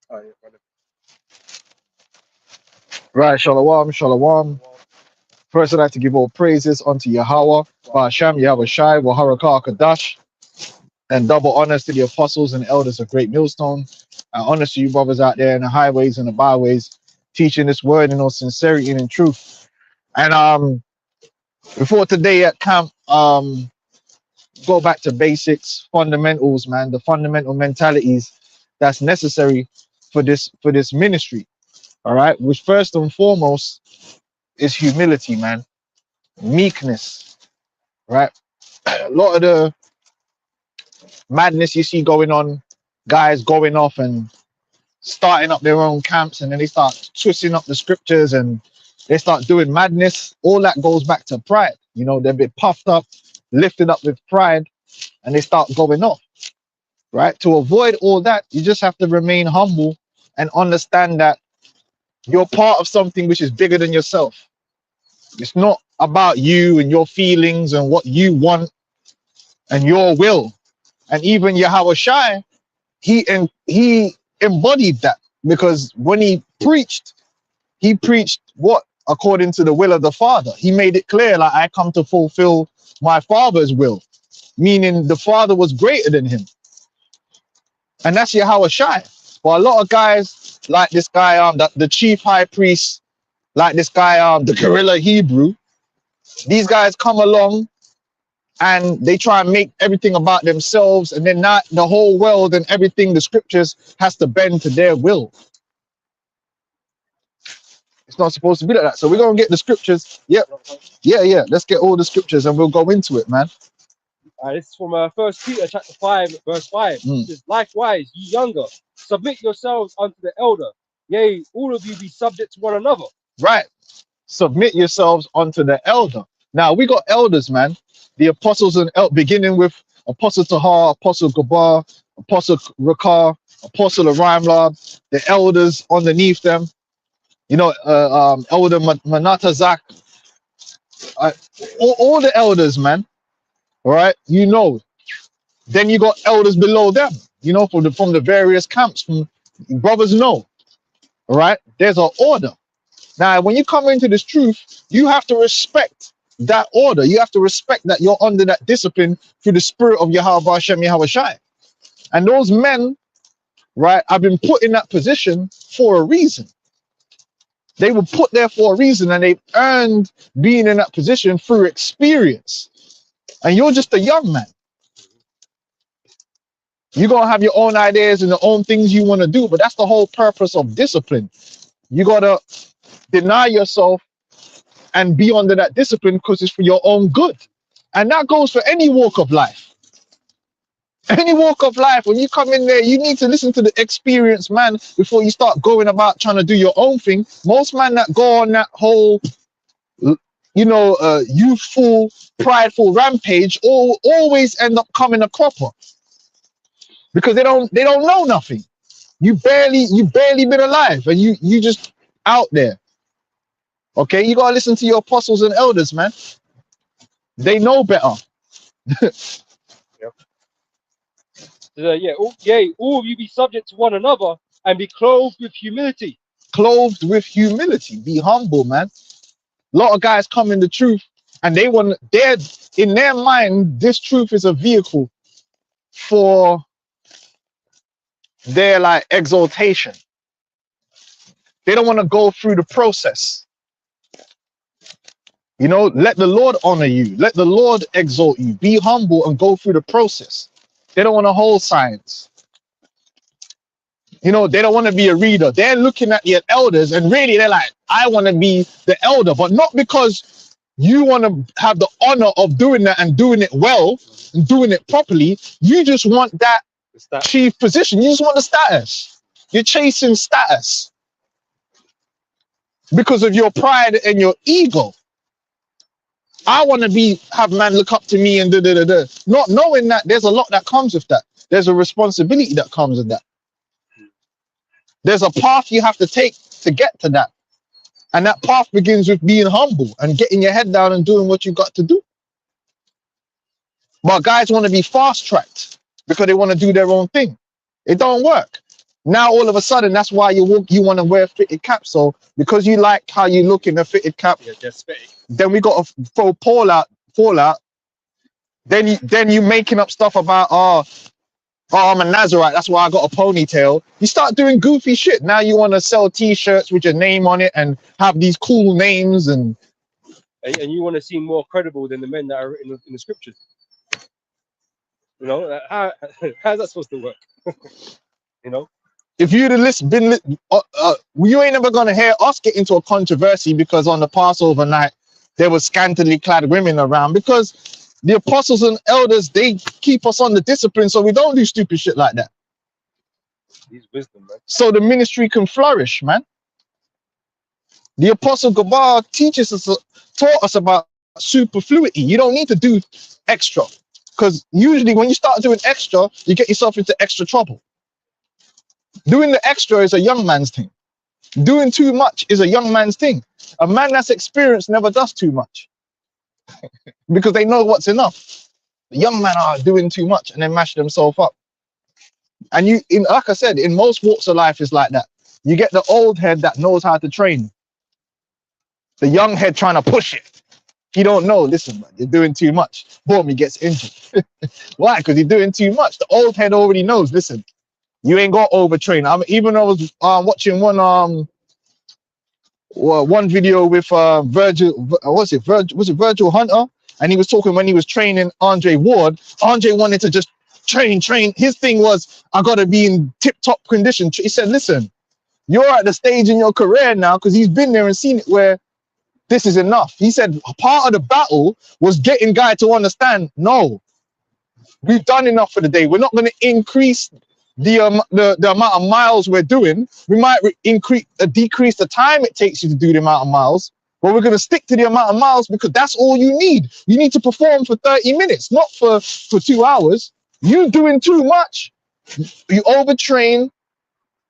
Oh, yeah, brother. Right, shalom, shalom. First, I'd like to give all praises unto Yahweh, Ba'asham, Yahweh Shai, Waharakah, Kadash, and double honors to the apostles and elders of Great Millstone. And honors to you brothers out there in the highways and the byways, teaching this word in all sincerity and in truth. And before today at camp, go back to basics, fundamentals, man, the fundamental mentalities that's necessary for this ministry. All right, which first and foremost is humility, man, meekness, right? A lot of the madness you see going on, guys going off and starting up their own camps, and then they start twisting up the scriptures and they start doing madness. All that goes back to pride. You know, they're a bit puffed up, lifted up with pride, and they start going off, right? To avoid all that, you just have to remain humble and understand that you're part of something which is bigger than yourself. It's not about you and your feelings and what you want and your will. And even Yahweh Shai, he embodied that, because when he preached what? According to the will of the Father. He made it clear, like, I come to fulfill my Father's will, meaning the Father was greater than him. And that's Yahweh Shai. But a lot of guys, like this guy, the chief high priest, like this guy, the guerrilla Hebrew, these guys come along and they try and make everything about themselves, and then not the whole world and everything, the scriptures has to bend to their will. It's not supposed to be like that. So we're gonna get the scriptures. Yep. Yeah. Let's get all the scriptures and we'll go into it, man. This is from 1 Peter chapter 5, verse 5. It says, likewise, ye younger, submit yourselves unto the elder. Yea, all of you be subject to one another. Right. Submit yourselves unto the elder. Now we got elders, man. The apostles and beginning with Apostle Tahar, Apostle Gabar, Apostle Rakar, Apostle Arimlab, the elders underneath them. You know, Elder Manatazak, all the elders, man. All right, you know. Then you got elders below them. You know, from the various camps. From brothers know. All right, there's an order. Now, when you come into this truth, you have to respect that order. You have to respect that you're under that discipline through the spirit of Yahweh Hashem Yahweh Shai. And those men, right, have been put in that position for a reason. They were put there for a reason, and they've earned being in that position through experience. And you're just a young man. You're going to have your own ideas and the own things you want to do, but that's the whole purpose of discipline. You got to deny yourself and be under that discipline because it's for your own good. And that goes for any walk of life. Any walk of life, when you come in there, you need to listen to the experienced man before you start going about trying to do your own thing. Most men that go on that whole, youthful, prideful rampage always end up coming a cropper, because they don't know nothing. You barely been alive, and you just out there. Okay, you gotta listen to your apostles and elders, man. They know better. Yep. Yea, all of you be subject to one another and be clothed with humility. Clothed with humility. Be humble, man. A lot of guys come in the truth and they're in their mind, this truth is a vehicle for their like exaltation. They don't want to go through the process. You know, let the Lord honor you. Let the Lord exalt you. Be humble and go through the process. They don't want to hold signs. You know, they don't want to be a reader. They're looking at the elders and really they're like, I want to be the elder, but not because you want to have the honor of doing that and doing it well and doing it properly. You just want that chief position. You just want the status. You're chasing status because of your pride and your ego. I want to have man look up to me and not knowing that there's a lot that comes with that. There's a responsibility that comes with that. There's a path you have to take to get to that. And that path begins with being humble and getting your head down and doing what you got to do. But guys want to be fast tracked because they want to do their own thing. It don't work. Now all of a sudden, that's why you want to wear fitted caps. So because you like how you look in a fitted cap, Yeah, just fitted. then we got to throw fallout. Then you making up stuff about I'm a Nazarite, that's why I got a ponytail. You start doing goofy shit. Now you want to sell t-shirts with your name on it and have these cool names and you want to seem more credible than the men that are written in the scriptures. You know, how's that supposed to work? You know, if you'd have you ain't never gonna hear us get into a controversy because on the Passover night there was scantily clad women around, because the apostles and elders, they keep us on the discipline so we don't do stupid shit like that. He's wisdom, man. So the ministry can flourish, man. The apostle Gabar taught us about superfluity. You don't need to do extra, because usually when you start doing extra, you get yourself into extra trouble. Doing the extra is a young man's thing. Doing too much is a young man's thing. A man that's experienced never does too much because they know what's enough. The young men are doing too much and they mash themselves up. And like I said, in most walks of life is like that. You get the old head that knows how to train. The young head trying to push it. He don't know, listen, man, you're doing too much. Boom, he gets injured. Why? Because you're doing too much. The old head already knows, listen, you ain't got overtrain. Even I was watching one video with Virgil Hunter, and he was talking when he was training Andre Ward. Andre wanted to just train. His thing was, I gotta be in tip-top condition. He said, listen, you're at the stage in your career now, because he's been there and seen it, where this is enough. He said part of the battle was getting guy to understand, no, we've done enough for the day. We're not going to increase the amount of miles we're doing. We might decrease the time it takes you to do the amount of miles, but we're going to stick to the amount of miles because that's all you need. You need to perform for 30 minutes, not for 2 hours. You doing too much, you overtrain,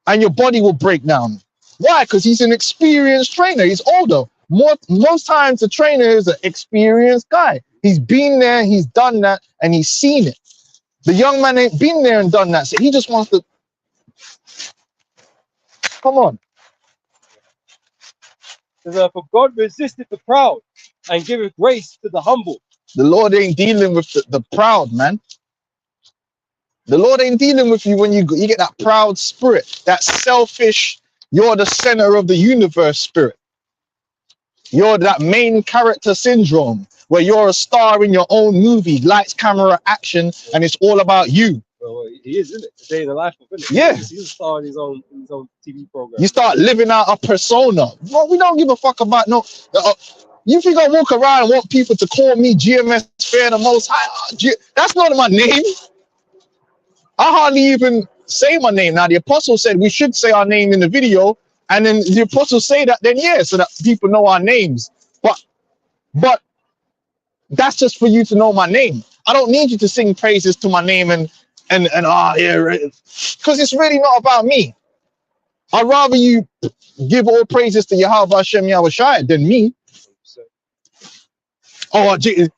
and your body will break down. Why? Because he's an experienced trainer. He's older. Most times the trainer is an experienced guy. He's been there, he's done that, and he's seen it. The young man ain't been there and done that, so he just wants to come on. For God resisteth the proud and giveth grace to the humble. The Lord ain't dealing with the proud, man. The Lord ain't dealing with you when you get that proud spirit, that selfish, you're the center of the universe spirit. You're that main character syndrome, where you're a star in your own movie, lights, camera, action, and it's all about you. Well, he is, isn't it? The day in the life of it. Yeah. He's a star in his own TV program. You start living out a persona. Well, we don't give a fuck about no. You think I walk around and want people to call me GMS Fair the Most High? That's not my name. I hardly even say my name. Now, the apostle said we should say our name in the video, and then the apostle say that, then yeah, so that people know our names. But that's just for you to know my name. I don't need you to sing praises to my name and yeah, because it's really not about me. I'd rather you give all praises to Yahweh Hashem Yahushai than me. Oh, the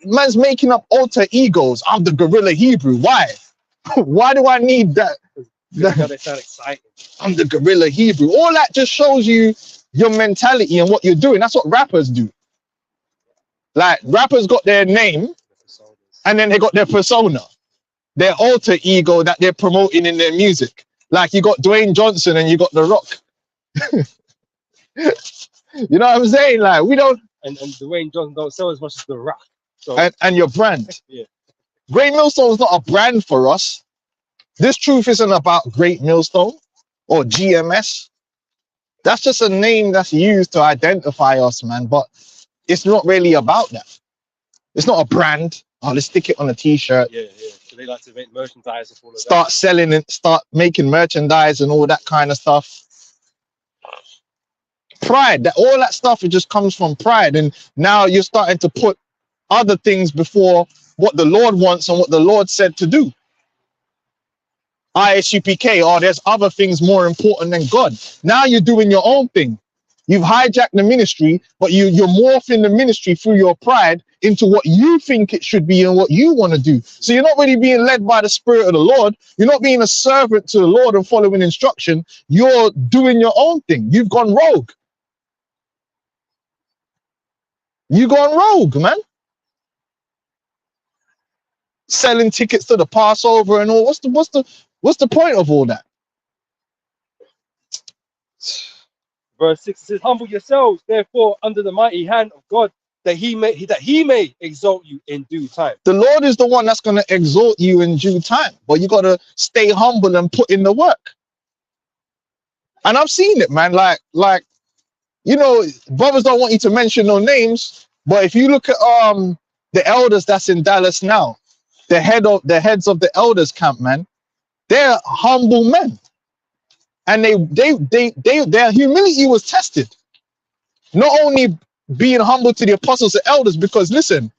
man's making up alter egos. I'm the gorilla Hebrew. Why? Why do I need that? They sound exciting. I'm the gorilla Hebrew. All that just shows you your mentality and what you're doing. That's what rappers do. Like, rappers got their name and then they got their persona, their alter ego that they're promoting in their music. Like, you got Dwayne Johnson and you got The Rock. You know what I'm saying? Like, we don't. And Dwayne Johnson don't sell as much as The Rock. So. And your brand. Yeah. Great Millstone is not a brand for us. This truth isn't about Great Millstone or GMS. That's just a name that's used to identify us, man. But it's not really about that. It's not a brand. Oh, let's stick it on a t-shirt. Yeah. So they like to make merchandise of all of that. Start selling it, start making merchandise and all that kind of stuff. Pride, all that stuff, it just comes from pride. And now you're starting to put other things before what the Lord wants and what the Lord said to do. ISUPK, there's other things more important than God. Now you're doing your own thing. You've hijacked the ministry, but you're morphing the ministry through your pride into what you think it should be and what you want to do. So you're not really being led by the Spirit of the Lord. You're not being a servant to the Lord and following instruction. You're doing your own thing. You've gone rogue. You gone rogue, man. Selling tickets to the Passover and all. What's the point of all that? Verse 6 says, humble yourselves, therefore, under the mighty hand of God, that he may exalt you in due time. The Lord is the one that's going to exalt you in due time, but you got to stay humble and put in the work. And I've seen it, man. Like, you know, brothers don't want you to mention no names, but if you look at the elders that's in Dallas now, the heads of the elders camp, man, they're humble men. And their humility was tested. Not only being humble to the apostles and elders, because listen,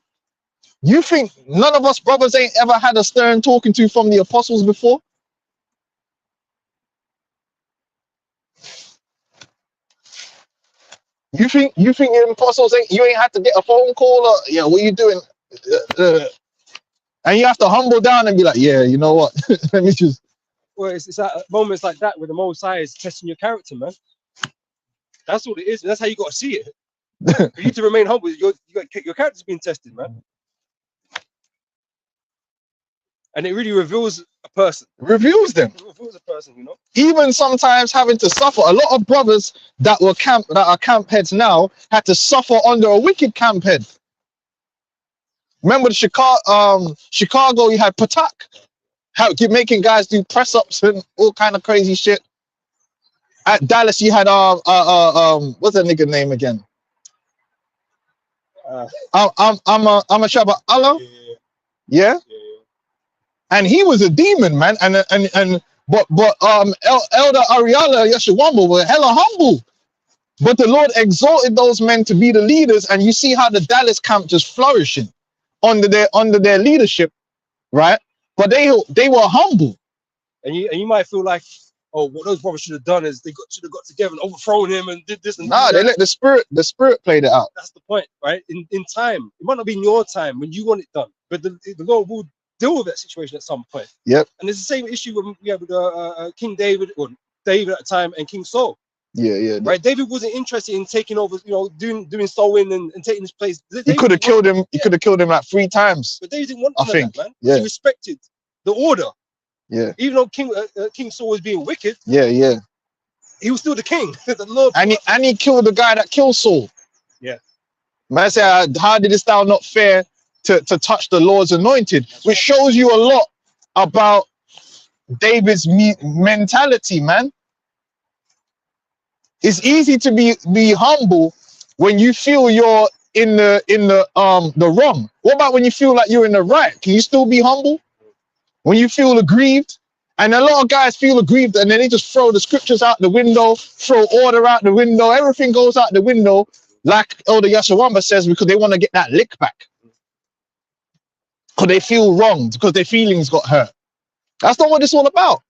you think none of us brothers ain't ever had a stern talking to from the apostles before? You think the apostles you ain't had to get a phone call or yeah, what you doing? And you have to humble down and be like, yeah, you know what? Let me just. Well, it's at moments like that where the Most High is testing your character, man. That's what it is. That's how you got to see it. For you to remain humble, your character's being tested, man. And it really reveals a person. Reveals them. It reveals a person, you know. Even sometimes having to suffer. A lot of brothers that are camp heads now had to suffer under a wicked camp head. Remember the Chicago, you had Patak, making guys do press ups and all kind of crazy shit. At Dallas, you had what's that nigga name again? I'm a Shabbat Allah. Yeah. And he was a demon, man. But Elder Ariala Yeshawamba were hella humble. But the Lord exalted those men to be the leaders, and you see how the Dallas camp just flourishing under their leadership, right? But they were humble. And you might feel like, oh, what those brothers should have done is they should have got together and overthrown him and did this and nah, they let the spirit played it out. That's the point, right? In time, it might not be in your time when you want it done, but the Lord will deal with that situation at some point. Yep. And it's the same issue when we have with King David, or David at the time, and King Saul. Yeah. Right. David wasn't interested in taking over, you know, doing Solwyn and taking his place. He could have killed him. He could have killed him like 3 times. But David didn't want to think. That, man. Yeah. He respected the order. Yeah. Even though King Saul was being wicked. Yeah. He was still the king. The Lord. And he killed the guy that killed Saul. Yeah. Man said, how did this thou not fair to touch the Lord's anointed? That's which right. Shows you a lot about David's mentality, man. It's easy to be humble when you feel you're in the wrong. What about when you feel like you're in the right? Can you still be humble? When you feel aggrieved? And a lot of guys feel aggrieved and then they just throw the scriptures out the window, throw order out the window, everything goes out the window, like Elder Yashawamba says, because they want to get that lick back. Because they feel wronged, because their feelings got hurt. That's not what it's all about.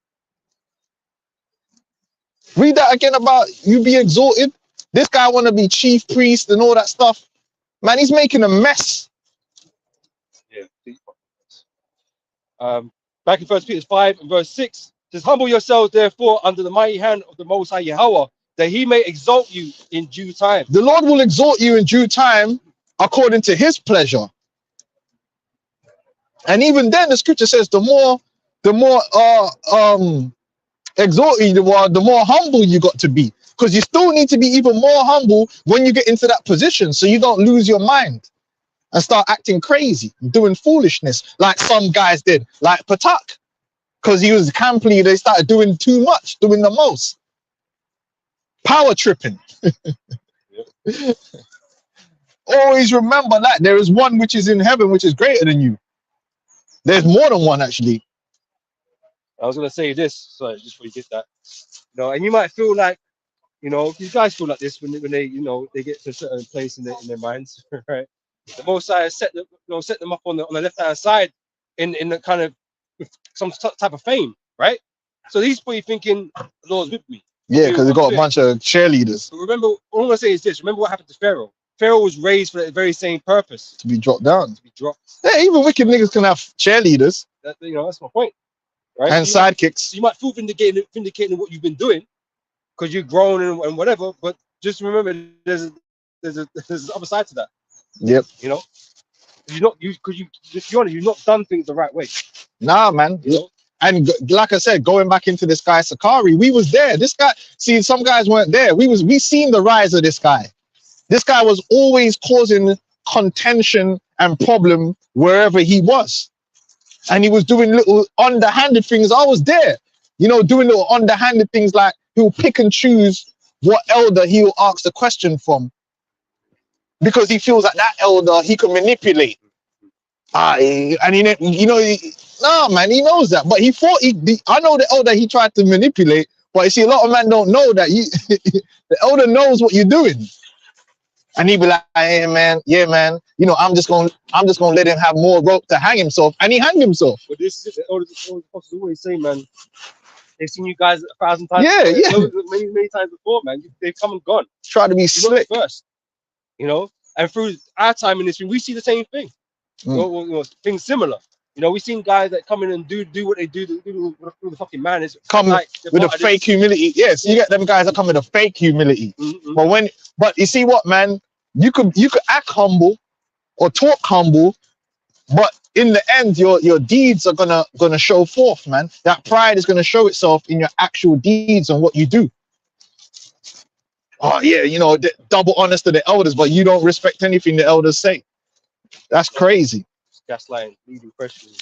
Read that again about you be exalted. This guy want to be chief priest and all that stuff. Man, he's making a mess. Yeah. Back in 1 Peter 5 and verse 6, it says, humble yourselves, therefore, under the mighty hand of the Most High Yahweh, that he may exalt you in due time. The Lord will exalt you in due time according to his pleasure. And even then, the scripture says the more exalted you are, the more humble you got to be, because you still need to be even more humble when you get into that position, so you don't lose your mind and start acting crazy, doing foolishness like some guys did, like Patak, because he was camp leader. They started doing too much, doing the most, power tripping. Always remember that there is one which is in heaven, which is greater than you. There's more than one, actually. I was going to say this, sorry, just before you get that. You know, and you might feel like, you know, you guys feel like this when they, you know, they get to a certain place in their minds, right? The Most High set them up on the left-hand side in the kind of some type of fame, right? So these people thinking, the Lord's with me. Yeah, because they got a bunch of cheerleaders But remember, all I'm gonna say is this: remember what happened to Pharaoh. Pharaoh was raised for that very same purpose, to be dropped down. to be dropped. Yeah, even wicked niggas can have cheerleaders That, you know, that's my point, right? and So sidekicks. you might feel vindicating what you've been doing because you've grown and whatever. But just remember, there's an other side to that. Yep. You know, you've not done things the right way. Nah, man. You know? And like I said, going back into this guy Sakari, we was there. This guy, see, some guys weren't there. We seen the rise of this guy. This guy was always causing contention and problem wherever he was. And he was doing little underhanded things. I was there, you know, doing little underhanded things like he'll pick and choose what elder he'll ask the question from because he feels like that elder he can manipulate. And you know, nah, man, he knows that. But he thought I know the elder he tried to manipulate, but you see, a lot of men don't know that the elder knows what you're doing. And he be like, hey man, yeah, man, you know, I'm just gonna let him have more rope to hang himself, and he hanged himself. But this is the elders always say, man, they've seen you guys 1,000 times. Yeah, many times before, man. They've come and gone. Try to be slick first, you know. And through our time in this room, we see the same thing. You know, things similar. You know, we've seen guys that come in and do what they do with the fucking manners. Come like with a fake humility. Yes, you get them guys that come with a fake humility. But you see what, man? You could act humble or talk humble, but in the end, your deeds are gonna show forth, man. That pride is gonna show itself in your actual deeds and what you do. Oh yeah, you know, double honest to the elders, but you don't respect anything the elders say. That's crazy. Gaslighting, leading questions,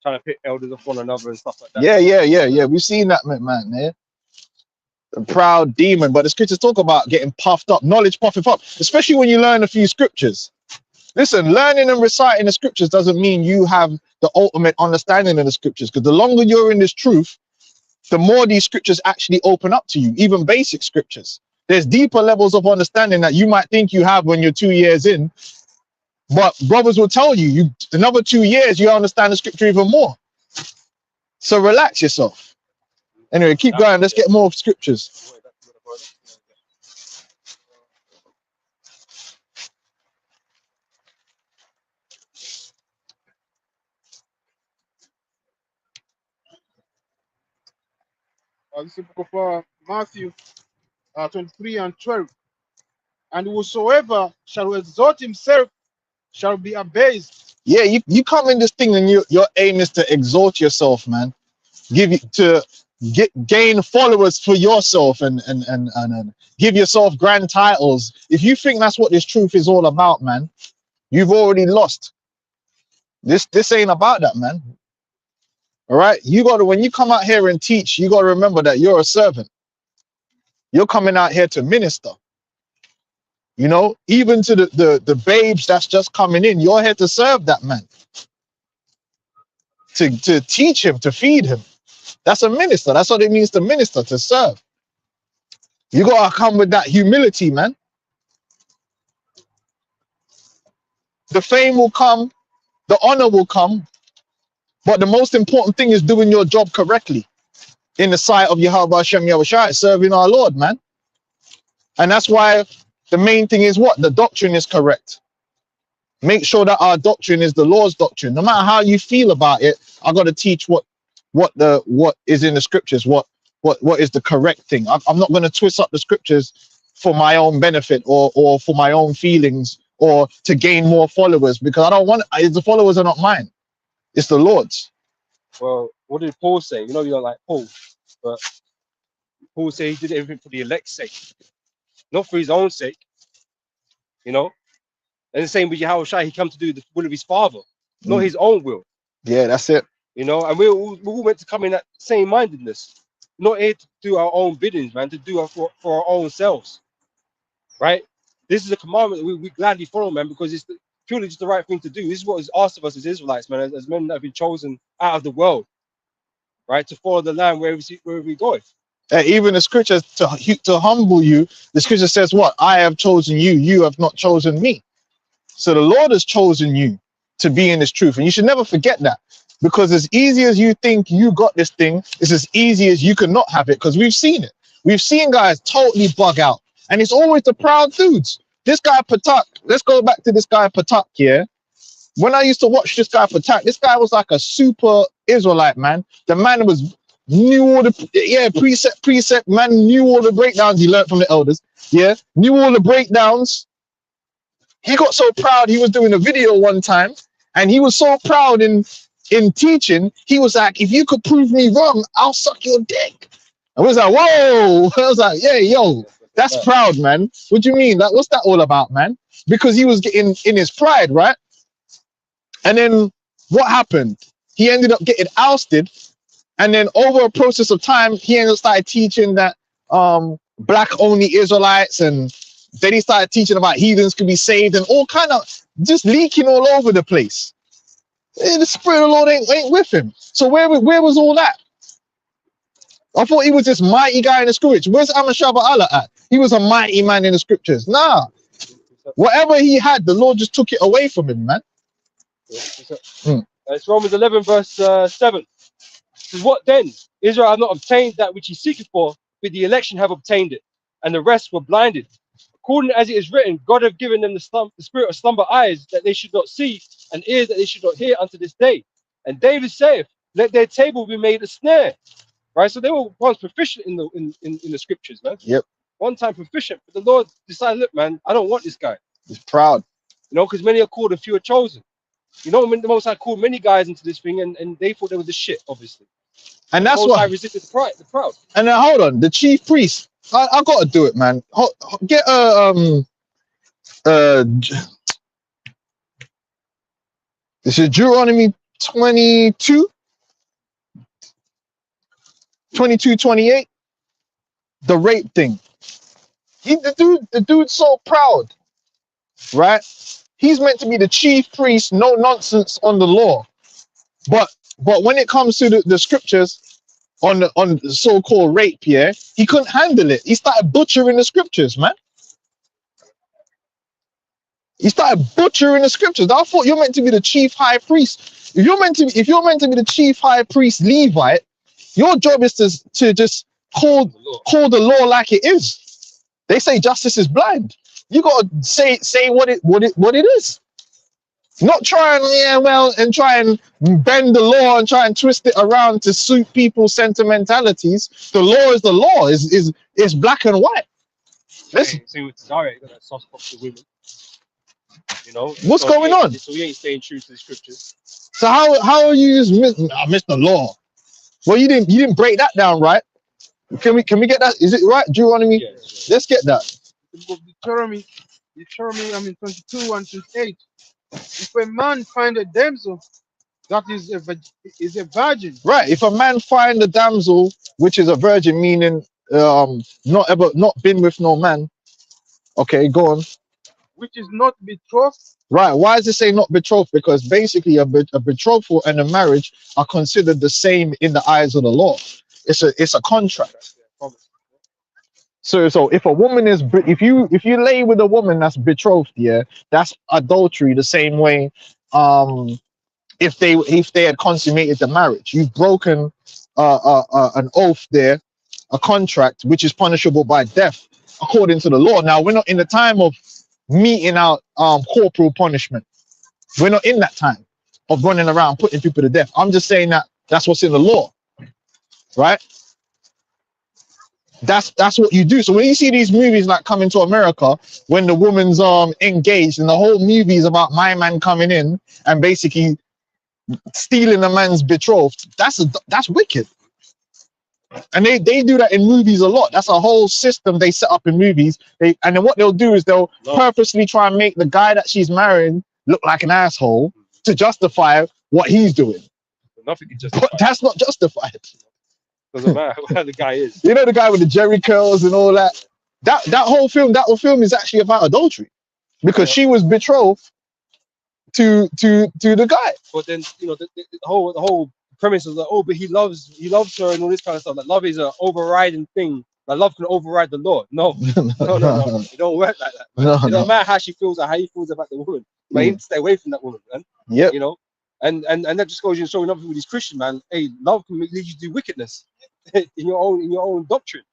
trying to pick elders off one another and stuff like that. Yeah. We've seen that, man. Yeah. The proud demon, but the scriptures talk about getting puffed up, knowledge puffing up, especially when you learn a few scriptures. Listen, learning and reciting the scriptures doesn't mean you have the ultimate understanding of the scriptures, because the longer you're in this truth, the more these scriptures actually open up to you, even basic scriptures. There's deeper levels of understanding that you might think you have when you're 2 years in, but brothers will tell you, another 2 years, you understand the scripture even more. So relax yourself. Anyway, keep going. Let's get more scriptures. This is the book of Matthew 23 and 12. And whosoever shall exalt himself shall be abased. Yeah, you come in this thing and your aim is to exalt yourself, man. Gain followers for yourself and give yourself grand titles. If you think that's what this truth is all about, man, you've already lost. This ain't about that, man. All right, when you come out here and teach, you got to remember that you're a servant. You're coming out here to minister. You know, even to the babes that's just coming in, you're here to serve that man. To teach him, to feed him. That's a minister. That's what it means to minister, to serve. You gotta come with that humility, man. The fame will come, the honor will come, but the most important thing is doing your job correctly in the sight of Yahweh Hashem Yahushua, serving our Lord, man. And that's why the main thing is what? The doctrine is correct. Make sure that our doctrine is the Lord's doctrine. No matter how you feel about it, I got to teach what is in the scriptures, what is the correct thing. I'm not going to twist up the scriptures for my own benefit or for my own feelings or to gain more followers, because I don't want the followers are not mine. It's the Lord's. Well, what did Paul say? You know, you're like Paul, but Paul said he did everything for the elect's sake, not for his own sake. You know, and the same with Yahushua, he come to do the will of his Father, not his own will. Yeah, that's it. You know, and we're all meant to come in that same mindedness, not here to do our own biddings, man, to do for our own selves, right? This is a commandment that we gladly follow, man, because it's purely just the right thing to do. This is what is asked of us as Israelites, man, as men that have been chosen out of the world, right, to follow the land wherever we go. Even the scriptures to humble you, the scripture says what? I have chosen you, you have not chosen me. So the Lord has chosen you to be in this truth, and you should never forget that. Because as easy as you think you got this thing, it's as easy as you can not have it, because we've seen it. We've seen guys totally bug out. And it's always the proud dudes. This guy Patak, let's go back to this guy Patak here. When I used to watch this guy Patak, this guy was like a super Israelite, man. The man knew all the precept, man, knew all the breakdowns he learned from the elders. Yeah, knew all the breakdowns. He got so proud, he was doing a video one time, and he was so proud in teaching, he was like, if you could prove me wrong, I'll suck your dick. I was like, whoa. I was like, yeah, yo, that's proud, man. What do you mean? Like, what's that all about, man? Because he was getting in his pride, right? And then what happened? He ended up getting ousted. And then over a process of time, he ended up started teaching that black only Israelites, and then he started teaching about heathens could be saved, and all kind of just leaking all over the place. And the Spirit of the Lord ain't with him. So where was all that? I thought he was this mighty guy in the scriptures. Where's Amashaba Allah at? He was a mighty man in the scriptures. Nah. Whatever he had, the Lord just took it away from him, man. It's Romans 11 verse 7. Says, what then? Israel have not obtained that which he seeketh for, but the election have obtained it, and the rest were blinded. According as it is written, God have given them the spirit of slumber eyes, that they should not see, and ears that they should not hear unto this day. And David saith, let their table be made a snare. Right? So they were once proficient in the scriptures, man. Yep. One time proficient, but the Lord decided, look, man, I don't want this guy. He's proud. You know, because many are called and few are chosen. You know, when the Most High called many guys into this thing, and they thought they were the shit, obviously. And that's why I resisted the proud. And now hold on, the chief priest. I gotta do it, man. Get this is Deuteronomy 22, 28. The rape thing. The dude's so proud, right? He's meant to be the chief priest, no nonsense on the law. But when it comes to the scriptures on the so-called rape, yeah, he couldn't handle it. He started butchering the scriptures, man. He started butchering the scriptures. I thought you're meant to be the chief high priest. If you're meant to be the chief high priest Levite, your job is to just call the law like it is. They say justice is blind. You gotta say what it is. Not try and try and bend the law and try and twist it around to suit people's sentimentalities. The law is the law. Is black and white. Listen. See with Zara, you got that soft spot for women. You know what's going on? So we ain't staying true to the scriptures. So how are you just miss the law? Well, you didn't break that down, right? Can we get that? Is it right, Deuteronomy? Yeah. Let's get that. Deuteronomy, I mean 22 and 28. If a man find a damsel that is a virgin, right? If a man find a damsel which is a virgin, meaning not been with no man. Okay, go on. Which is not betrothed. Right. Why does it say not betrothed? Because basically a betrothal and a marriage are considered the same in the eyes of the law. It's a contract. So if a woman is, if you lay with a woman that's betrothed, yeah, that's adultery the same way. If they had consummated the marriage, you've broken an oath there, a contract, which is punishable by death according to the law. Now we're not in the time of meting out corporal punishment. We're not in that time of running around putting people to death. I'm just saying that's what's in the law, right? That's what you do. So when you see these movies like Coming to America, when the woman's engaged and the whole movie is about my man coming in and basically stealing a man's betrothed, that's wicked. And they do that in movies a lot. That's a whole system they set up in movies. And then what they'll do is they'll purposely try and make the guy that she's marrying look like an asshole to justify what he's doing. Nothing can justify. But that's not justified. Doesn't matter where the guy is. You know, the guy with the jerry curls and all that. That whole film is actually about adultery, because she was betrothed to the guy. But then the whole premise is like, oh, but he loves her and all this kind of stuff. Like love is an overriding thing. Like love can override the law. No. It don't work like that. It don't matter how she feels or how he feels about the woman. But he needs to stay away from that woman, man. Yep. You know, And that just goes and showing up with these Christian man. Hey, love can lead you to do wickedness in your own doctrine,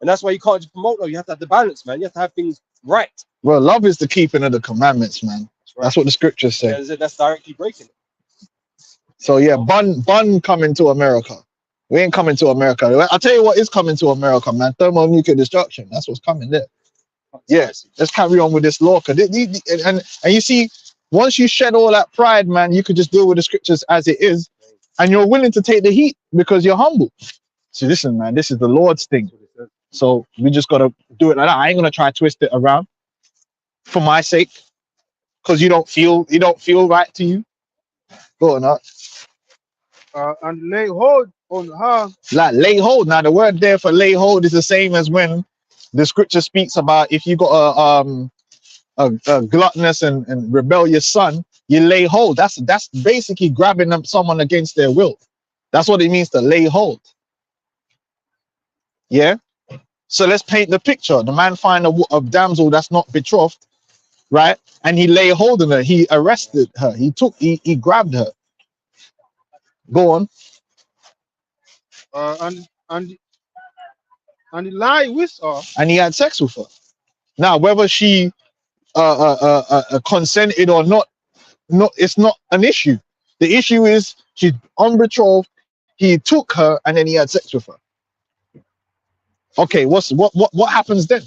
and that's why you can't just promote love. You have to have the balance, man. You have to have things right. Well, love is the keeping of the commandments, man. That's what the scriptures say. Yeah, that's directly breaking it. So yeah, Bun coming to America. We ain't coming to America. I'll tell you what is coming to America, man. Thermonuclear destruction. That's what's coming there. Yeah, let's carry on with this law. And you see, once you shed all that pride, man, you could just deal with the scriptures as it is, and you're willing to take the heat because you're humble. So listen, man, this is the Lord's thing. So we just gotta do it like that. I ain't gonna try to twist it around for my sake, because you don't feel right to you. Go on, up. And lay hold on her. Like lay hold. Now the word there for lay hold is the same as when the scripture speaks about if you got a gluttonous and rebellious son, you lay hold. That's basically grabbing up someone against their will. That's what it means to lay hold. Yeah. So let's paint the picture. The man find a damsel that's not betrothed, right? And he lay hold of her. He arrested her. He grabbed her. Go on. And he lie with her. And he had sex with her. Now, whether she consented or not, it's not an issue. The issue is she's unbetrothed. He took her and then he had sex with her. Okay, what happens then?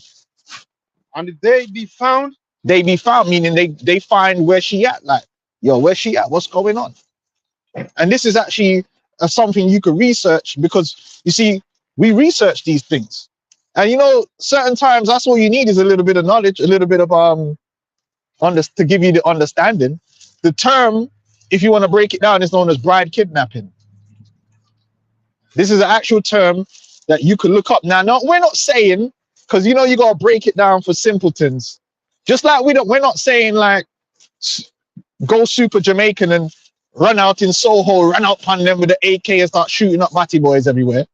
And they be found. They be found, meaning they find where she at. Like, yo, where's she at? What's going on? And this is actually something you could research, because you see, we research these things, and you know, certain times that's all you need is a little bit of knowledge, a little bit of to give you the understanding. The term, if you want to break it down, is known as bride kidnapping. This is an actual term that you could look up. Now, no, we're not saying, because you know you gotta break it down for simpletons. Just like we're not saying like go super Jamaican and run out in Soho, run out on them with the AK and start shooting up Matty boys everywhere.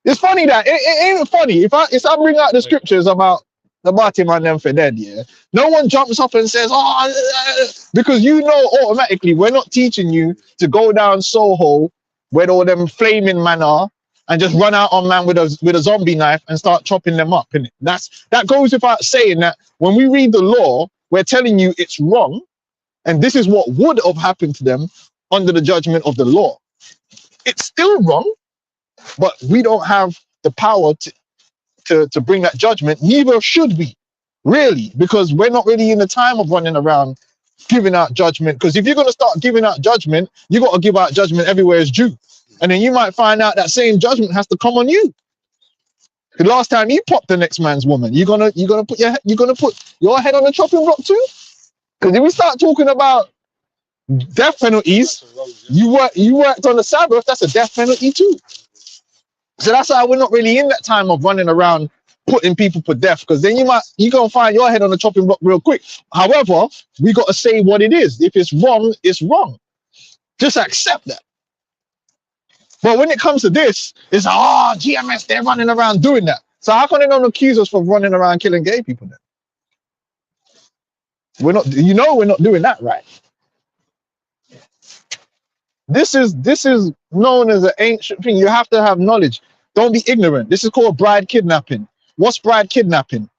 It's funny that it ain't funny. If I bring out the scriptures about the Matty man them for dead, yeah, no one jumps up and says, oh, because you know automatically we're not teaching you to go down Soho where all them flaming man are and just run out on man with a zombie knife and start chopping them up. And that goes without saying that when we read the law, we're telling you it's wrong. And this is what would have happened to them under the judgment of the law. It's still wrong, but we don't have the power to bring that judgment. Neither should we, really, because we're not really in the time of running around giving out judgment. Because if you're going to start giving out judgment, you got to give out judgment everywhere is due. And then you might find out that same judgment has to come on you. The last time you popped the next man's woman, you're gonna put your head on the chopping block too. Because if we start talking about death penalties, you worked on the Sabbath, that's a death penalty too. So that's why we're not really in that time of running around putting people to death, because then you're gonna find your head on the chopping block real quick. However, we got to say what it is. If it's wrong, it's wrong. Just accept that. But when it comes to this, it's GMS, they're running around doing that. So how can they not accuse us for running around killing gay people then? We're not, we're not doing that, right? This is known as an ancient thing. You have to have knowledge. Don't be ignorant. This is called bride kidnapping. What's bride kidnapping?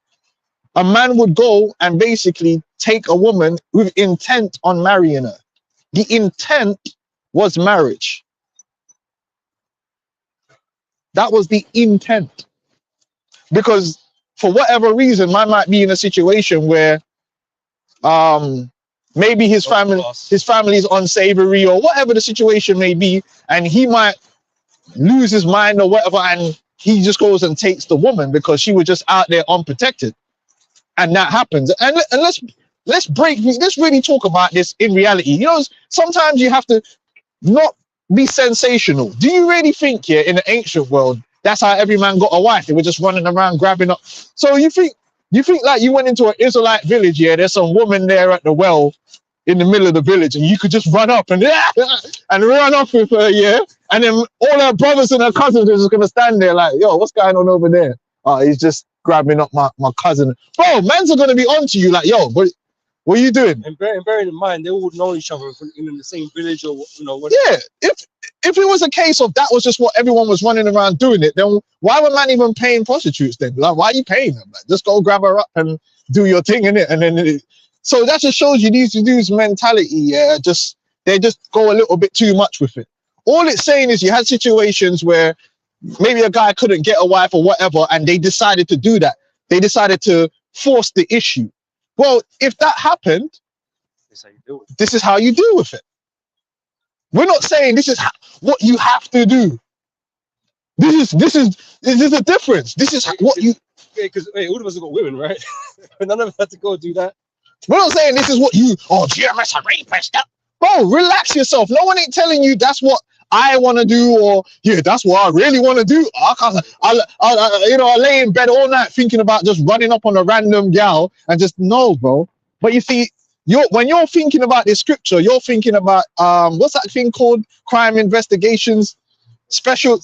A man would go and basically take a woman with intent on marrying her. The intent was marriage. That was the intent. Because for whatever reason, man might be in a situation where maybe his family is unsavory or whatever the situation may be, and he might lose his mind or whatever, and he just goes and takes the woman because she was just out there unprotected, and that happens. And let's really talk about this in reality. You know, sometimes you have to not be sensational. Do you really think here in the ancient world that's how every man got a wife? They were just running around grabbing up. So you think like you went into an Israelite village, yeah, there's some woman there at the well in the middle of the village, and you could just run up and run off with her, yeah, and then all her brothers and her cousins are just gonna stand there like, yo, what's going on over there? Oh, he's just grabbing up my cousin. Bro, mans are gonna be onto you like, yo, but What are you doing? And bearing in mind, they all know each other in the same village or what. Yeah, if it was a case of that was just what everyone was running around doing it, then why were man even paying prostitutes then? Like, why are you paying them? Like, just go grab her up and do your thing in it, and then so that just shows you these dudes' mentality. Yeah, they just go a little bit too much with it. All it's saying is you had situations where maybe a guy couldn't get a wife or whatever, and they decided to do that. They decided to force the issue. Well, if that happened, That's how you do it. this is how you deal with it. We're not saying this is what you have to do. This is a difference. This is what you. Yeah, because all of us have got women, right? None of us had to go do that. We're not saying this is what you. Oh, GMS a rapist. Bro, relax yourself. No one ain't telling you that's what I want to do, or yeah, that's what I really want to do. I lay in bed all night thinking about just running up on a random gal and just no, bro. But you see, when you're thinking about this scripture, you're thinking about what's that thing called? Crime investigations, special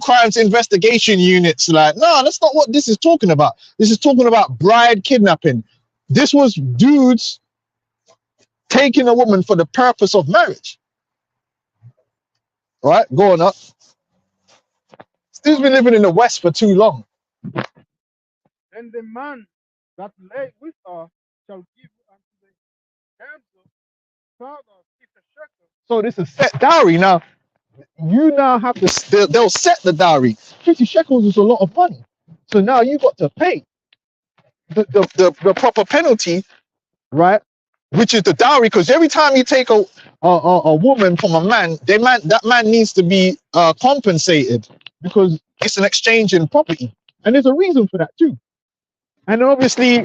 crimes investigation units. Like, no, that's not what this is talking about. This is talking about bride kidnapping. This was dudes taking a woman for the purpose of marriage. All right, going up. Stu's been living in the West for too long. And the man that lay with her shall give unto the damsel father 50 shekels. So this is set dowry. Now, you now have to, they'll set the dowry. 50 shekels is a lot of money. So now you got to pay the proper penalty, right? Which is the dowry, because every time you take a woman from a man, that man needs to be compensated because it's an exchange in property, and there's a reason for that too. And obviously,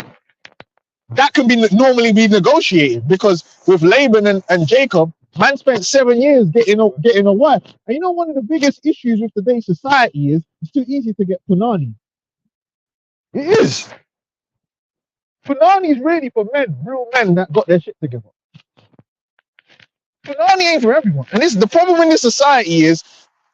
that can be normally be negotiated because with Laban and Jacob, man spent 7 years getting a wife. And you know, one of the biggest issues with today's society is it's too easy to get punani. It is. Punani is really for men, real men that got their shit together. Punani ain't for everyone. And this the problem in this society is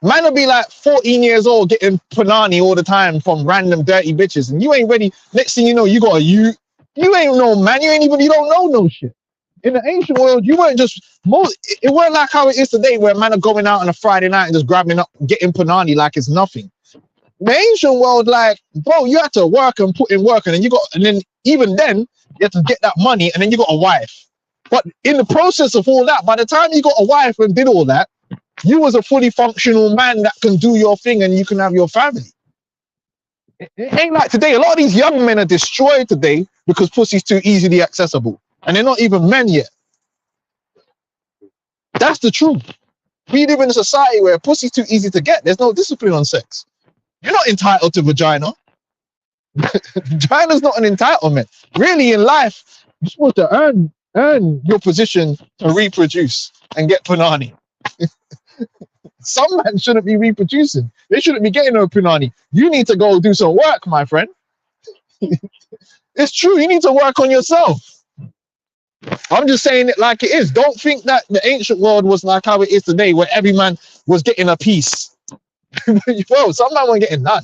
man will be like 14 years old getting punani all the time from random dirty bitches, and you ain't ready. Next thing you know, you ain't no man, you don't know no shit. In the ancient world, you weren't just it weren't like how it is today where man are going out on a Friday night and just grabbing up, getting punani like it's nothing. The ancient world, like, bro, you had to work and put in work, and then even then you have to get that money, and then you got a wife. But in the process of all that, by the time you got a wife and did all that, you was a fully functional man that can do your thing and you can have your family. It ain't like today. A lot of these young men are destroyed today because pussy's too easily accessible, and they're not even men yet. That's the truth. We live in a society where pussy's too easy to get. There's no discipline on sex. You're not entitled to vagina. Vagina's not an entitlement. Really, in life, you're supposed to earn your position to reproduce and get punani. Some men shouldn't be reproducing. They shouldn't be getting no punani. You need to go do some work, my friend. It's true. You need to work on yourself. I'm just saying it like it is. Don't think that the ancient world was like how it is today, where every man was getting a piece. Well, some man weren't getting none.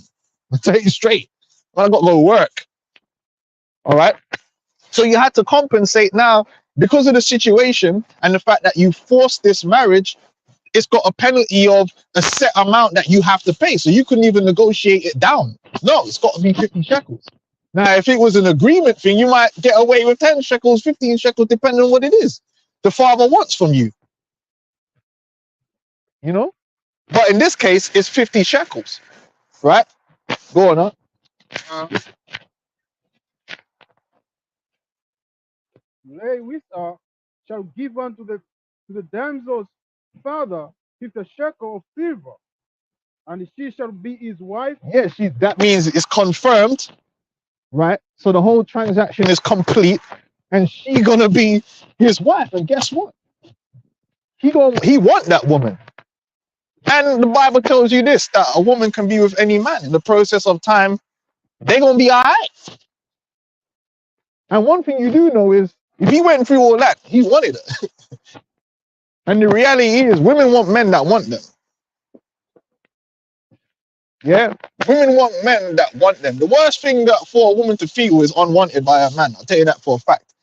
I'll tell you straight. I got to go work. All right. So you had to compensate now because of the situation and the fact that you forced this marriage. It's got a penalty of a set amount that you have to pay. So you couldn't even negotiate it down. No, it's got to be 50 shekels. Now, if it was an agreement thing, you might get away with 10 shekels, 15 shekels, depending on what it is the father wants from you. You know? But in this case, it's 50 shekels. Right? Go on, huh? Lay with her shall give unto the damsel's father 50 shekel of silver, and she shall be his wife. Yeah, that means it's confirmed, right? So the whole transaction is complete, and she gonna be his wife. And guess what? He want that woman. And the Bible tells you this, that a woman can be with any man. In the process of time, they're gonna be all right. And one thing you do know is, if he went through all that, he wanted it. And the reality is, women want men that want them. Yeah, women want men that want them. The worst thing that for a woman to feel is unwanted by a man. I'll tell you that for a fact.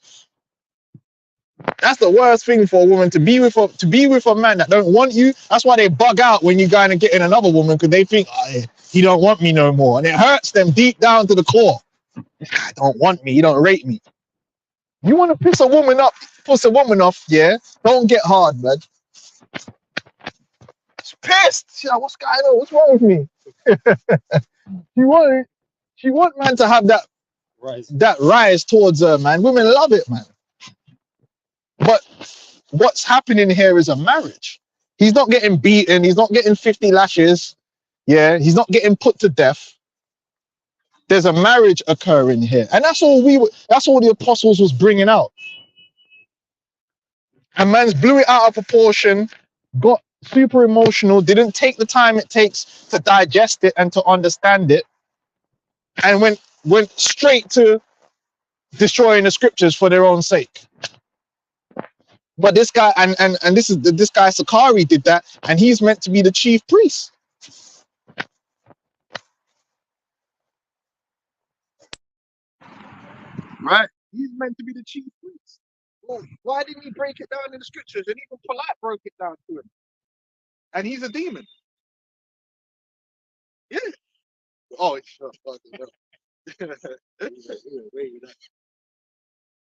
That's the worst thing for a woman to be with a man that don't want you. That's why they bug out when you go and get in another woman because they think he don't want me no more, and it hurts them deep down to the core. I don't want me. You don't rate me. You want to piss a woman off, yeah? Don't get hard, man. She's pissed. She's like, what's going on? What's wrong with me? She want man to have Right. that rise towards her, man. Women love it, man. But what's happening here is a marriage. He's not getting beaten. He's not getting 50 lashes. Yeah, he's not getting put to death. There's a marriage occurring here, and that's all the apostles was bringing out. And man's blew it out of proportion, got super emotional, didn't take the time it takes to digest it and to understand it, and went straight to destroying the scriptures for their own sake. But this guy and this guy Sakari did that, and he's meant to be the chief priest. Right? He's meant to be the chief priest. Well, why didn't he break it down in the scriptures? And even Polite broke it down to him. And he's a demon. Yeah. Oh, it's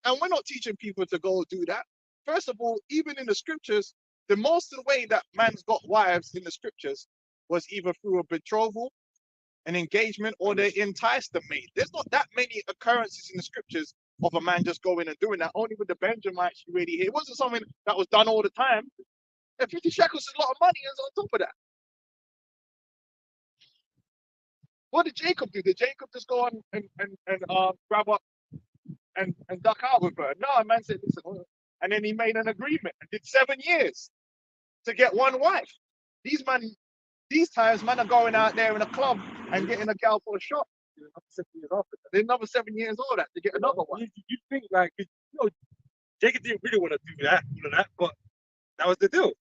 and we're not teaching people to go do that. First of all, even in the scriptures, the most of the way that man's got wives in the scriptures was either through a betrothal, an engagement, or they enticed the maid. There's not that many occurrences in the scriptures of a man just going and doing that. Only with the Benjamites you really hear. It wasn't something that was done all the time. And 50 shekels is a lot of money on top of that. What did Jacob do? Did Jacob just go on and grab up and duck out with her? No, man said, listen, and then he made an agreement and did 7 years to get one wife. These times, man are going out there in a club and getting a girl for a shot. Then another 7 years all that to get another one. You think like, Jacob didn't really want to do that, all of that, but that was the deal.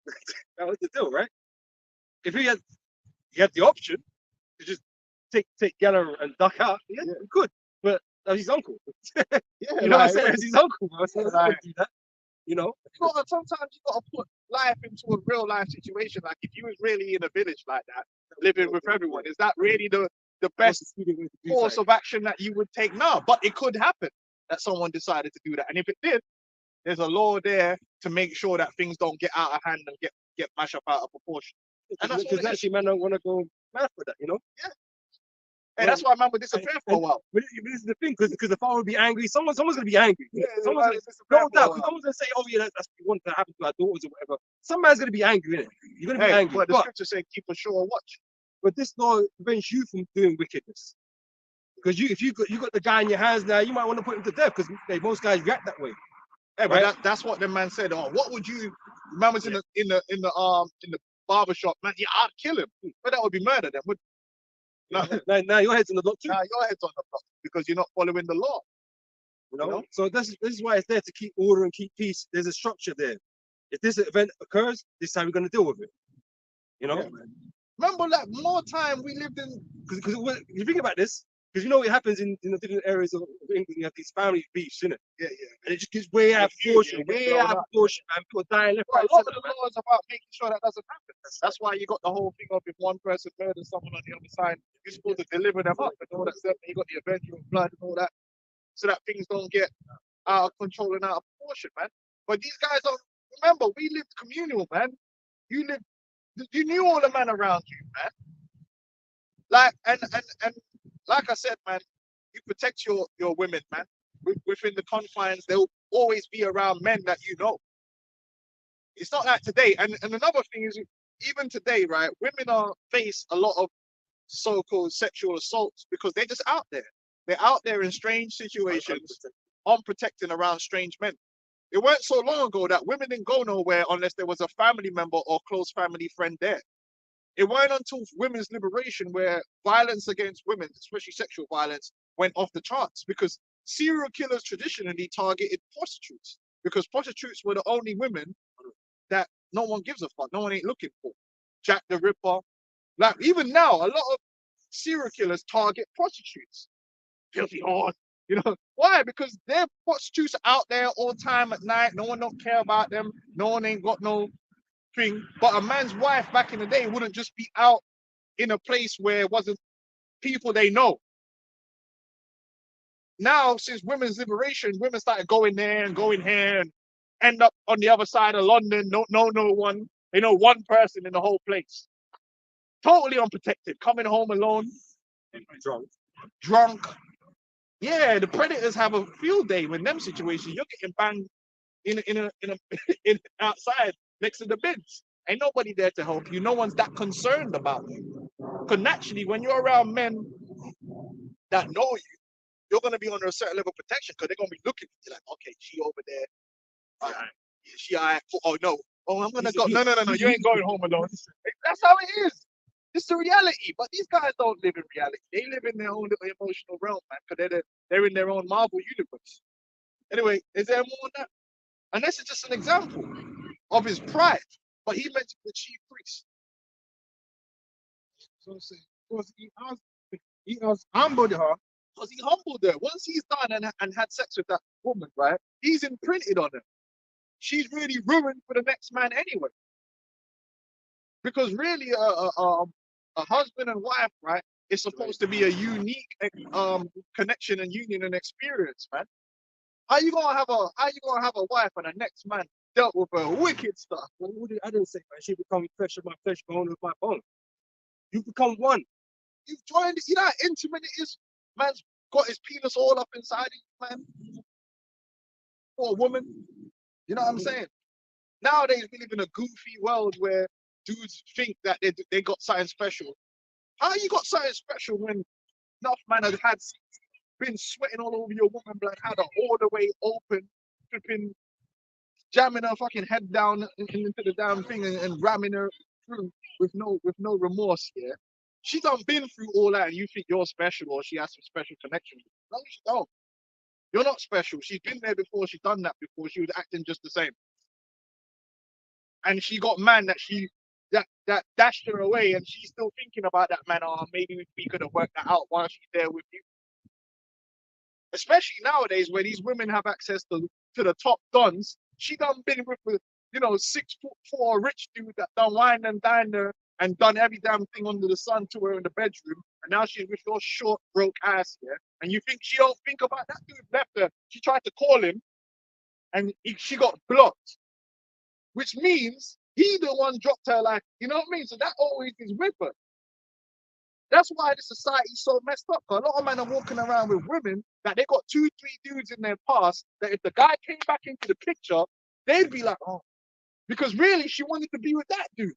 That was the deal, right? If he had the option to just take Geller and duck out, he could, but that was his uncle. You know what I'm saying? It's his uncle, bro. So like, do that. You know, sometimes you gotta put life into a real life situation. Like if you was really in a village like that, living with everyone, is that really the best course of action that you would take? No, but it could happen that someone decided to do that, and if it did, there's a law there to make sure that things don't get out of hand and get mashed up out of proportion. And that's because actually, man, don't want to go mad for that, you know. Yeah. And that's why man would disappear for a while. But this is the thing, because the father would be angry. Someone's gonna be angry. Yeah, someone's no doubt. Someone's gonna say, "Oh yeah, that's what we want to happen to our daughters or whatever." Some man's gonna be angry, innit? You're gonna be angry. But the scripture say, "Keep a sure watch." But this law prevents you from doing wickedness. Because if you got the guy in your hands now, you might want to put him to death because most guys react that way. Yeah, right? But that's what the man said. Oh, what would you? Man was in the barber shop. Man, yeah, I'd kill him. But that would be murder then. Now your head's on the block too. Now your head's on the block because you're not following the law. You know? So this is why it's there to keep order and keep peace. There's a structure there. If this event occurs, this is how we're going to deal with it. You know? Yeah, remember that more time we lived in. Because you think about this, because you know what happens in the different areas of England, you have these family beefs, innit? Yeah. And it just gets way out of proportion, and people dying left, right. A lot of the law is about making sure that doesn't happen. That's why you got the whole thing of if one person murders someone on the other side, you're supposed to deliver them up and all that stuff. And you got the avenger of blood and all that, so that things don't get out of control and out of proportion, man. But these guys don't remember. We lived communal, man. You knew all the men around you, man. Like and like I said, man, you protect your women, man. Within the confines, they'll always be around men that you know. It's not like today. And another thing is, even today, right, women face a lot of so-called sexual assaults because they're just out there. They're out there in strange situations, unprotected around strange men. It weren't so long ago that women didn't go nowhere unless there was a family member or close family friend there. It weren't until women's liberation where violence against women, especially sexual violence, went off the charts because serial killers traditionally targeted prostitutes because prostitutes were the only women that no one gives a fuck, no one ain't looking for. Jack the Ripper. Like even now, a lot of serial killers target prostitutes. Filthy whore. You know why? Because they're prostitutes out there all time at night. No one don't care about them. No one ain't got no thing. But a man's wife back in the day wouldn't just be out in a place where it wasn't people they know. Now, since women's liberation, women started going there and going here and end up on the other side of London. No one. They know one person in the whole place. Totally unprotected. Coming home alone, drunk. Yeah, the predators have a field day with them situations. You're getting banged in outside next to the bins. Ain't nobody there to help you. No one's that concerned about you. Because naturally, when you're around men that know you, you're gonna be under a certain level of protection because they're gonna be looking at you like, okay, she over there. She alright. Oh no. Oh, I'm gonna go. No. You ain't going home alone. That's how it is. It's the reality. But these guys don't live in reality. They live in their own little emotional realm, man, because they're in their own Marvel universe. Anyway, is there more on that? And this is just an example of his pride. But he meant to be the chief priest. So say, because he has humbled her. Because he humbled her. Once he's done and had sex with that woman, right? He's imprinted on her. She's really ruined for the next man anyway. Because really, a husband and wife, right, is supposed to be a unique connection and union and experience, man. How you gonna have a wife and the next man dealt with her wicked stuff? Well, I didn't say, man. She become flesh of my flesh, bone of my bone. You become one. You've joined it. You know how intimate it is? Man's got his penis all up inside you, man. For a woman. You know what I'm saying? Nowadays, we live in a goofy world where dudes think that they got something special. How you got something special when enough man had been sweating all over your woman, like had her all the way open, flipping, jamming her fucking head down into the damn thing and ramming her through with no remorse, yeah? She done been through all that and you think you're special or she has some special connection. No, she don't. You're not special. She's been there before, she's done that before, she was acting just the same. And she got man that dashed her away and she's still thinking about that man. Oh, maybe we could have worked that out while she's there with you. Especially nowadays where these women have access to the top dons. She done been with 6'4" rich dude that done wine and dined her and done every damn thing under the sun to her in the bedroom. And now she's with your short, broke ass here. And you think she don't think about that dude left her. She tried to call him and she got blocked. Which means he the one dropped her, like, you know what I mean? So that always is with her. That's why the society's so messed up. A lot of men are walking around with women that they got 2-3 dudes in their past that if the guy came back into the picture, they'd be like, oh, because really she wanted to be with that dude.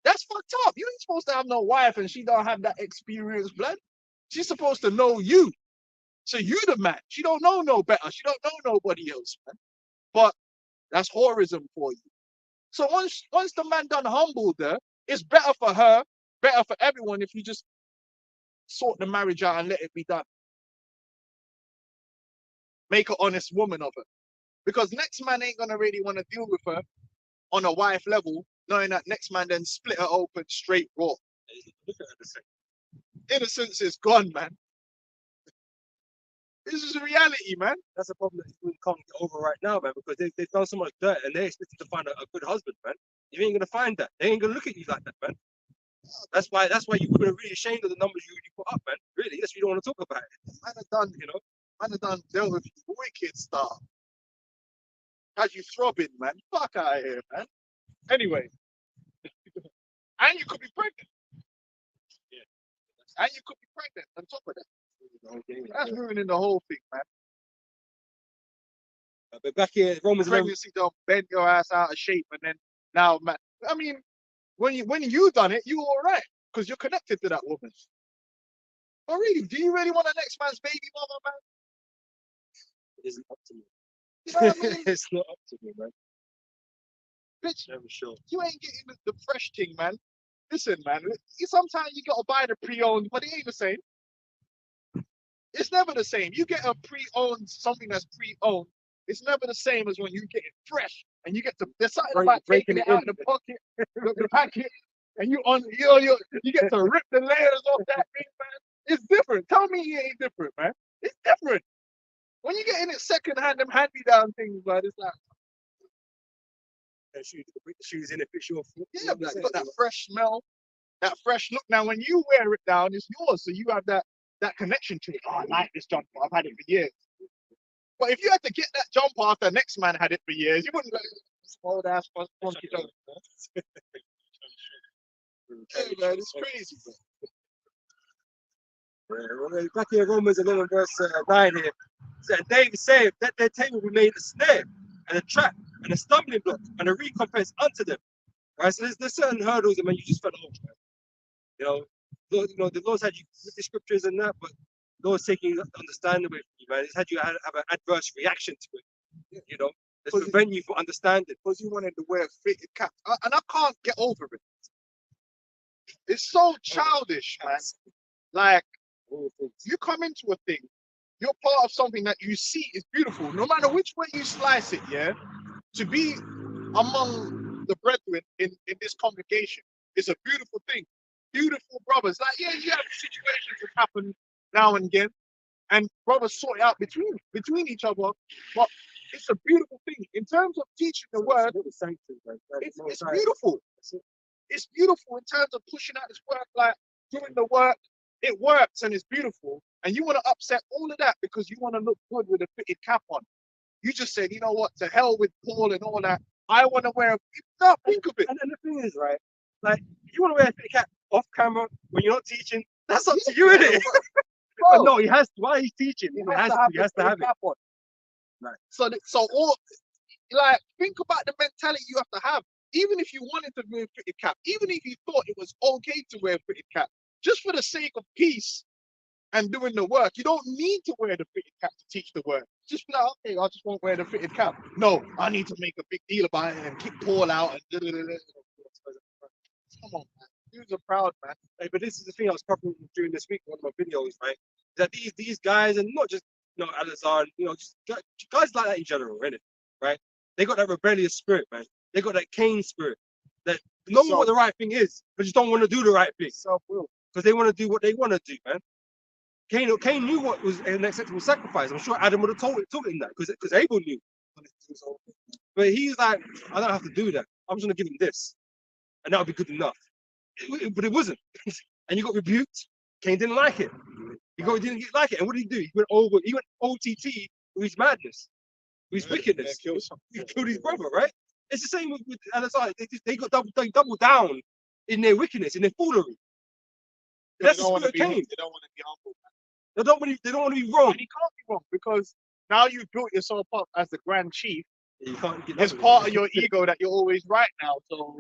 That's fucked up. You ain't supposed to have no wife and she don't have that experience, blood. She's supposed to know you. So you the man. She don't know no better. She don't know nobody else, man. But that's whorism for you. So once the man done humbled her, it's better for her, better for everyone if you just sort the marriage out and let it be done. Make an honest woman of her. Because next man ain't gonna really want to deal with her on a wife level, knowing that next man then split her open straight raw. Look at her the same. Innocence is gone, man. This is a reality, man. That's a problem that we can't get over right now, man, because they've done so much dirt and they're expected to find a good husband, man. You ain't gonna find that. They ain't gonna look at you like that, man. That's why you could have really ashamed of the numbers you put up, man. Really, that's what you don't want to talk about it. Man have done, man have done dealt with wicked stuff. Had you throbbing, man. Fuck out of here, man. Anyway. And you could be pregnant. Yeah. And you could be pregnant on top of that. That's ruining the whole thing, man. But back here, Romans 11. Pregnancy don't bend your ass out of shape, and then now, man. I mean, when you done it, you all right because you're connected to that woman. But really, do you really want the next man's baby mama, man? It isn't up to me. You know what I mean? It's not up to me, man. Bitch, Never sure. you ain't getting the fresh thing, man. Listen, man. Sometimes you gotta buy the pre-owned, but it ain't the same. It's never the same. You get a pre-owned, something that's pre-owned. It's never the same as when you get it fresh and you get to. There's something about taking it out of the pocket, the packet, and you get to rip the layers off that thing, man. It's different. Tell me it ain't different, man. It's different. When you get in it second hand, them hand me down things, man, it's like, And shoes, the shoes in it, fits your foot. yeah, but it's got that fresh smell, that fresh look. Now, when you wear it down, it's yours, so you have that connection to it. Oh, I like this jumper. I've had it for years. But if you had to get that jumper after the next man had it for years, you wouldn't go, this old ass funky jumper. Hey, man, it's crazy, bro. Back in Romans 11 verse 9 here, it said, David said that their table we made a snare and a trap and a stumbling block and a recompense unto them. Right, so there's certain hurdles that man you just fell over. Man. The Lord's had you with the scriptures and that, but the Lord's taking understanding away from you, man. It's had you have an adverse reaction to it. It's prevent you from understanding. Because you wanted to wear a fitted cap, and I can't get over it. It's so childish, man. Like, you come into a thing, you're part of something that you see is beautiful, no matter which way you slice it, yeah? To be among the brethren in this congregation is a beautiful thing. Beautiful brothers. Like, yeah, you have situations that happen now and again, and brothers sort it out between each other, but it's a beautiful thing. In terms of teaching the word, it's beautiful. It's beautiful in terms of pushing out this work, like doing the work. It works and it's beautiful. And you want to upset all of that because you want to look good with a fitted cap on. You just said, you know what, to hell with Paul and all that. I want to wear a no, think of it. And the thing is, right, like, you want to wear a fitted cap off camera when you're not teaching, that's up to you, isn't it? But no, he has to. While he's teaching, he has to have it. On. Right. So all, like, think about the mentality you have to have. Even if you wanted to wear a fitted cap, even if you thought it was okay to wear a fitted cap, just for the sake of peace and doing the work, you don't need to wear the fitted cap to teach the word. Just be like, okay, I just won't wear the fitted cap. No, I need to make a big deal about it and kick Paul out and come on, man. Dudes are proud, man. Hey, but this is the thing I was covering during this week, one of my videos, right? That these guys, and not just Alazar, just guys like that in general, innit? Right? They got that rebellious spirit, man. They got that Cain spirit. That know what the right thing is, but just don't want to do the right thing. Self-will. Because they want to do what they want to do, man. Cain knew what was an acceptable sacrifice. I'm sure Adam would have told him that, because Abel knew. But he's like, I don't have to do that. I'm just gonna give him this, and that'll be good enough. But it wasn't, and you got rebuked. Cain didn't like it. He didn't like it, and what did he do? He went OTT with his madness, with his wickedness. He killed his brother, right? It's the same with LSI. They double down in their wickedness, in their foolery. That's the spirit of Cain. They don't want to be humble. They don't want to be wrong. And you can't be wrong because now you've built yourself up as the grand chief. You can't get it's part of your ego that you're always right now. So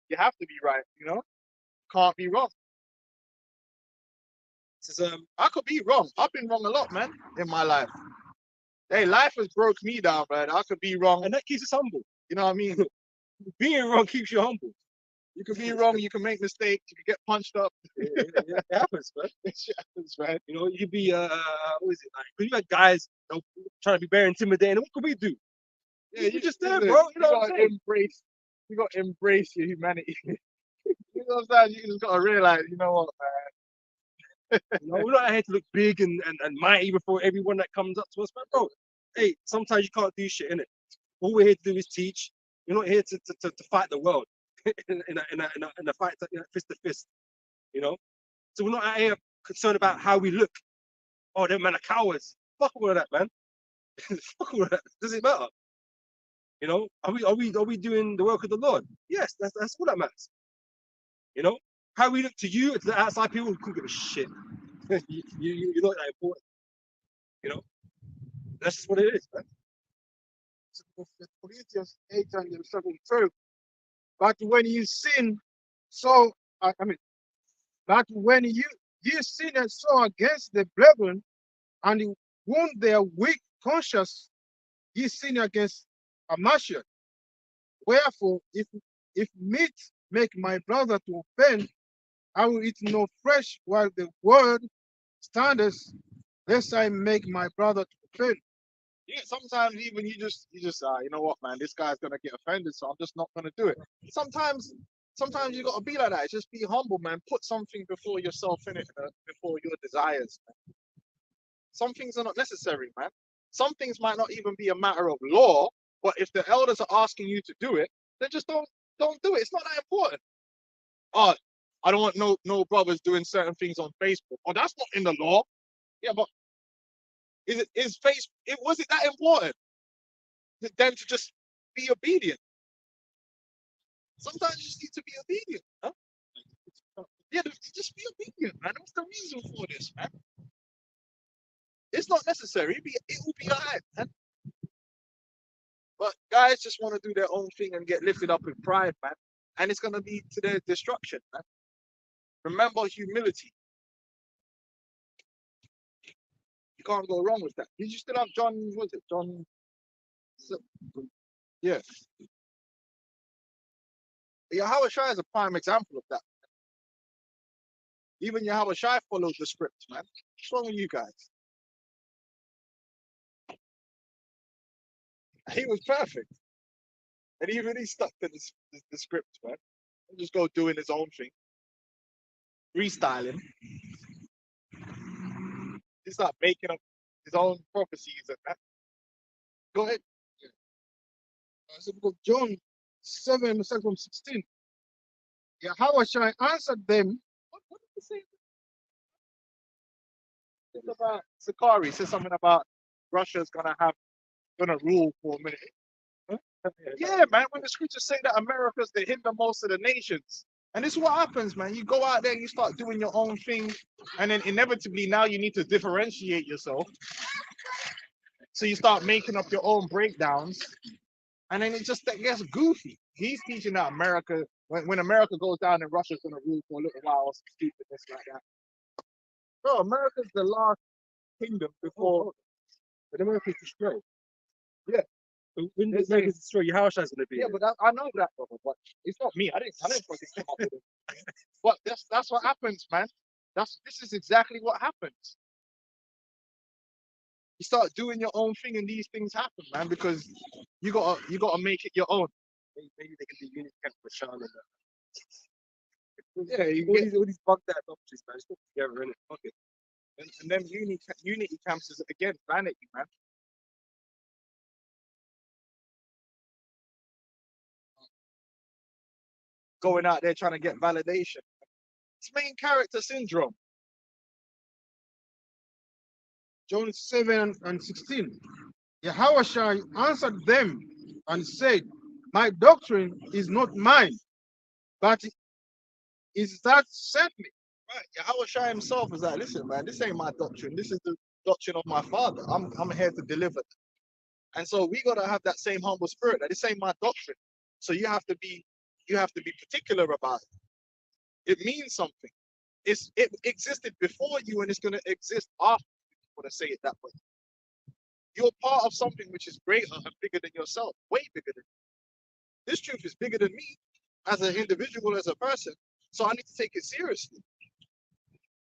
you have to be right, Can't be wrong. I could be wrong. I've been wrong a lot, man, in my life. Hey, life has broke me down, man. I could be wrong. And that keeps us humble. You know what I mean? Being wrong keeps you humble. You can be wrong, you can make mistakes, you can get punched up. It happens, man. It happens, man. You could be what is it like? Because you got guys trying to be very intimidating. What can we do? Yeah, you're just there, bro. You know what I'm saying? You got to embrace your humanity. You know what I'm saying? You just got to realize, you know what, man. We're not here to look big and mighty before everyone that comes up to us, man, bro. Hey, sometimes you can't do shit, innit? All we're here to do is teach. You're not here to fight the world in a fight, fist to fist. So we're not here concerned about how we look. Oh, them men are cowards. Fuck all of that, man. Fuck all of that. Does it matter? Are we doing the work of the Lord? Yes, that's all that matters. How we look to you, to the outside people, who couldn't give a shit. You're not that important. That's just what it is, man. Corinthians 8 and 7. But when you sin, so but when you sin and so against the brethren, and you wound their weak conscience, ye sin against Amashiach. Wherefore, if meat make my brother to offend, I will eat no flesh while the word standeth, lest I make my brother to offend. Yeah, sometimes even you just you know what, man, this guy's gonna get offended, so I'm just not gonna do it. Sometimes Sometimes you gotta be like that. Just be humble, man. Put something before yourself in it, before your desires. Man. Some things are not necessary, man. Some things might not even be a matter of law, but if the elders are asking you to do it, then just don't do it. It's not that important. Oh, I don't want no brothers doing certain things on Facebook. Oh, that's not in the law. Yeah, but was it that important then to just be obedient? Sometimes you just need to be obedient, huh? Yeah, just be obedient, man. What's the reason for this, man? It's not necessary. It will be alright, man. But guys just want to do their own thing and get lifted up in pride, man. And it's gonna be to their destruction, man. Remember humility. You can't go wrong with that. Did you still have John? Was it John? Yeah. Yahweh Shai is a prime example of that. Even Yahweh Shai followed the script, man. What's wrong with you guys? He was perfect. And even he stuck to the script, man. He'll just go doing his own thing. Freestyling. He start making up his own prophecies and that. Go ahead. Yeah. So book of John 7, from 16. Yahweh Shai answered them. What did he say? It's about Sakari. He says something about Russia's gonna rule for a minute. Huh? Yeah, man. When the scriptures say that America's the hinder most of the nations, and this is what happens, man. You go out there, you start doing your own thing, and then inevitably now you need to differentiate yourself. So you start making up your own breakdowns, and then it gets goofy. He's teaching that America, when America goes down, and Russia's gonna rule for a little while, or some stupidness like that. Bro, America's the last kingdom before. But America's destroyed. Yeah. When America's destroyed, Yahweh Shai's gonna be. Yeah, but I know that, brother. But it's not me. I didn't fucking come up with it. But that's what happens, man. This is exactly what happens. You start doing your own thing, and these things happen, man, because you gotta make it your own. Maybe they can do unity camp for Sean and Yeah, you all get, these bugged out doctors, man. Just put together in it. Fuck it. and then unity camps is again vanity, man. Going out there trying to get validation. It's main character syndrome. John 7 and 16. Yahweh Shai answered them and said, my doctrine is not mine, but is that sent me. Right. Yahweh Shai himself is like, listen, man, this ain't my doctrine. This is the doctrine of my Father. I'm here to deliver. And so we gotta have that same humble spirit. That this ain't my doctrine. So you have to be particular about it. It means something. It existed before you and it's gonna exist after you. I'm gonna say it that way. You're part of something which is greater and bigger than yourself, way bigger than you. This truth is bigger than me as an individual, as a person. So I need to take it seriously.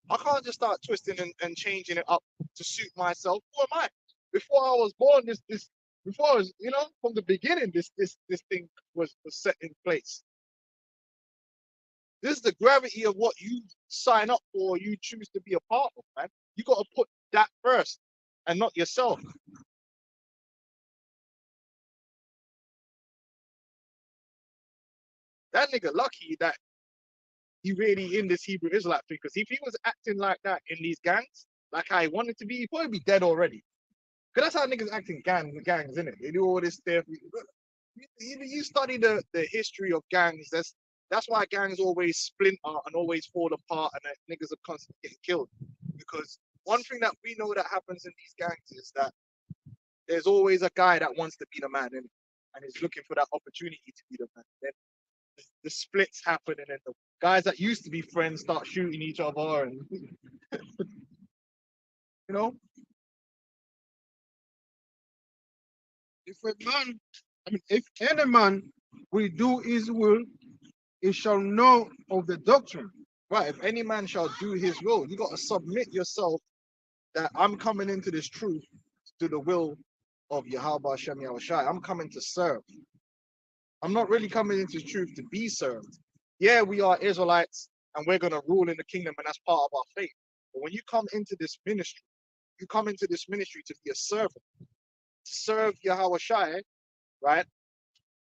I can't just start twisting and changing it up to suit myself. Who am I? Before I was born, before I was, from the beginning, this thing was set in place. This is the gravity of what you sign up for, you choose to be a part of, man. You got to put that first and not yourself. That nigga lucky that he really in this Hebrew Israelite thing, because if he was acting like that in these gangs, like how he wanted to be, he'd probably be dead already. Because that's how niggas act in gangs, innit? They do all this stuff. You study the history of gangs, that's why gangs always splinter and always fall apart, and niggas are constantly getting killed. Because one thing that we know that happens in these gangs is that there's always a guy that wants to be the man, innit? And is looking for that opportunity to be the man. Then the splits happen, and then the guys that used to be friends start shooting each other, and If any man will do his will, he shall know of the doctrine. Right, if any man shall do his will, you got to submit yourself that I'm coming into this truth to do the will of Yahweh Hashem Yahweh Shai. I'm coming to serve. I'm not really coming into truth to be served. yeah, we are Israelites and we're going to rule in the kingdom and that's part of our faith. But when you come into this ministry, you come into this ministry to be a servant, to serve Yahweh Shai, right?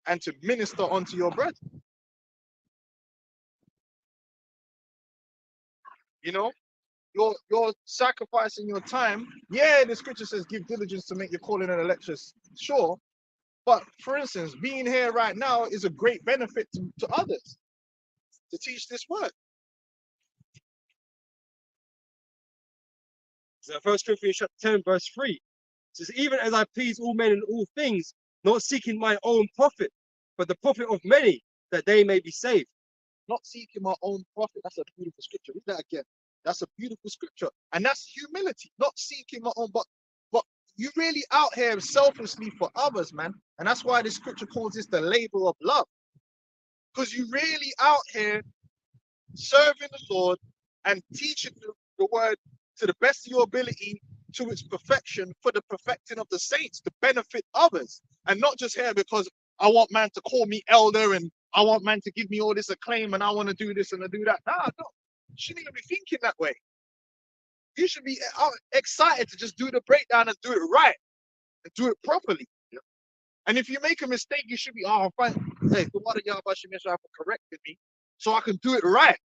And to minister unto your brethren. You know, you're sacrificing your time. Yeah, the scripture says give diligence to make your calling and election sure. But for instance, being here right now is a great benefit to others to teach this word. So 1 Corinthians chapter 10, verse 3 it says, even as I please all men in all things, not seeking my own profit, but the profit of many, that they may be saved. Not seeking my own profit. That's a beautiful scripture. Read that again. That's a beautiful scripture. And that's humility, not seeking my own, but you really out here selflessly for others, man. And that's why this scripture calls this the labor of love. Because you really out here serving the Lord and teaching the word to the best of your ability to its perfection for the perfecting of the saints, to benefit others. And not just here because I want man to call me elder and I want man to give me all this acclaim and I want to do this and I do that. Nah, no. You shouldn't even be thinking that way. You should be excited to just do the breakdown and do it right and do it properly. And if you make a mistake, you should be, oh, fine. Hey, the water Yahweh should make sure I corrected me so I can do it right.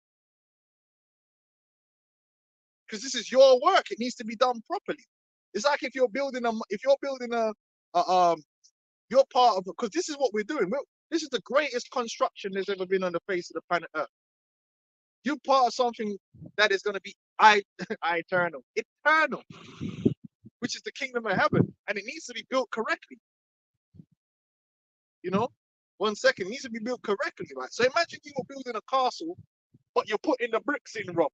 Because this is your work. It needs to be done properly. It's like if you're building you're part of it, because this is what we're doing. This is the greatest construction there's ever been on the face of the planet Earth. You're part of something that is going to be eternal, which is the kingdom of heaven, and it needs to be built correctly. You know, 1 second, it needs to be built correctly, right? So imagine you were building a castle, but you're putting the bricks in wrong,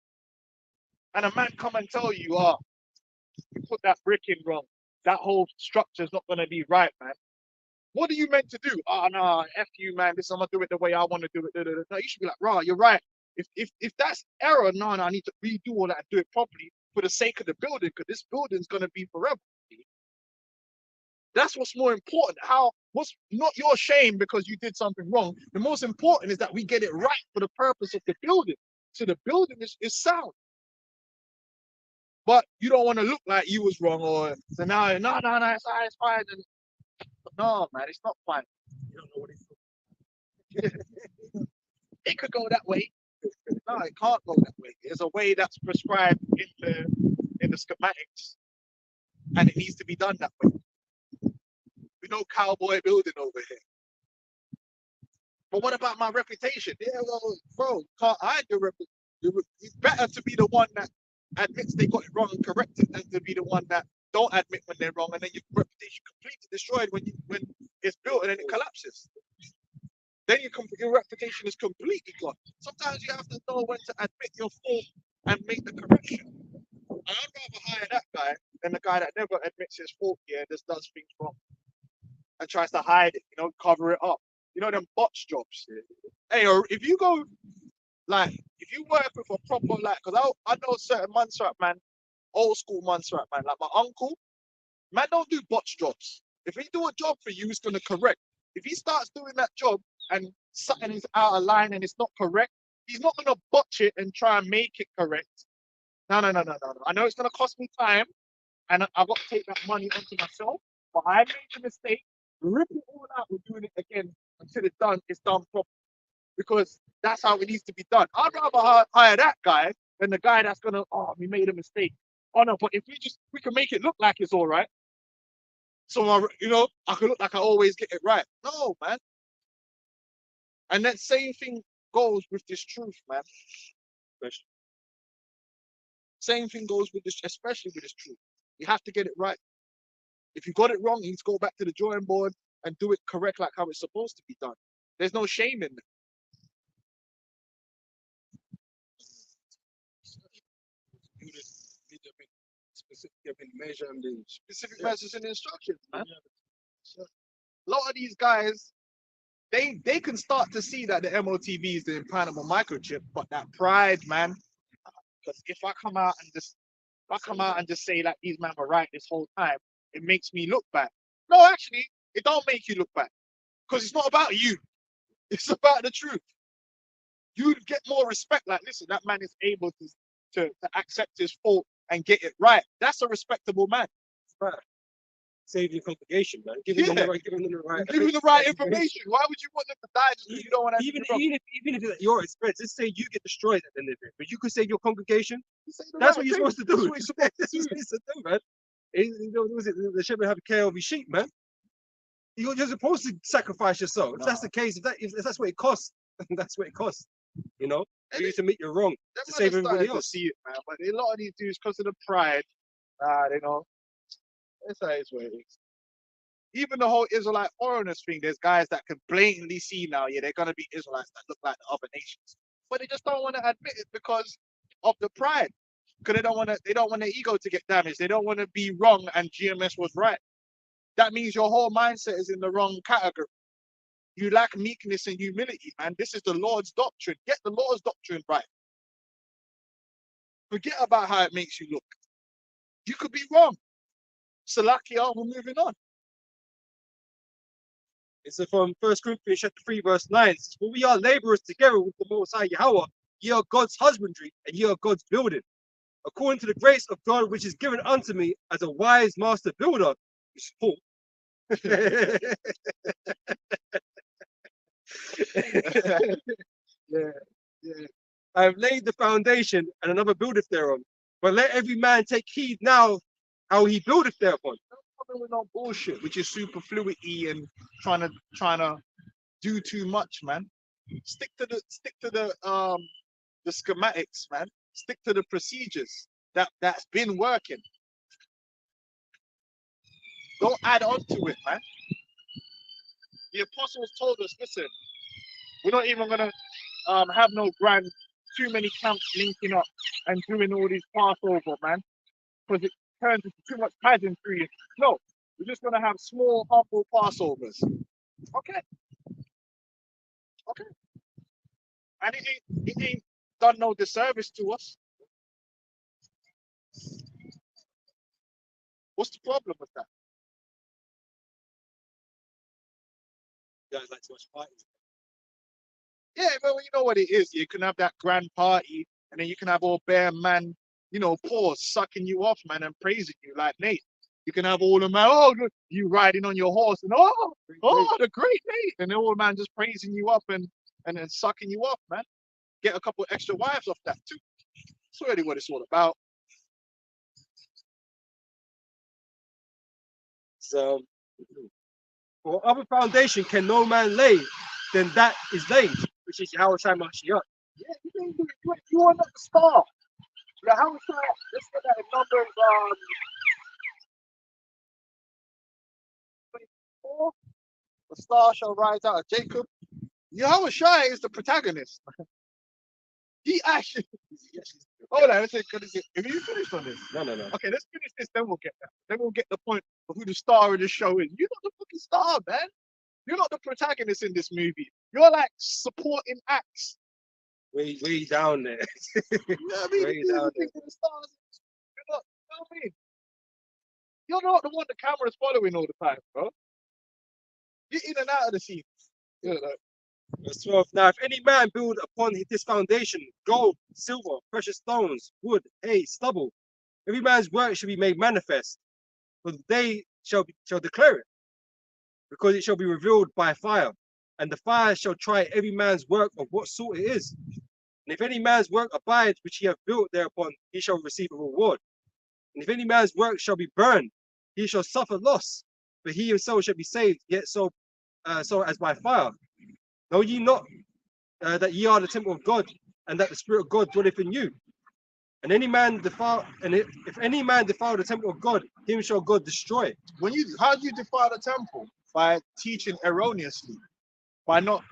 and a man come and tell you, oh, you put that brick in wrong. That whole structure is not going to be right, man. What are you meant to do? Oh, no, F you, man. I'm going to do it the way I want to do it. No, you should be like, rah, you're right. If that's error, no, I need to redo all that and do it properly for the sake of the building, because this building's going to be forever. That's what's more important. What's not your shame because you did something wrong. The most important is that we get it right for the purpose of the building. So the building is sound. But you don't want to look like you was wrong or so now, no, it's fine. No, man, it's not fine. You don't know what it's It could go that way. No, it can't go that way. There's a way that's prescribed in the schematics, and it needs to be done that way. We know cowboy building over here. But what about my reputation? Yeah, well, bro, you can't hide your reputation. It's better to be the one that admits they got it wrong and correct it than to be the one that don't admit when they're wrong and then your reputation completely destroyed when it's built and then it collapses. Then your reputation is completely gone. Sometimes you have to know when to admit your fault and make the correction. And I'd rather hire that guy than the guy that never admits his fault here and just does things wrong and tries to hide it, cover it up. Them botch jobs. Hey, or if you go, like, if you work with a proper, like, because I know certain Montserrat man, old school Montserrat man, like my uncle, man don't do botch jobs. If he do a job for you, he's going to correct. If he starts doing that job and something is out of line and it's not correct, he's not going to botch it and try and make it correct. No. I know it's going to cost me time and I've got to take that money onto myself, but I made the mistake, rip it all out, we're doing it again until it's done properly. Because that's how it needs to be done. I'd rather hire that guy than the guy that's going to, we made a mistake. Oh no, but if we can make it look like it's all right. So, I can look like I always get it right. No, man. And that same thing goes with this truth, man. Same thing goes with this, especially with this truth. You have to get it right. If you got it wrong, you need to go back to the drawing board and do it correct like how it's supposed to be done. There's no shame in it. Specific measure and the Specific measures and instructions, man. A lot of these guys, they can start to see that the MOTV is the implantable microchip, but that pride, man. Because if I come out and just say like these men were right this whole time, it makes me look bad. No, actually, it don't make you look bad. Because it's not about you. It's about the truth. you'd get more respect. Like, listen, that man is able to accept his fault and get it right. That's a respectable man. Right. Save your congregation, man. Giving them the right, giving them the right, Give him the right information. Why would you want them to die just because you don't want to even if it's at your expense, let's say you get destroyed at the end of it, but you could save your congregation. That's what you're supposed to do. That's what you're supposed to do, man. You know, was it the shepherd have care of his sheep, man? You're supposed to sacrifice yourself. If that's the case, if that's what it costs, that's what it costs. You know, for you to admit you're wrong to save everybody else. See it, man. But a lot of these dudes, because of the pride, you know, that's how it's what it is. Even the whole Israelite foreigners thing, there's guys that can blatantly see now, yeah, they're gonna be Israelites that look like the other nations, but they just don't want to admit it because of the pride. Because they don't want their ego to get damaged. They don't want to be wrong and GMS was right. That means your whole mindset is in the wrong category. You lack meekness and humility, man. This is the Lord's doctrine. Get the Lord's doctrine right. Forget about how it makes you look. You could be wrong. Salakia, we're moving on. It's from 1 Corinthians chapter 3, verse 9. It says, for we are laborers together with the Most High Yahweh. Ye are God's husbandry, and ye are God's building. According to the grace of God, which is given unto me as a wise master builder, which is Paul. Yeah. I have laid the foundation, and another buildeth thereon. But let every man take heed now how he buildeth thereupon. With no bullshit, which is superfluity and trying to do too much, man. Stick to the schematics, man. Stick to the procedures that's been working. Don't add on to it, man. The apostles told us, listen, we're not even gonna have no grand, too many camps linking up and doing all these Passover, man, because it turns into too much pageantry. No, we're just gonna have small, humble Passovers. Okay. And it ain't done no disservice to us. What's the problem with that? You guys like to watch parties? Yeah, well, you know what it is. You can have that grand party, and then you can have all bare man, you know, paws sucking you off, man, and praising you like Nate. You can have all the man, oh, you riding on your horse, and the great Nate, and the old man just praising you up and then sucking you off, man. Get a couple extra wives off that too. That's really what it's all about. So, for other foundation can no man lay, then that is laid, which is Yahweh Shai Mashiach. Yeah, you are not the star. Yeah, how was that? Let's get that in Numbers 24. The star shall rise out of Jacob. Yahweh Shai is the protagonist. He actually. Hold on, let's say, if you finished on this. No. Okay, let's finish this, then we'll get that. Then we'll get the point of who the star of the show is. You're not the fucking star, man. You're not the protagonist in this movie. You're like supporting acts. Way down there. You know what I mean? Way down there. The stars. You're not, you know what I mean? You're not the one the camera's following all the time, bro. You're in and out of the scene. You know, Verse 12. Now, if any man build upon this foundation gold, silver, precious stones, wood, hay, stubble, every man's work shall be made manifest, for they shall declare it, because it shall be revealed by fire, and the fire shall try every man's work of what sort it is. And if any man's work abide which he hath built thereupon, he shall receive a reward. And if any man's work shall be burned, he shall suffer loss, but he himself shall be saved, yet so as by fire. Know ye not that ye are the temple of God, and that the Spirit of God dwelleth in you? And if any man defile the temple of God, him shall God destroy. how do you defile the temple? By teaching erroneously, by not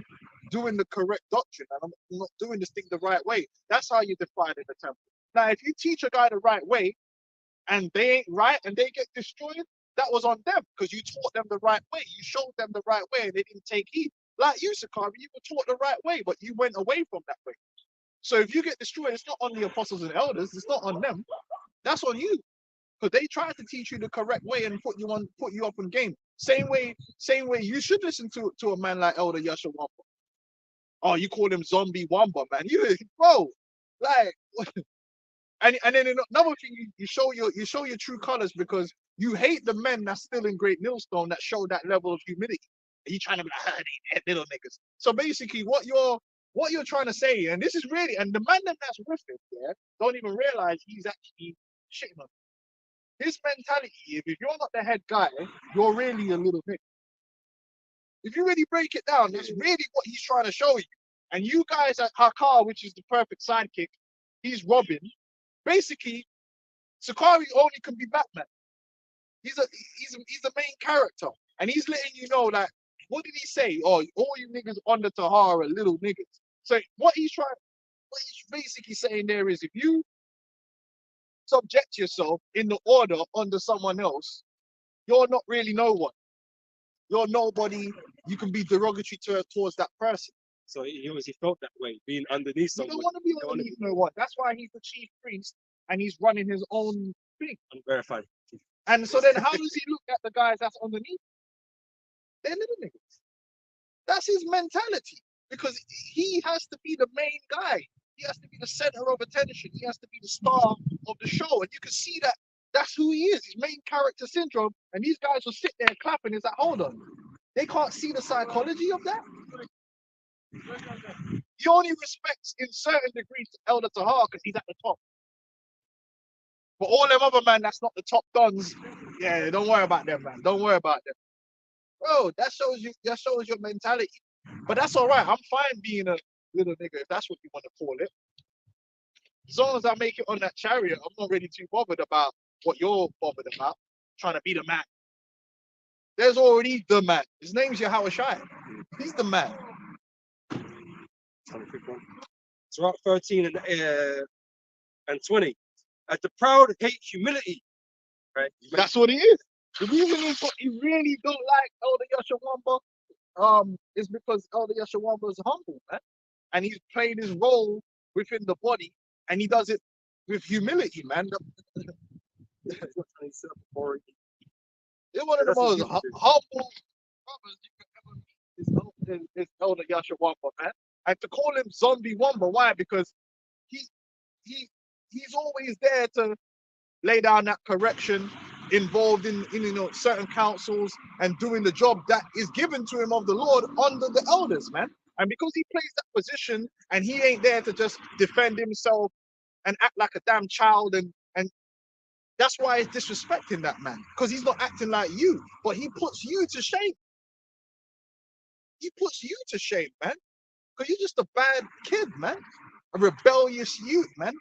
doing the correct doctrine and not doing this thing the right way. That's how you defile the temple. Now, if you teach a guy the right way and they ain't right and they get destroyed, that was on them because you taught them the right way. You showed them the right way and they didn't take heed. Like you, Sakari, you were taught the right way, but you went away from that way. So if you get destroyed, it's not on the apostles and elders. It's not on them. That's on you, because they tried to teach you the correct way and put you up on game. Same way you should listen to a man like Elder Yashua. Oh, you call him Zombie Wamba, man. You, bro, like, and then another thing, you show your true colors because you hate the men that's still in Great Millstone that show that level of humility. And you trying to be like, ah, they little niggas. So basically, what you're trying to say, and this is really, and the man that's with him, yeah, don't even realize he's actually shitting on him. His mentality, if you're not the head guy, you're really a little nigga. If you really break it down, that's really what he's trying to show you. And you guys at Hakar, which is the perfect sidekick, he's Robin. Basically, Sakari only can be Batman. He's a main character, and he's letting you know that. What did he say? Oh, all you niggas under Tahara, little niggas. So what he's basically saying there is, if you subject yourself in the order under someone else, you're not really no one. You're nobody. You can be derogatory towards that person. So he obviously felt that way, being underneath You don't someone. want to be underneath no one. That's why he's the chief priest and he's running his own thing. Unverified. And so then how does he look at the guys that's underneath? They're little niggas. That's his mentality. Because he has to be the main guy. He has to be the center of attention. He has to be the star of the show. And you can see that that's who he is. His main character syndrome. And these guys will sit there clapping. It's like, hold on. They can't see the psychology of that. He only respects in certain degrees Elder Tahar because he's at the top. But all them other man that's not the top dons, yeah, don't worry about them, man. Don't worry about them. Bro, that shows your mentality. But that's all right. I'm fine being a little nigga if that's what you want to call it. As long as I make it on that chariot, I'm not really too bothered about what you're bothered about, trying to be the man. There's already the man. His name's Yahweh Shai. He's the man. Surah 13 and 20. As the proud hate humility, right? That's what he is. The reason he really don't like Elder Yashawamba is because Elder Yashawamba is humble, man. And he's playing his role within the body, and he does it with humility, man. They're one of the most humble brothers you can ever meet is Elder Yashawamba, man. And to call him Zombie Wamba, why? Because he's always there to lay down that correction, involved in certain councils and doing the job that is given to him of the Lord under the elders, man. And because he plays that position and he ain't there to just defend himself and act like a damn child, and that's why he's disrespecting that man, because he's not acting like you, but he puts you to shame. He puts you to shame, man, because you're just a bad kid, man, a rebellious youth, man.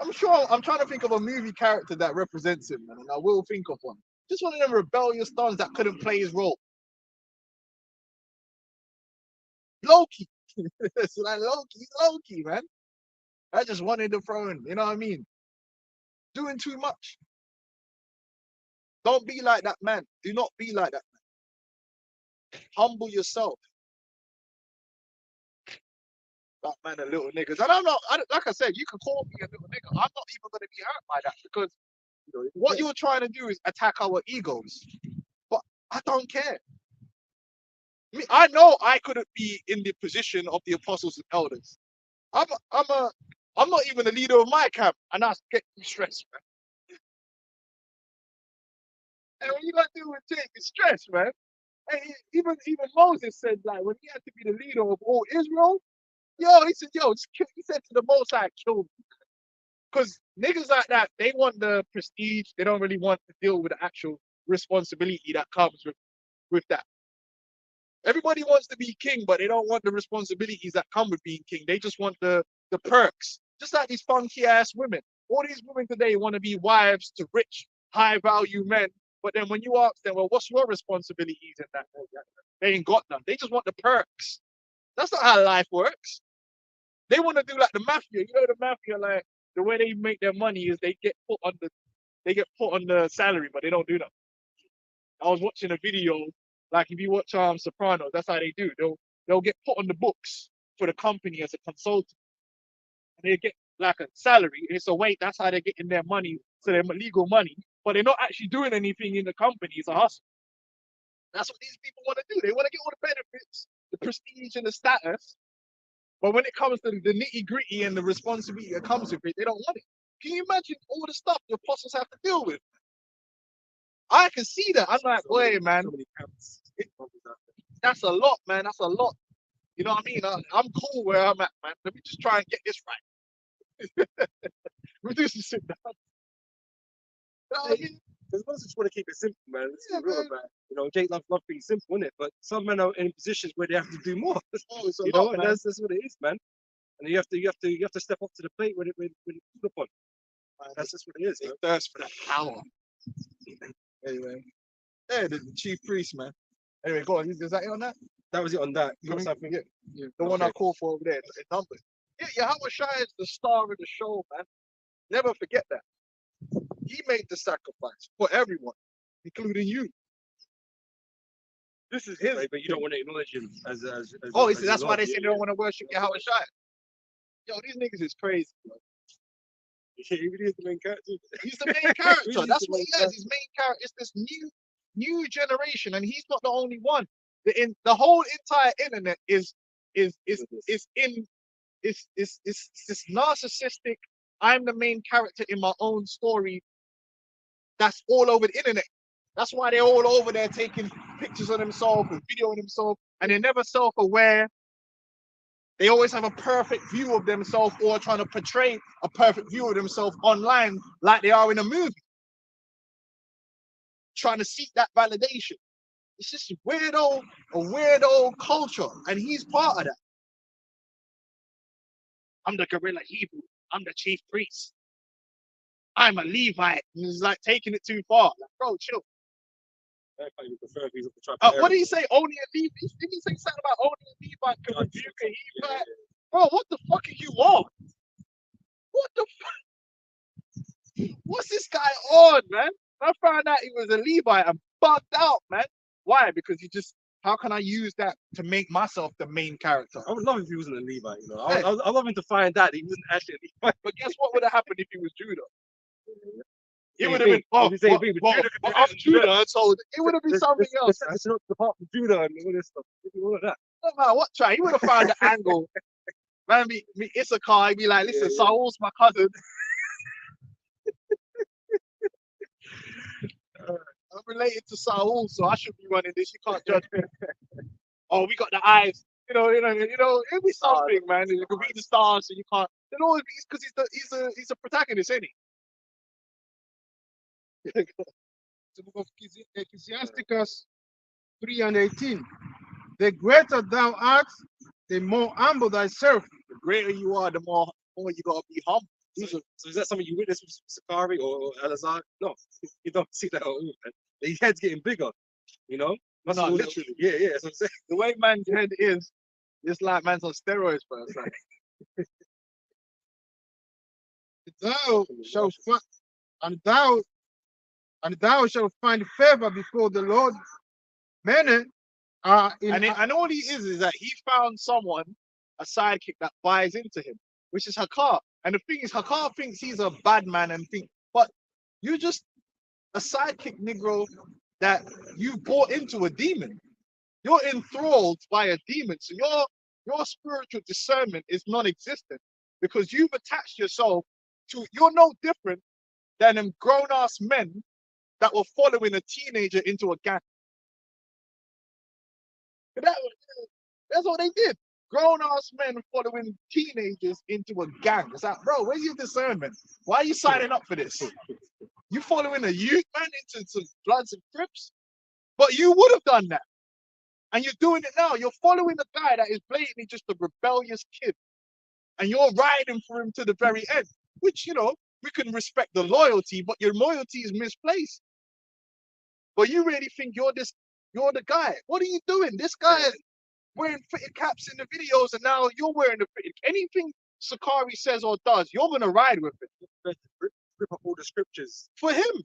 I'm trying to think of a movie character that represents him, man, and I will think of one. Just one of them rebellious dons that couldn't play his role. Loki. It's like Loki, he's Loki, man. I just wanted the throne, you know what I mean? Doing too much. Don't be like that, man. Do not be like that, man. Humble yourself. That man, a little niggas. And like I said, you can call me a little nigga. I'm not even going to be hurt by that because what you're trying to do is attack our egos. But I don't care. I know I couldn't be in the position of the apostles and elders. I'm not even the leader of my camp, and that's getting me stressed, man. And when you got to do with Jake, it's stress, man. And even Moses said, like, when he had to be the leader of all Israel, he said, he said to the Most High, kill me. Because niggas like that, they want the prestige. They don't really want to deal with the actual responsibility that comes with that. Everybody wants to be king, but they don't want the responsibilities that come with being king. They just want the perks. Just like these funky ass women. All these women today want to be wives to rich, high value men. But then when you ask them, well, what's your responsibilities in that? They ain't got none. They just want the perks. That's not how life works. They want to do like the mafia. You know, the mafia, like the way they make their money is they get put on the salary, but they don't do that. I was watching a video, like if you watch Sopranos, that's how they do. They'll get put on the books for the company as a consultant. And they get like a salary. It's a wait, that's how they're getting their money, so their legal money. But they're not actually doing anything in the company. It's a hustle. That's what these people want to do. They want to get all the benefits, the prestige and the status, But when it comes to the nitty gritty and the responsibility that comes with it, they don't want it. Can you imagine all the stuff the apostles have to deal with? I can see that. I'm like, boy, man, So many camps. that's a lot, man. That's a lot. You know what I mean? I'm cool where I'm at, man. Let me just try and get this right. We do some sit down. You know what I mean? Because most just want to keep it simple, man. Let's Yeah, be real man. about it. You know, Jake love being simple, innit? But some men are in positions where they have to do more. Oh, it's a You know, lot, and man. that's what it is, man. And you have to step up to the plate when it's called upon. That's just what it is. They Man. thirst for the power. Anyway, yeah, the chief priest, man. Anyway, go on. Is that it on that? That was it on that. You got Mhm. something? Yeah, the one I Okay. called for over there, in numbers. Yeah, Yahweh Shai is the star of the show, man. Never forget that. He made the sacrifice for everyone, including you. This is his. Right, but you don't want to acknowledge him as Oh, as that's your why Lord. they say they don't want to worship Yahweh Shai. Yo, these niggas is crazy, bro. Yeah, he really is the main character. He's the main character. Really is That's the what main he is. His main character is this new generation, and he's not the only one. The whole entire internet is in it's this narcissistic. I'm the main character in my own story. That's all over the internet. That's why they're all over there taking pictures of themselves and videoing themselves, and they're never self-aware. They always have a perfect view of themselves or trying to portray a perfect view of themselves online like they are in a movie. Trying to seek that validation. It's just a weirdo culture, and he's part of that. I'm the guerrilla Hebrew. I'm the chief priest. I'm a Levite. And it's like taking it too far. Like, bro, chill. I find you prefer if he's of the tribe of What did Aaron. he say? Only a Levite? Didn't he say something about only a Levite can Yeah, rebuke a yeah, Levite? Bro, what the fuck are you on? What the fuck? What's this guy on, man? I found out he was a Levite and bugged out, man. Why? Because how can I use that to make myself the main character? I would love if he wasn't a Levite, you know. Hey. I'd love him to find out that he wasn't actually a Levite. But guess what would have happened if he was Judah? It Same would have been, thing. It'd be the same thing, but Judah could do I'm this and Judah, so it would have been something else. It's not the part of Judah and all this stuff. It'd be all of that. No matter what try, he would have found the angle. Man, me Issachar, he'd be like, listen, Yeah, yeah. Saul's my cousin. I'm related to Saul, so I should be running this. You can't judge me. Oh, we got the eyes. It'll be something, man. You can read the stars, so you can't. It's because he's a protagonist, isn't he? The book of Ecclesiasticus 3:18. The greater thou art, the more humble thyself. The greater you are, the more you gotta be humble. So is that something you witnessed with Sakari or Elazar? No, you don't see that at all, man. His head's getting bigger, you know? No, Muscle literally. Yeah, that's what I'm saying. The way man's head is, it's like man's on steroids, bro. It's like, Thou shalt find, and thou shalt find favor before the Lord. Many are in. and all he is that he found someone, a sidekick that buys into him, which is Hakar. And the thing is, Hakar thinks he's a bad man but you're just a sidekick Negro that you bought into a demon. You're enthralled by a demon. So your spiritual discernment is non-existent because you've attached yourself you're no different than them grown-ass men that were following a teenager into a gang. That's what they did. Grown-ass men following teenagers into a gang. It's like, bro, where's your discernment? Why are you signing up for this? You following a youth man into some Bloods and Crips? But you would have done that. And you're doing it now. You're following a guy that is blatantly just a rebellious kid. And you're riding for him to the very end. Which, we can respect the loyalty, but your loyalty is misplaced. But you really think you're the guy. What are you doing? This guy is wearing fitted caps in the videos, and now you're wearing the fitted. Anything Sakari says or does, you're gonna ride with it. Rip up all the scriptures. For him.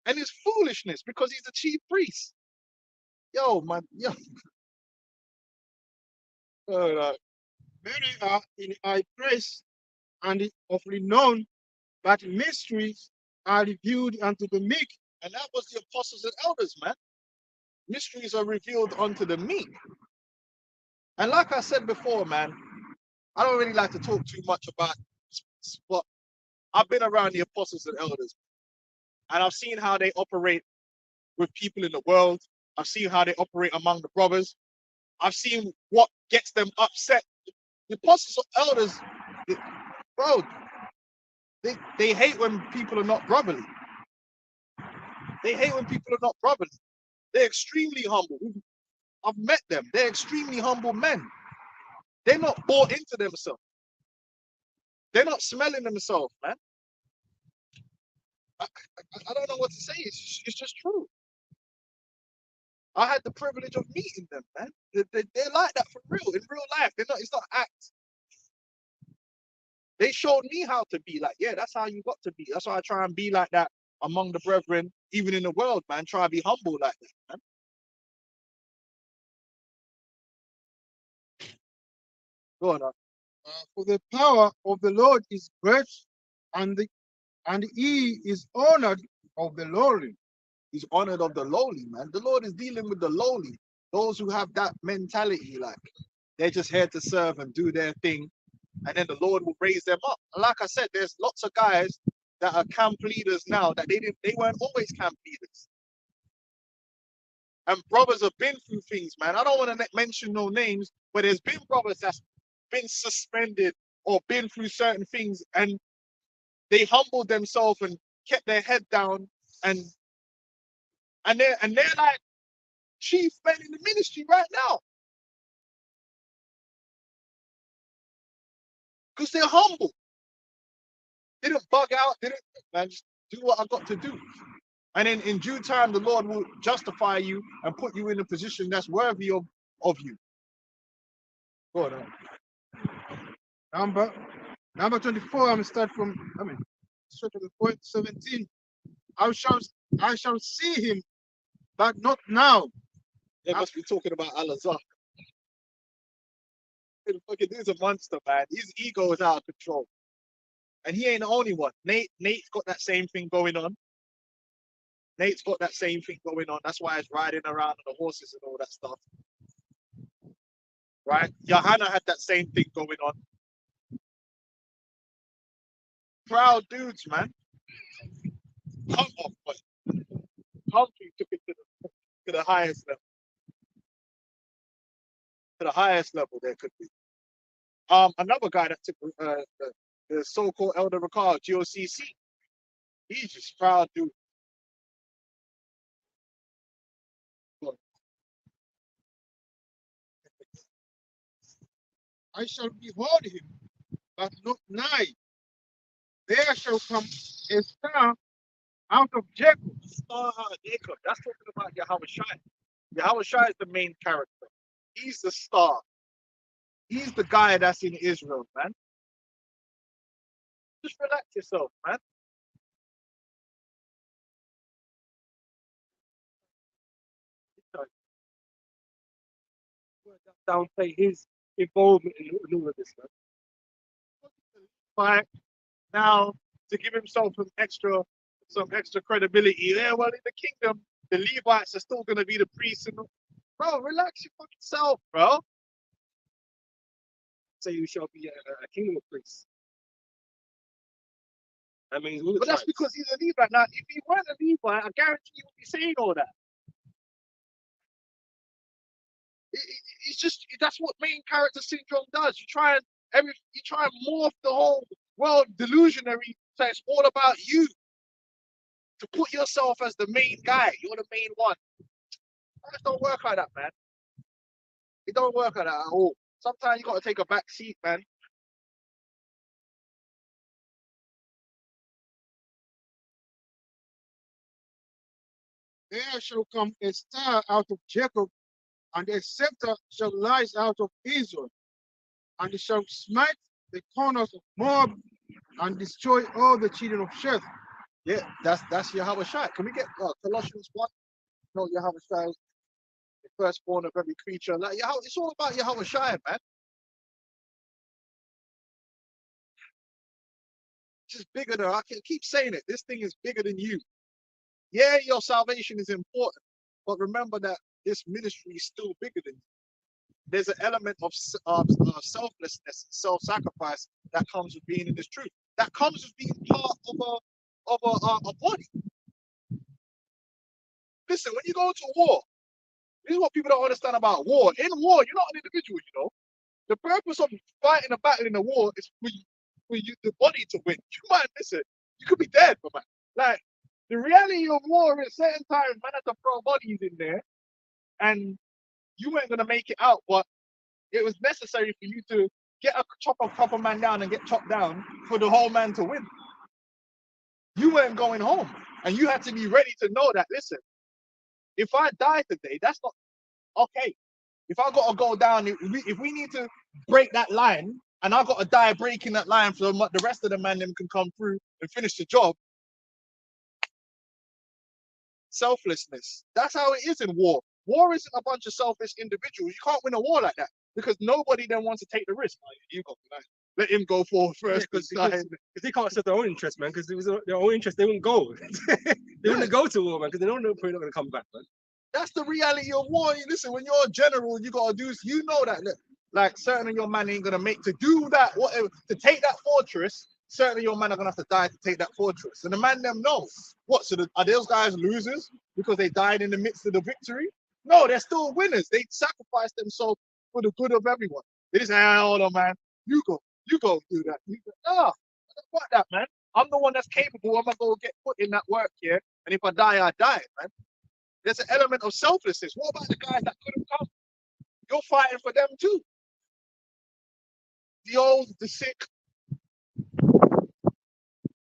And it's foolishness because he's the chief priest. Yo, man, yo. Many are in high place and of renown, but mysteries are revealed unto the meek. And that was the apostles and elders, man. Mysteries are revealed unto the meek. And like I said before, man, I don't really like to talk too much about this, but I've been around the apostles and elders, and I've seen how they operate with people in the world. I've seen how they operate among the brothers. I've seen what gets them upset. The apostles and elders, they- bro, they hate when people are not brotherly. They hate when people are not brotherly. They're extremely humble. I've met them. They're extremely humble men. They're not bought into themselves. They're not smelling themselves, man. I don't know what to say. It's just true. I had the privilege of meeting them, man. They're like that for real, in real life. They're not. It's not act. They showed me how to be like. Yeah, that's how you got to be. That's why I try and be like that among the brethren, even in the world, man. Try to be humble like that, man. Go on, For the power of the Lord is great, and he is honored of the lowly. He's honored of the lowly, man. The Lord is dealing with the lowly, those who have that mentality, like they're just here to serve and do their thing, and then the Lord will raise them up. And like I said, there's lots of guys that are camp leaders now that they weren't always camp leaders. And brothers have been through things, man. I don't want to mention no names, but there's been brothers that's been suspended or been through certain things, and they humbled themselves and kept their head down, and they're like chief men in the ministry right now because they're humble. They didn't bug out. They didn't, man, just do what I got to do. And then in due time, the Lord will justify you and put you in a position that's worthy of you. Go on. Number 24, I'm start from, straight to the point 17. I shall see him, but not now. They must be talking about Al-Azhar. Fucking dude's a monster, man. His ego is out of control. And he ain't the only one. Nate's got that same thing going on. Nate's got that same thing going on. That's why he's riding around on the horses and all that stuff. Right? Johanna had that same thing going on. Proud dudes, man. Come on, but Humphrey took it to the highest level. To the highest level there could be. Another guy that took the so-called Elder Ricard, GOCC. He's just proud dude. I shall behold him, but not nigh. There shall come a star out of Jacob. Star out of Jacob. That's talking about Yahweh Shai. Yahweh Shai is the main character. He's the star. He's the guy that's in Israel, man. Just relax yourself, man. Downplay his involvement in all of this, man. But now to give himself some extra credibility. Yeah, well, in the kingdom, the Levites are still gonna be the priests. And bro, relax your fucking self, bro. Say you shall be a kingdom of priests. That means all the But that's tribes. because he's a Levite. Now, if he weren't a Levite, I guarantee he would be saying all that. It's just that's what main character syndrome does. You try and morph the whole world delusionary, so it's all about you. To put yourself as the main guy, you're the main one. It don't work like that, man. It don't work like that at all. Sometimes you gotta take a back seat, man. There shall come a star out of Jacob, and a scepter shall rise out of Israel, and it shall smite the corners of Moab and destroy all the children of Sheth. Yeah, that's Yahweh Shai. Can we get Colossians 1? No, Yahweh Shai is the firstborn of every creature. Like it's all about Yahweh Shai, man. It's just bigger than I can keep saying it. This thing is bigger than you. Yeah, your salvation is important, but remember that this ministry is still bigger than you. there's an element of selflessness, self-sacrifice that comes with being in this truth. That comes with being part of a body. Listen, when you go to war, this is what people don't understand about war. In war, you're not an individual, you know. The purpose of fighting a battle in a war is for you, the body to win. You might miss it. You could be dead, but man. Like, the reality of war is certain times, man, had to throw bodies in there, and you weren't going to make it out, but it was necessary for you to get a chop a man down and get chopped down for the whole man to win. You weren't going home, and you had to be ready to know that, listen, if I die today, that's not okay. If I got to go down, if we need to break that line, and I got to die breaking that line so the rest of the man them can come through and finish the job. Selflessness. That's how it is in war. War isn't a bunch of selfish individuals. You can't win a war like that because nobody then wants to take the risk. You go, let him go forward first because they can't serve their own interest, man. Because it was their own interest, they wouldn't go. They wouldn't go to war, man, because they don't know they're not going to come back, man. That's the reality of war. Listen, when you're a general, you gotta do. You know that, like, certain of your man ain't gonna make to do that. Whatever to take that fortress. Certain of your men are gonna have to die to take that fortress. And the man them know what. So are those guys losers because they died in the midst of the victory? No, they're still winners. They sacrificed themselves for the good of everyone. They just say, hold on, man, you go do that. Nah, fuck that, man. I'm the one that's capable. I'm gonna go get put in that work here, and if I die, I die, man. There's an element of selflessness. What about the guys that couldn't come? You're fighting for them too. The old, the sick.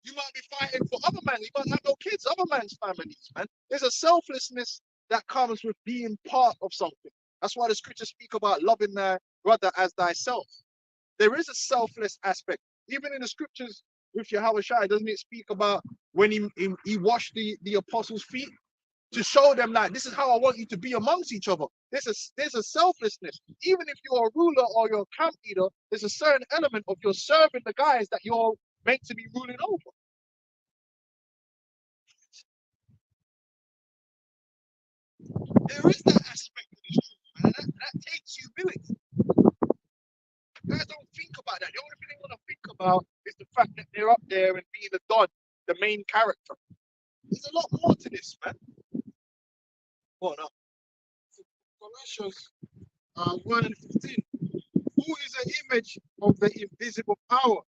You might be fighting for other men. You might have no kids, other men's families, man. There's a selflessness that comes with being part of something. That's why the scriptures speak about loving thy brother as thyself. There is a selfless aspect. Even in the scriptures with Yahweh Shai, doesn't it speak about when he washed the apostles' feet? To show them, like, this is how I want you to be amongst each other. There's a selflessness. Even if you're a ruler or you're a camp leader, there's a certain element of you're serving the guys that you're meant to be ruling over. There is that aspect of this truth, man. That takes humility. Guys don't think about that. The only thing they want to think about is the fact that they're up there and being the Don, the main character. There's a lot more to this, man. What up? Colossians 1 and 15. Who is an image of the invisible power,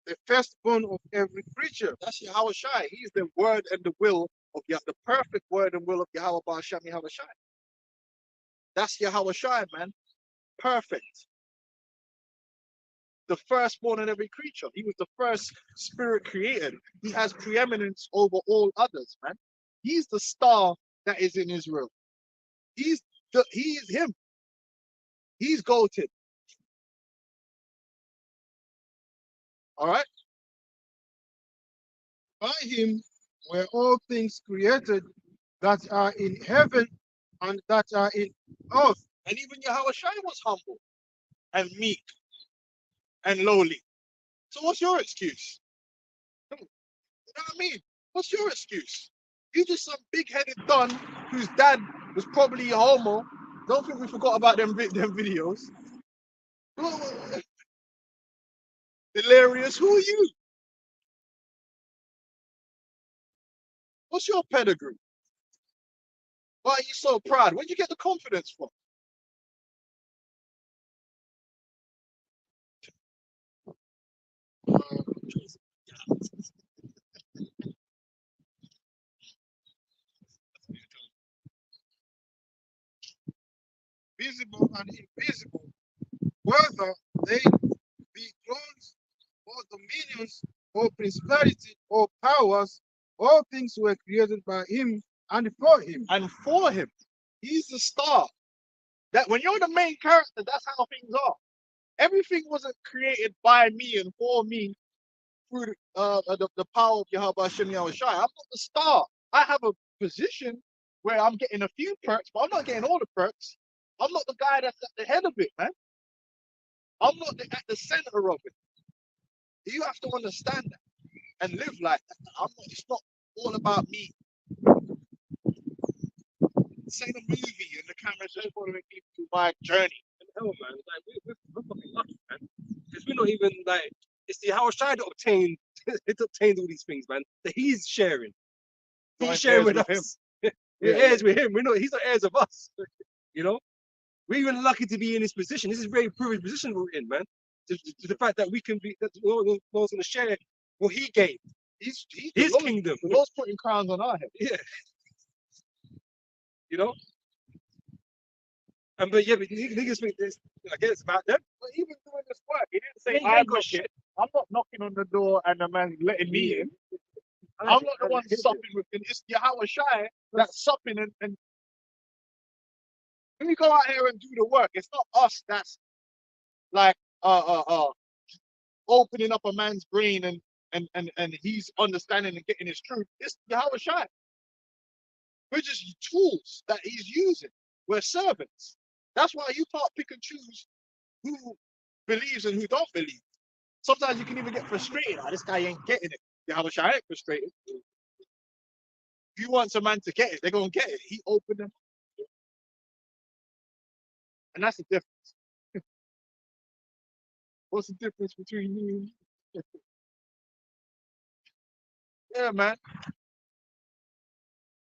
the firstborn of every creature? That's Yahweh Shai. He's the word and the will of the perfect word and will of Yahweh Ba'ashem Yahweh Shai. That's Yahweh Shai, man. Perfect. The firstborn of every creature. He was the first spirit created. He has preeminence over all others, man. He's the star that is in Israel. He is him. He's goated. All right. By him were all things created that are in heaven and that are in earth. And even Yahweh Shai was humble and meek and lowly. So what's your excuse? You know what I mean? What's your excuse? You just some big-headed don whose dad was probably a homo. Don't think we forgot about them videos. Hilarious. Who are you? What's your pedigree? Why are you so proud? Where'd you get the confidence from? Visible and invisible, whether they be thrones or dominions or principality or powers, all things were created by him and for him. And for him, he's the star. That when you're the main character, that's how things are. Everything wasn't created by me and for me through the power of Yahweh Hashem Yahweh Shai. I'm not the star. I have a position where I'm getting a few perks, but I'm not getting all the perks. I'm not the guy that's at the head of it, man. I'm not at the center of it. You have to understand that and live like that. It's not all about me. This ain't a movie and the camera's just following me through my journey. hell, man. Like we're fucking lucky, man. Because we're not even like it's the Howard Shai that obtained it obtained all these things, man. That he's sharing. Joint He's sharing heirs with with him. us. We're Yeah. heirs with him. He's not heirs of us. You know? We're even lucky to be in this position. This is a very privileged position we're in, man. To the fact that we can be that no one's gonna share what he gained, He's his the Lord, kingdom. the Lord's putting crowns on our head. Yeah. You know? But niggas think this again it's about them. But even doing this work, he didn't They say, ain't got shit. I'm not knocking on the door and the man letting me in. I'm not the one supping with him. It's Yahweh Shai that's supping and when we go out here and do the work, it's not us that's like opening up a man's brain and he's understanding and getting his truth. It's Yahweh Shai. We're just tools that he's using. We're servants. That's why you can't pick and choose who believes and who don't believe. Sometimes you can even get frustrated. Oh, this guy ain't getting it. Yahweh Shai ain't frustrated. If you want some man to get it, they're gonna get it. He opened them. And that's the difference. What's the difference between you and me? Yeah, man.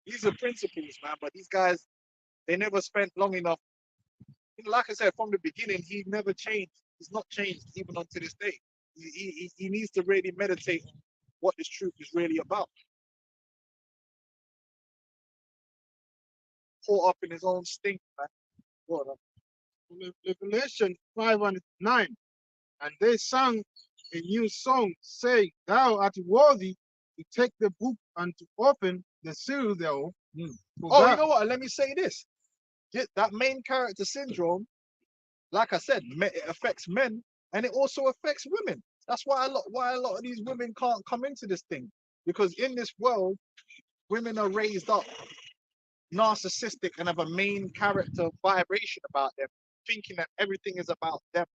These are principles, man. But these guys, they never spent long enough. Like I said, from the beginning, he never changed. He's not changed even unto this day. He needs to really meditate on what this truth is really about. Caught up in his own stink, man. What Revelation 5 and 9. And they sang a new song, saying, Thou art worthy to take the book and to open the seal thereof. For Oh, thou- you know what? Let me say this. That main character syndrome, like I said, it affects men and it also affects women. That's why a lot of these women can't come into this thing. Because in this world, women are raised up narcissistic and have a main character vibration about them, thinking that everything is about them.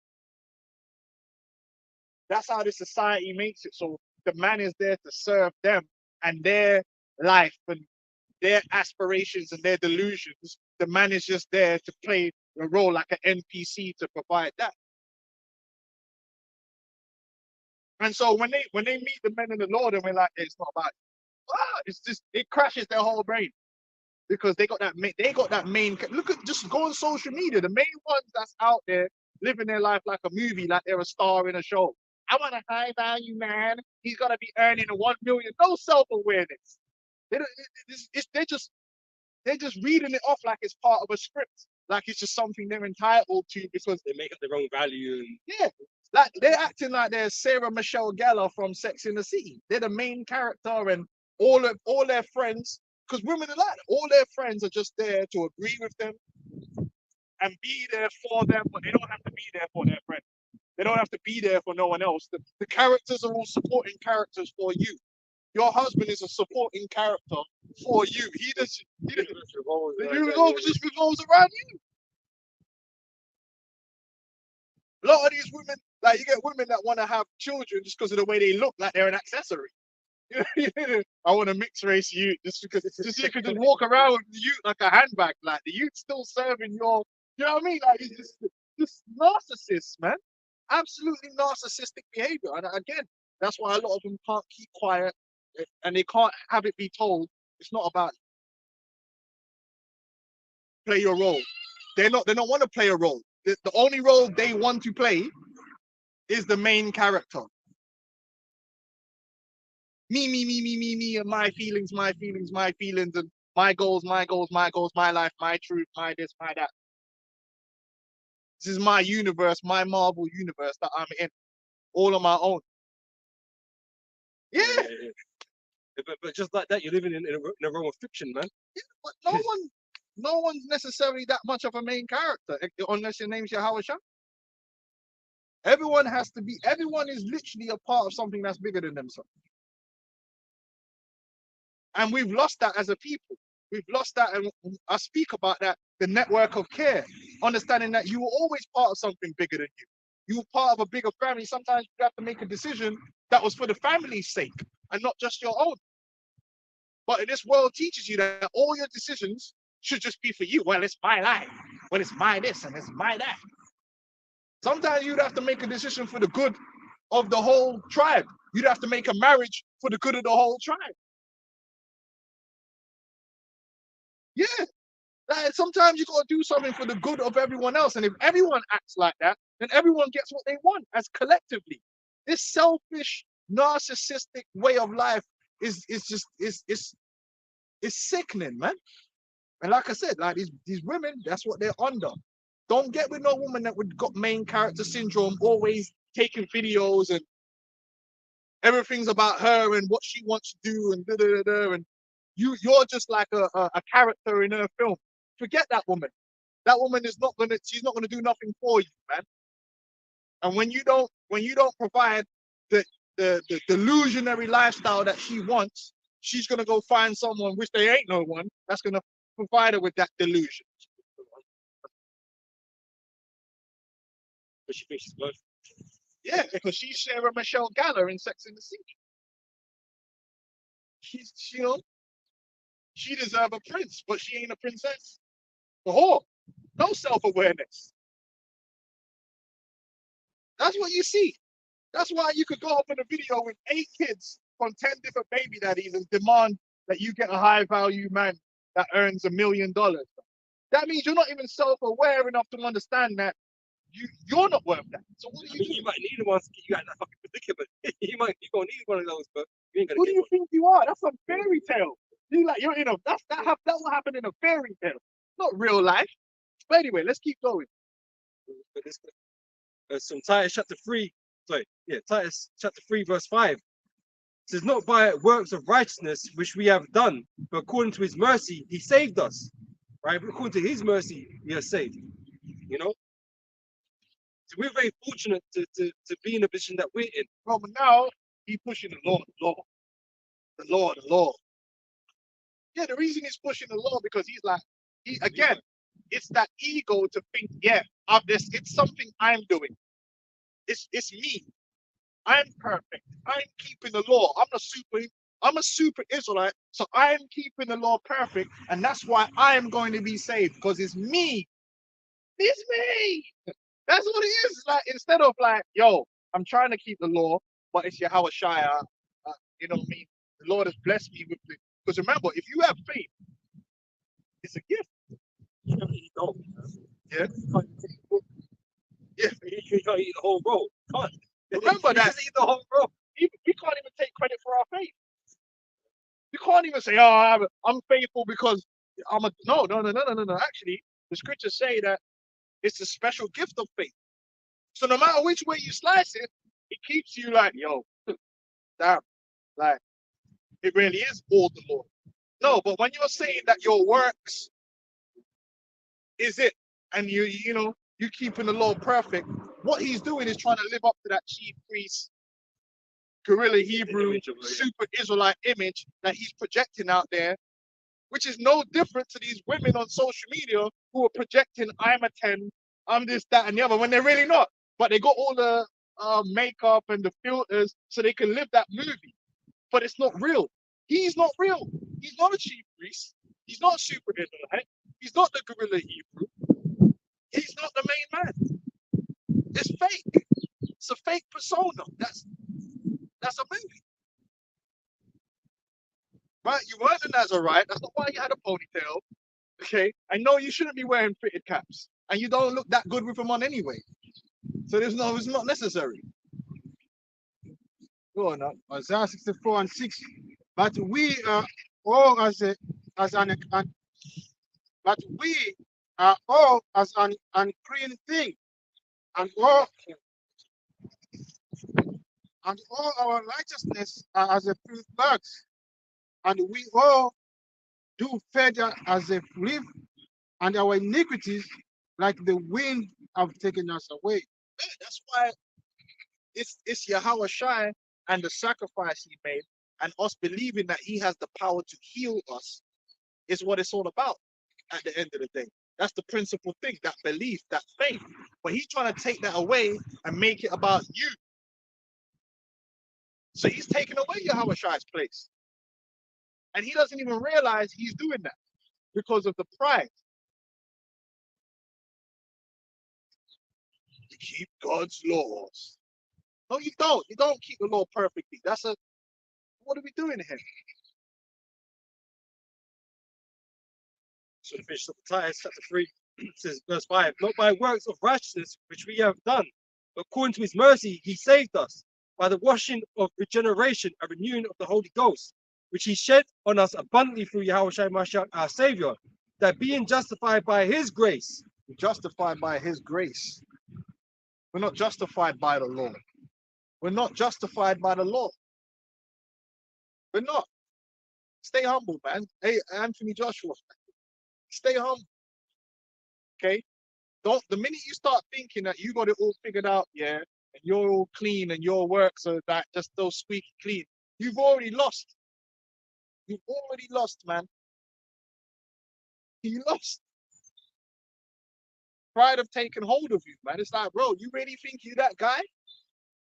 That's how the society makes it. So the man is there to serve them and their life and their aspirations and their delusions. The man is just there to play a role like an NPC to provide that. And so when they meet the men in the Lord and we're like, it's not about it. It's just it crashes their whole brain because they got that main. Look at just go on social media. The main ones that's out there living their life like a movie, like they're a star in a show. I want a high value man. He's gonna be earning a 1 million. No self awareness. They're just reading it off like it's part of a script, like it's just something they're entitled to because They make up their own value and yeah, like they're acting like they're Sarah Michelle Gellar from Sex in the City. They're the main character, and all their friends, because women are like that. All their friends are just there to agree with them and be there for them, but they don't have to be there for their friends. They don't have to be there for no one else. The characters are all supporting characters for you. Your husband is a supporting character for you. He just revolves around you. A lot of these women, like you get women that want to have children just because of the way they look, like they're an accessory. I want a mixed race youth just because you can just walk around with the youth like a handbag, like the youth still serving your, you know what I mean? Like it's just narcissists, man. Absolutely narcissistic behavior. And again, that's why a lot of them can't keep quiet and they can't have it be told it's not about play your role. They don't want to play a role. The only role they want to play is the main character. Me, and my feelings, and my goals, my life, my truth, my this, my that. This is my universe, my Marvel universe that I'm in, all on my own. Yeah, but just like that, you're living in a realm of fiction, man. but no one's necessarily that much of a main character unless your name's Yahweh Shah. Everyone is literally a part of something that's bigger than themselves. And we've lost that as a people. We've lost that, and I speak about that, the network of care, understanding that you were always part of something bigger than you. You were part of a bigger family. Sometimes you have to make a decision that was for the family's sake and not just your own. But in this world teaches you that all your decisions should just be for you. Well, it's my life. Well, it's my this and it's my that. Sometimes you'd have to make a decision for the good of the whole tribe. You'd have to make a marriage for the good of the whole tribe. Yeah. Like, sometimes you gotta do something for the good of everyone else. And if everyone acts like that, then everyone gets what they want as collectively. This selfish, narcissistic way of life is just is sickening, man. And like I said, like these women, that's what they're under. Don't get with no woman that would got main character syndrome, always taking videos and everything's about her and what she wants to do and da da da da. And you're just like a character in her film. Forget that woman. That woman is not gonna. She's not gonna do nothing for you, man. And when you don't provide the delusionary lifestyle that she wants, she's gonna go find someone, which there ain't no one, that's gonna provide her with that delusion. But she thinks she's good. Yeah, because she's Sarah Michelle Gellar in Sex and the City. She's, you know, she deserves a prince, but she ain't a princess. The whore, no self-awareness. That's what you see. That's why you could go up in a video with 8 kids from 10 different baby daddies and demand that you get a high value man that earns $1 million. That means you're not even self-aware enough to understand that you're not worth that. So what do you do? You might need one to get you out of that fucking predicament. you're gonna need one of those, but you ain't gonna Who get do you one. think you are? That's some fairy tale. You're in a that will happen in a fairy tale, not real life. But anyway, let's keep going. But this some Titus chapter 3, Titus chapter 3 verse 5. It says, not by works of righteousness which we have done, but according to his mercy he saved us. Right? According to his mercy, we are saved. You know? So we're very fortunate to be in the position that we're in. Well, but now he's pushing the law. Yeah, the reason he's pushing the law because he's like, it's that ego to think, yeah, of this, it's something I'm doing. It's me. I'm perfect. I'm keeping the law. I'm a super Israelite, so I'm keeping the law perfect, and that's why I'm going to be saved because it's me. It's me. That's what it is. Like instead of like, yo, I'm trying to keep the law, but it's Yahweh Shai. You know what I mean? The Lord has blessed me with it. Because remember, if you have faith, it's a gift. You don't. Yeah. Yeah, you can't eat the whole roll. Can't. Remember You that just eat the whole roll. we can't even take credit for our faith. We can't even say, "Oh, I'm faithful because I'm a." No. Actually, the scriptures say that it's a special gift of faith. So no matter which way you slice it, it keeps you like, yo, damn, like it really is all the Lord. No, but when you're saying that your works is it, and you keeping the law perfect, what he's doing is trying to live up to that chief priest, guerrilla Hebrew, super Israelite image that he's projecting out there, which is no different to these women on social media who are projecting I'm a 10, I'm this, that, and the other, when they're really not. But they got all the makeup and the filters so they can live that movie. But it's not real. He's not real. He's not a chief priest. He's not a super Israelite. He's not the guerrilla Hebrew. He's not the main man. It's fake. It's a fake persona. That's a movie. Right? You weren't a Nazarite. That's not why you had a ponytail. Okay? I know you shouldn't be wearing fitted caps. And you don't look that good with them on anyway. So it's not necessary. Go on now. Isaiah 64 and 6. But we are all but we are all as an unclean thing, and all our righteousness are as a filthy rags, and we all do fade as a leaf, and our iniquities, like the wind, have taken us away. Yeah, that's why it's Yahweh Shai and the sacrifice he made, and us believing that he has the power to heal us is what it's all about at the end of the day. That's the principal thing, that belief, that faith. But he's trying to take that away and make it about you. So he's taking away Yahweh Shai's place. And he doesn't even realize he's doing that because of the pride. keep God's laws. No, you don't. You don't keep the law perfectly. What are we doing here? So to finish up Titus chapter 3 says verse 5, not by works of righteousness which we have done, but according to his mercy he saved us by the washing of regeneration and renewing of the Holy Ghost, which he shed on us abundantly through Yahushua Mashiach our Savior, that being justified by his grace. We're justified by his grace. We're not justified by the law. We're not justified by the law. We're not. Stay humble, man. Hey, Anthony Joshua, stay humble. Okay? Don't, the minute you start thinking that you got it all figured out, yeah, and you're all clean and your works are that just those squeaky clean, you've already lost. You've already lost, man. You lost. Pride have taken hold of you, man. It's like, bro, you really think you that guy?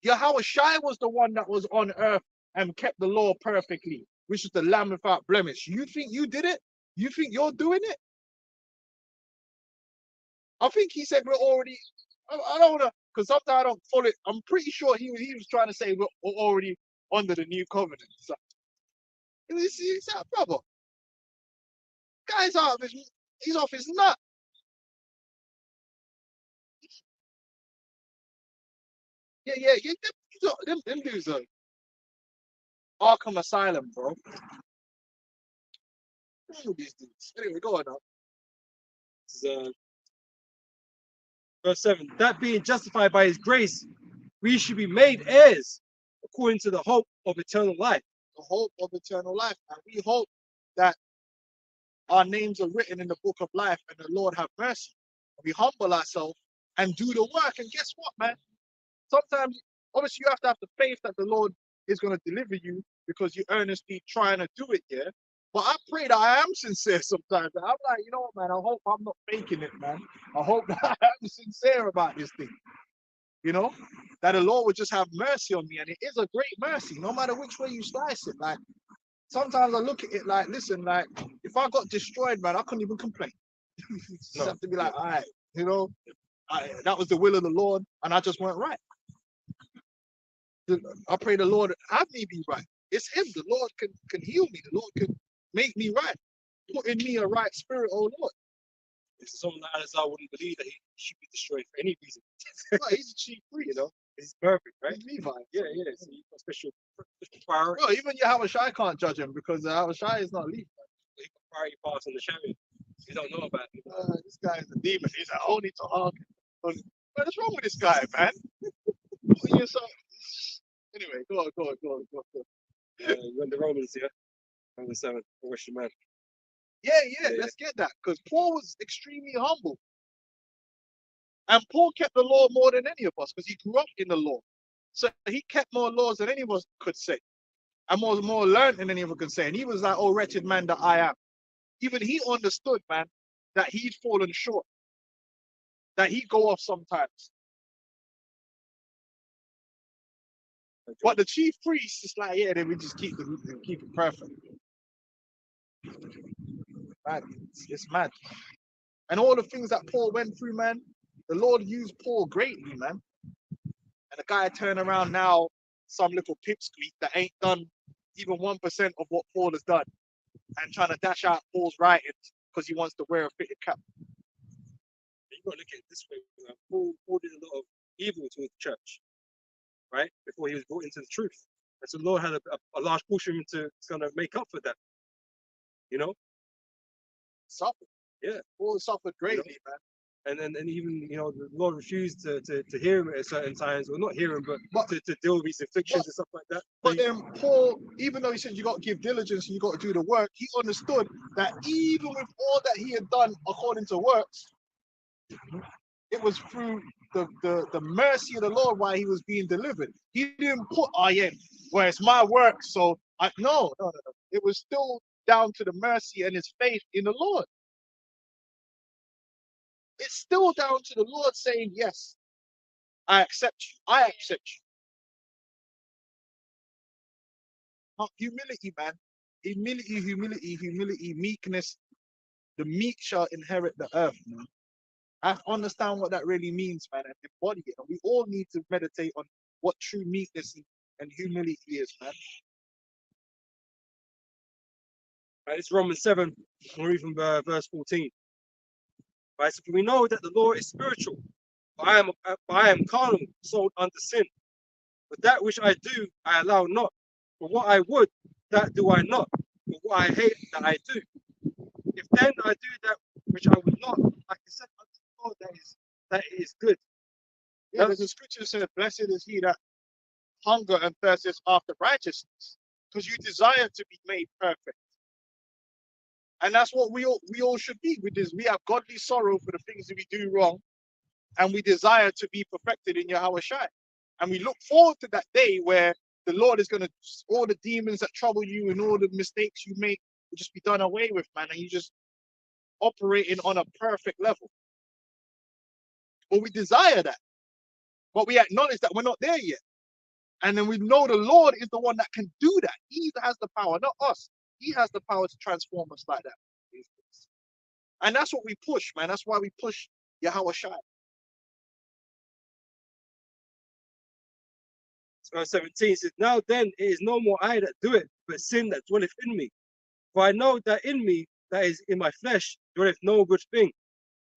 Yahweh Shai was the one that was on earth and kept the law perfectly, which is the lamb without blemish. You think you did it? You think you're doing it? I think he said we're already. I don't know, because sometimes I don't follow it. I'm pretty sure he was trying to say we're already under the new covenant. So, it's that brother. Guy's out of his. He's off his nut. Yeah. Them dudes are Arkham Asylum, bro. What's with these dudes? Anyway, go on now. This is, verse 7, that being justified by his grace, we should be made heirs according to the hope of eternal life. The hope of eternal life. And we hope that our names are written in the book of life and the Lord have mercy. We humble ourselves and do the work. And guess what, man? Sometimes, obviously, you have to have the faith that the Lord is going to deliver you because you're earnestly trying to do it, yeah? But I pray that I am sincere sometimes. I'm like, you know what, man? I hope I'm not faking it, man. I hope that I am sincere about this thing. You know? That the Lord would just have mercy on me. And it is a great mercy, no matter which way you slice it. Like, sometimes I look at it like, listen, like, if I got destroyed, man, I couldn't even complain. You just have to be like, all right, you know, that was the will of the Lord, and I just weren't right. I pray the Lord have me be right. It's him. The Lord can heal me. The Lord can make me right. Put in me a right spirit, oh Lord. If someone like Alizar wouldn't believe that he should be destroyed for any reason. Well, he's a chief priest, you know. He's perfect, right? He's Levi. Yeah. So you've got special priority. Well, even Yahweh Shai can't judge him because Yahweh Shai is not Levi. He got priority pass on the chariot. You don't know about it. This guy is a demon. He's like, only to hearken. What's wrong with this guy, man? Anyway, go on. When the Romans, yeah? Romans 7, the Western man. Yeah, let's get that. Because Paul was extremely humble. And Paul kept the law more than any of us because he grew up in the law. So he kept more laws than any of us could say. And was more learned than any of us could say. And he was like, oh, wretched man that I am. Even he understood, man, that he'd fallen short. That he'd go off sometimes. But the chief priest is like, yeah, then we just keep it perfect. Man, it's mad. And all the things that Paul went through, man, the Lord used Paul greatly, man. And the guy turned around now, some little pipsqueak that ain't done even 1% of what Paul has done, and trying to dash out Paul's writings because he wants to wear a fitted cap. You got to look at it this way. Paul did a lot of evil towards the church, right? Before he was brought into the truth. And so the Lord had a large portion to kind of make up for that. You know? Suffered. Yeah. Paul suffered greatly, man. And even, you know, the Lord refused to hear him at certain times, or not hear him, but to deal with his afflictions and stuff like that. But then Paul, even though he said you got to give diligence and you got to do the work, he understood that even with all that he had done according to works, it was through the mercy of the Lord why he was being delivered. He didn't put, well, it's my work, so no. It was still down to the mercy and his faith in the Lord. It's still down to the Lord saying, yes, I accept you. I accept you. Humility, man. Humility, meekness. The meek shall inherit the earth, man. I understand what that really means, man, and embody it. And we all need to meditate on what true meekness and humility is, man. Right, it's Romans 7, I'm reading from verse 14. Right, so we know that the law is spiritual, but I am carnal, sold under sin. But that which I do, I allow not. But what I would, that do I not. But what I hate, that I do. If then I do that which I would not, I consent unto God that it is good. Yeah, there's a scripture that says, blessed is he that hunger and thirsts after righteousness, because you desire to be made perfect. And that's what we all should be. We have godly sorrow for the things that we do wrong, and we desire to be perfected in Yahweh Shai. And we look forward to that day where the Lord is going to, all the demons that trouble you and all the mistakes you make will just be done away with, man, and you just operating on a perfect level. But we desire that. But we acknowledge that we're not there yet. And then we know the Lord is the one that can do that. He has the power, not us. He has the power to transform us like that. And that's what we push, man. That's why we push Yahweh Shai. Verse 17 says, now then it is no more I that do it, but sin that dwelleth in me. For I know that in me, that is in my flesh, dwelleth no good thing.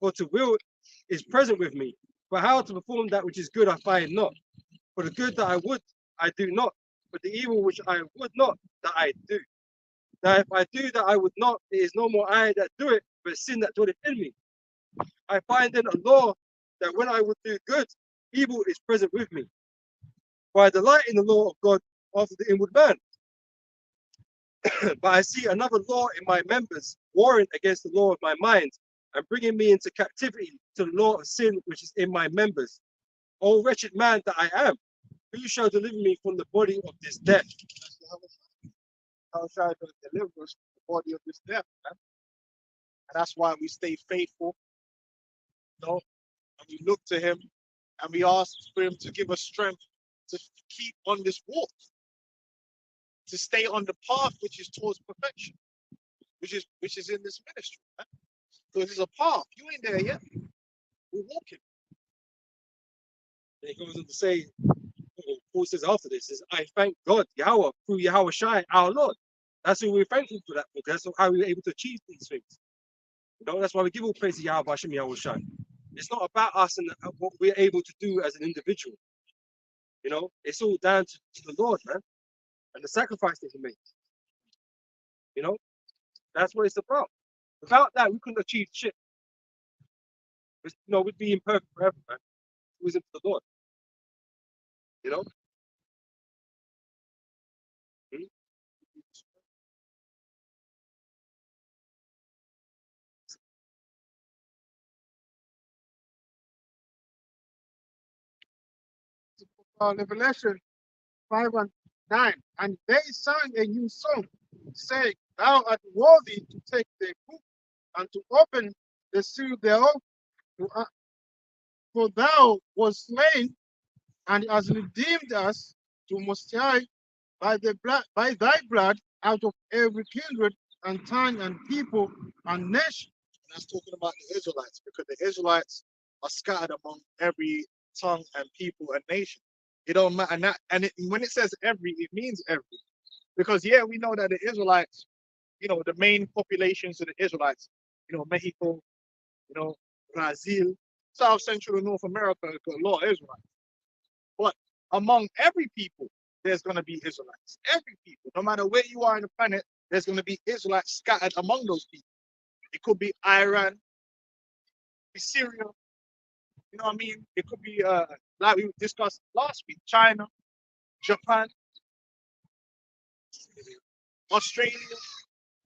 For to will is present with me. But how to perform that which is good I find not. For the good that I would, I do not. But the evil which I would not, that I do. Now if I do that I would not, it is no more I that do it, but sin that dwelleth in me. I find then a law that when I would do good, evil is present with me. For I delight in the law of God after the inward man. But I see another law in my members, warring against the law of my mind, and bringing me into captivity to the law of sin which is in my members. O wretched man that I am, who shall deliver me from the body of this death? How shall I deliver us from the body of this death, man? And that's why we stay faithful, you know, and we look to him and we ask for him to give us strength to keep on this walk, to stay on the path which is towards perfection, which is in this ministry, man. Because there's a path. You ain't there yet. We're walking. And he goes on to say, Paul says after this, is I thank God, Yahweh, through Yahweh Shai, our Lord. That's who we're thankful for that book. That's how we were able to achieve these things. You know, that's why we give all praise to Yahweh Hashem Yahweh Shai. It's not about us and what we're able to do as an individual. You know, it's all down to the Lord, man, and the sacrifice that he made. You know, that's what it's about. Without that, we couldn't achieve shit. You know, we'd be imperfect forever, man. It was into the Lord. You know? Hmm? Revelation 5 and 9. And they sang a new song, saying, thou art worthy to take the book and to open the seal thereof, for thou wast slain and hast redeemed us to Most High by thy blood out of every kindred and tongue and people and nation. And that's talking about the Israelites, because the Israelites are scattered among every tongue and people and nation. It don't matter. When it says every, it means every. Because yeah, we know that the Israelites, you know, the main populations of the Israelites, you know, Mexico, you know, Brazil, South Central and North America have got a lot of Israelites. But among every people, there's going to be Israelites. Every people, no matter where you are on the planet, there's going to be Israelites scattered among those people. It could be Iran, it could be Syria, you know what I mean? It could be, like we discussed last week, China, Japan, Australia.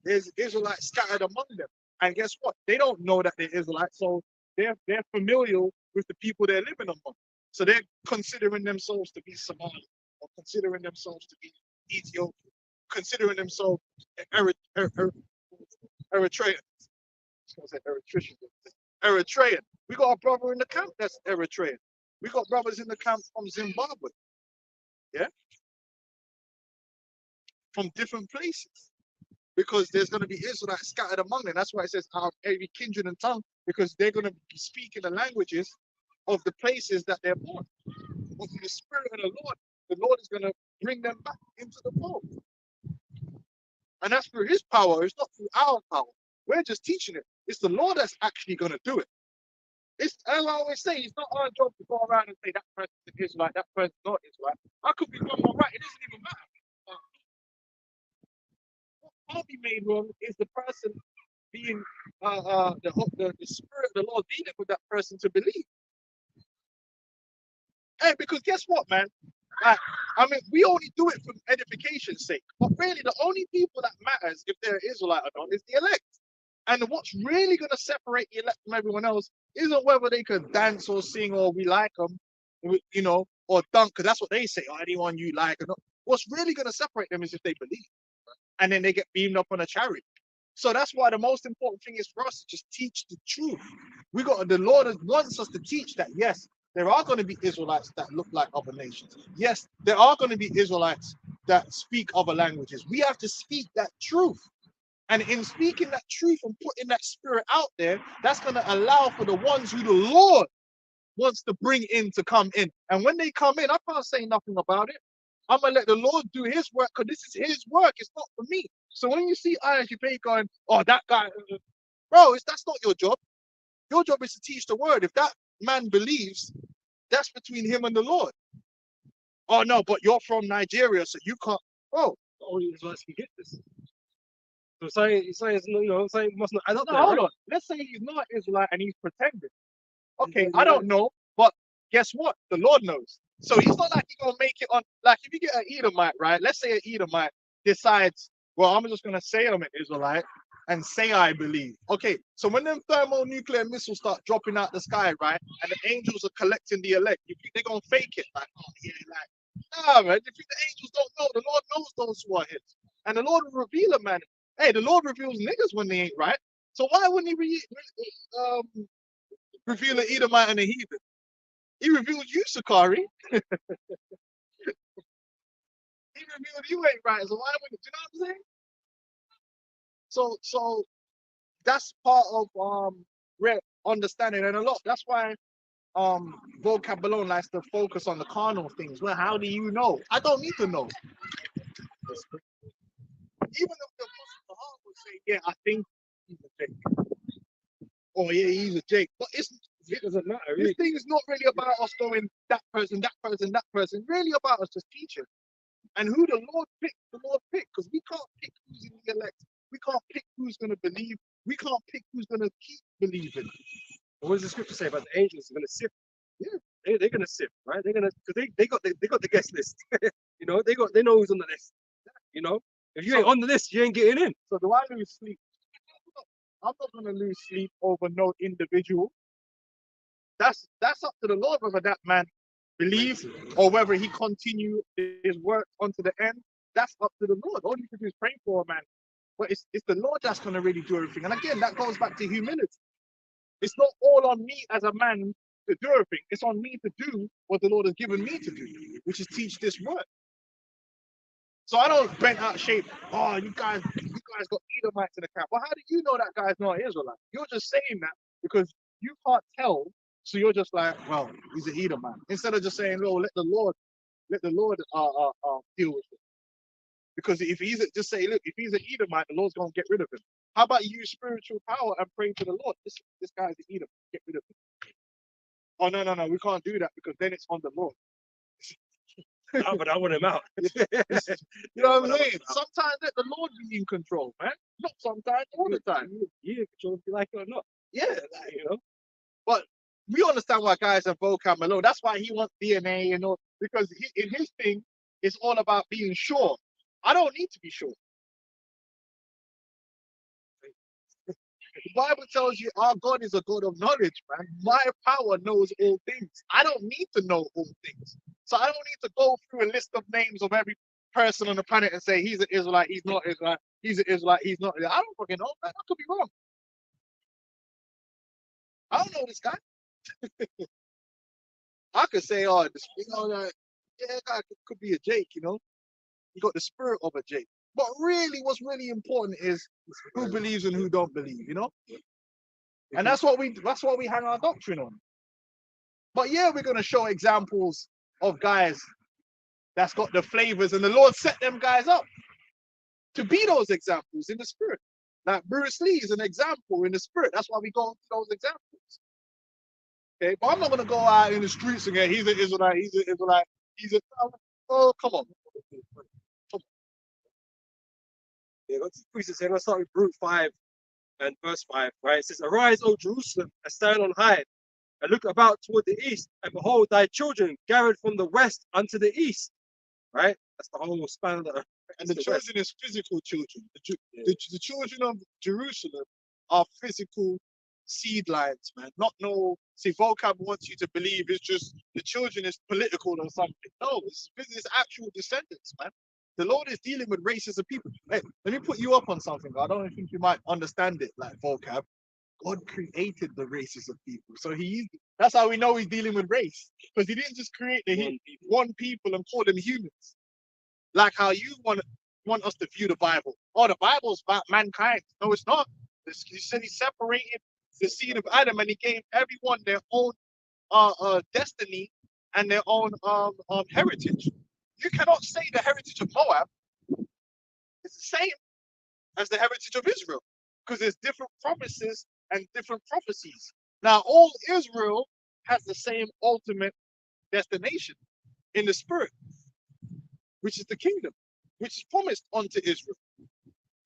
There's Israelites scattered among them. And guess what? They don't know that they're Israelites, so they're familiar with the people they're living among. So they're considering themselves to be Somali, or considering themselves to be Ethiopian, considering themselves Eritrean. I was gonna say Eritrean. We got a brother in the camp that's Eritrean. We got brothers in the camp from Zimbabwe. Yeah? From different places. because there's going to be Israelites scattered among them. That's why it says out of every kindred and tongue, because they're going to be speaking the languages of the places that they're born. But through the Spirit of the Lord is going to bring them back into the fold. And that's through his power. It's not through our power. We're just teaching it. It's the Lord that's actually going to do it. It's, as I always say, it's not our job to go around and say that person's an Israelite, that person's not Israelite. I could be wrong or right. It doesn't even matter. What can't be made wrong is the person being the Spirit of the Lord dealing with that person to believe. Hey, because guess what, man? Like, I mean, we only do it for edification's sake. But really, the only people that matters if they're Israelite or not is the elect. And what's really going to separate the elect from everyone else isn't whether they can dance or sing or we like them, you know, or dunk, because that's what they say, or anyone you like or not. What's really going to separate them is if they believe. And then they get beamed up on a chariot. So that's why the most important thing is for us to just teach the truth. The Lord wants us to teach that, yes, there are going to be Israelites that look like other nations. Yes, there are going to be Israelites that speak other languages. We have to speak that truth. And in speaking that truth and putting that spirit out there, that's going to allow for the ones who the Lord wants to bring in to come in. And when they come in, I can't say nothing about it. I'm going to let the Lord do his work because this is his work. It's not for me. So when you see ISUP going, oh, that guy, bro, that's not your job. Your job is to teach the word. If that man believes, that's between him and the Lord. Oh, no, but you're from Nigeria, so you can't. Oh, Only Israelites can get this. So science, you know, science must not add up no, there, hold right? on. Let's say he's not Israelite and he's pretending. Okay, He's I don't Israelite. know, but guess what? The Lord knows. So he's not like he's gonna make it on. Like if you get an Edomite, right? Let's say an Edomite decides, well, I'm just gonna say I'm an Israelite and say I believe. Okay, so when them thermonuclear missiles start dropping out the sky, right, and the angels are collecting the elect, you think they're gonna fake it? Like, oh yeah, like, nah, man. You think the angels don't know? The Lord knows those who are his, and the Lord will reveal a man. Hey, the Lord reveals niggas when they ain't right. So why wouldn't reveal an Edomite and a heathen? He revealed you, Sakari. He revealed you ain't right. So why would you know what I'm saying? So that's part of understanding, and a lot. That's why vocab Balone likes to focus on the carnal things. Well, how do you know? I don't need to know. Even if the Apostle Paul would say, yeah, I think he's a Jake. Oh yeah, he's a Jake. But It doesn't matter, this really. thing is not really about us going that person, that person, that person. Really about us just teaching. And who the Lord picked, the Lord picked, because we can't pick who's in the elect. We can't pick who's going to believe. We can't pick who's going to keep believing. What does the scripture say about the angels are going to sift? Yeah. They're going to sift, right? They're going to, because they got the guest list. You know, they know who's on the list. You know, if you ain't on the list, you ain't getting in. So do I lose sleep? I'm not going to lose sleep over no individual. That's up to the Lord whether that man believes or whether he continue his work unto the end. That's up to the Lord. All you can do is pray for a man. But it's the Lord that's going to really do everything. And again, that goes back to humility. It's not all on me as a man to do everything. It's on me to do what the Lord has given me to do, which is teach this word. So I don't bent out shape. Oh, you guys got Edomites in the camp. Well, how do you know that guy's not Israelite? You're just saying that because you can't tell. So you're just like, well, he's an Edomite. Instead of just saying, "Oh, let the Lord deal with it." Because if he's just say, look, if he's an Edomite, the Lord's gonna get rid of him. How about you use spiritual power and pray to the Lord? This guy's an Edomite, get rid of him. Oh no, we can't do that because then it's on the Lord. But I want him out. You know what I'm saying? Sometimes let the Lord be in control, man. Not sometimes, all the time. You in control if you like it or not. Yeah, like, you know. But we understand why guys have vocab Malone. That's why he wants DNA, you know, because in his thing, it's all about being sure. I don't need to be sure. The Bible tells you our God is a God of knowledge, man. My power knows all things. I don't need to know all things. So I don't need to go through a list of names of every person on the planet and say he's an Israelite, he's not Israelite, he's an Israelite, he's not. I don't fucking know, man. I could be wrong. I don't know this guy. I could say, oh, you know, yeah, that guy could be a Jake, you know. He got the spirit of a Jake. But really, what's really important is who believes and who don't believe, you know? And that's what we hang our doctrine on. But yeah, we're gonna show examples of guys that's got the flavors, and the Lord set them guys up to be those examples in the spirit. Like Bruce Lee is an example in the spirit. That's why we go to those examples. Okay, but I'm not gonna go out in the streets and get he's an Israelite, he's an Israelite, he's a oh come on. Yeah, let's start with Brute 5 and verse 5, right? It says, Arise, O Jerusalem, and stand on high, and look about toward the east, and behold, thy children gathered from the west unto the east, right? That's the whole span of the earth. And the children is physical children. The children of Jerusalem are physical seed lines, man. Not no. See, vocab wants you to believe it's just the children is political or something. No, it's actual descendants, man. The Lord is dealing with races of people. Hey, let me put you up on something. I don't think you might understand it like vocab. God created the races of people, so that's how we know he's dealing with race, because he didn't just create the one people and call them humans. Like how you want us to view the Bible. Oh, the Bible's about mankind. No, it's not. He said he separated the seed of Adam and he gave everyone their own destiny and their own heritage. You cannot say the heritage of Moab is the same as the heritage of Israel, because there's different promises and different prophecies. Now, all Israel has the same ultimate destination in the spirit, which is the kingdom, which is promised unto Israel.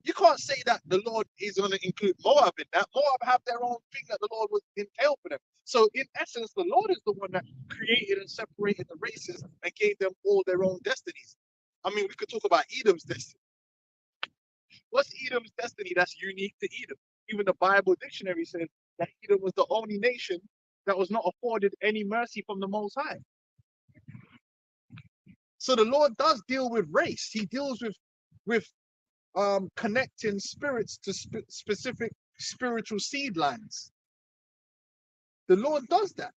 You can't say that the Lord is going to include Moab in that. Moab have their own thing that the Lord would entail for them. So in essence, the Lord is the one that created and separated the races and gave them all their own destinies. I mean, we could talk about Edom's destiny. What's Edom's destiny that's unique to Edom? Even the Bible dictionary says that Edom was the only nation that was not afforded any mercy from the Most High. So the Lord does deal with race. He deals with connecting spirits to specific spiritual seed lines. The Lord does that.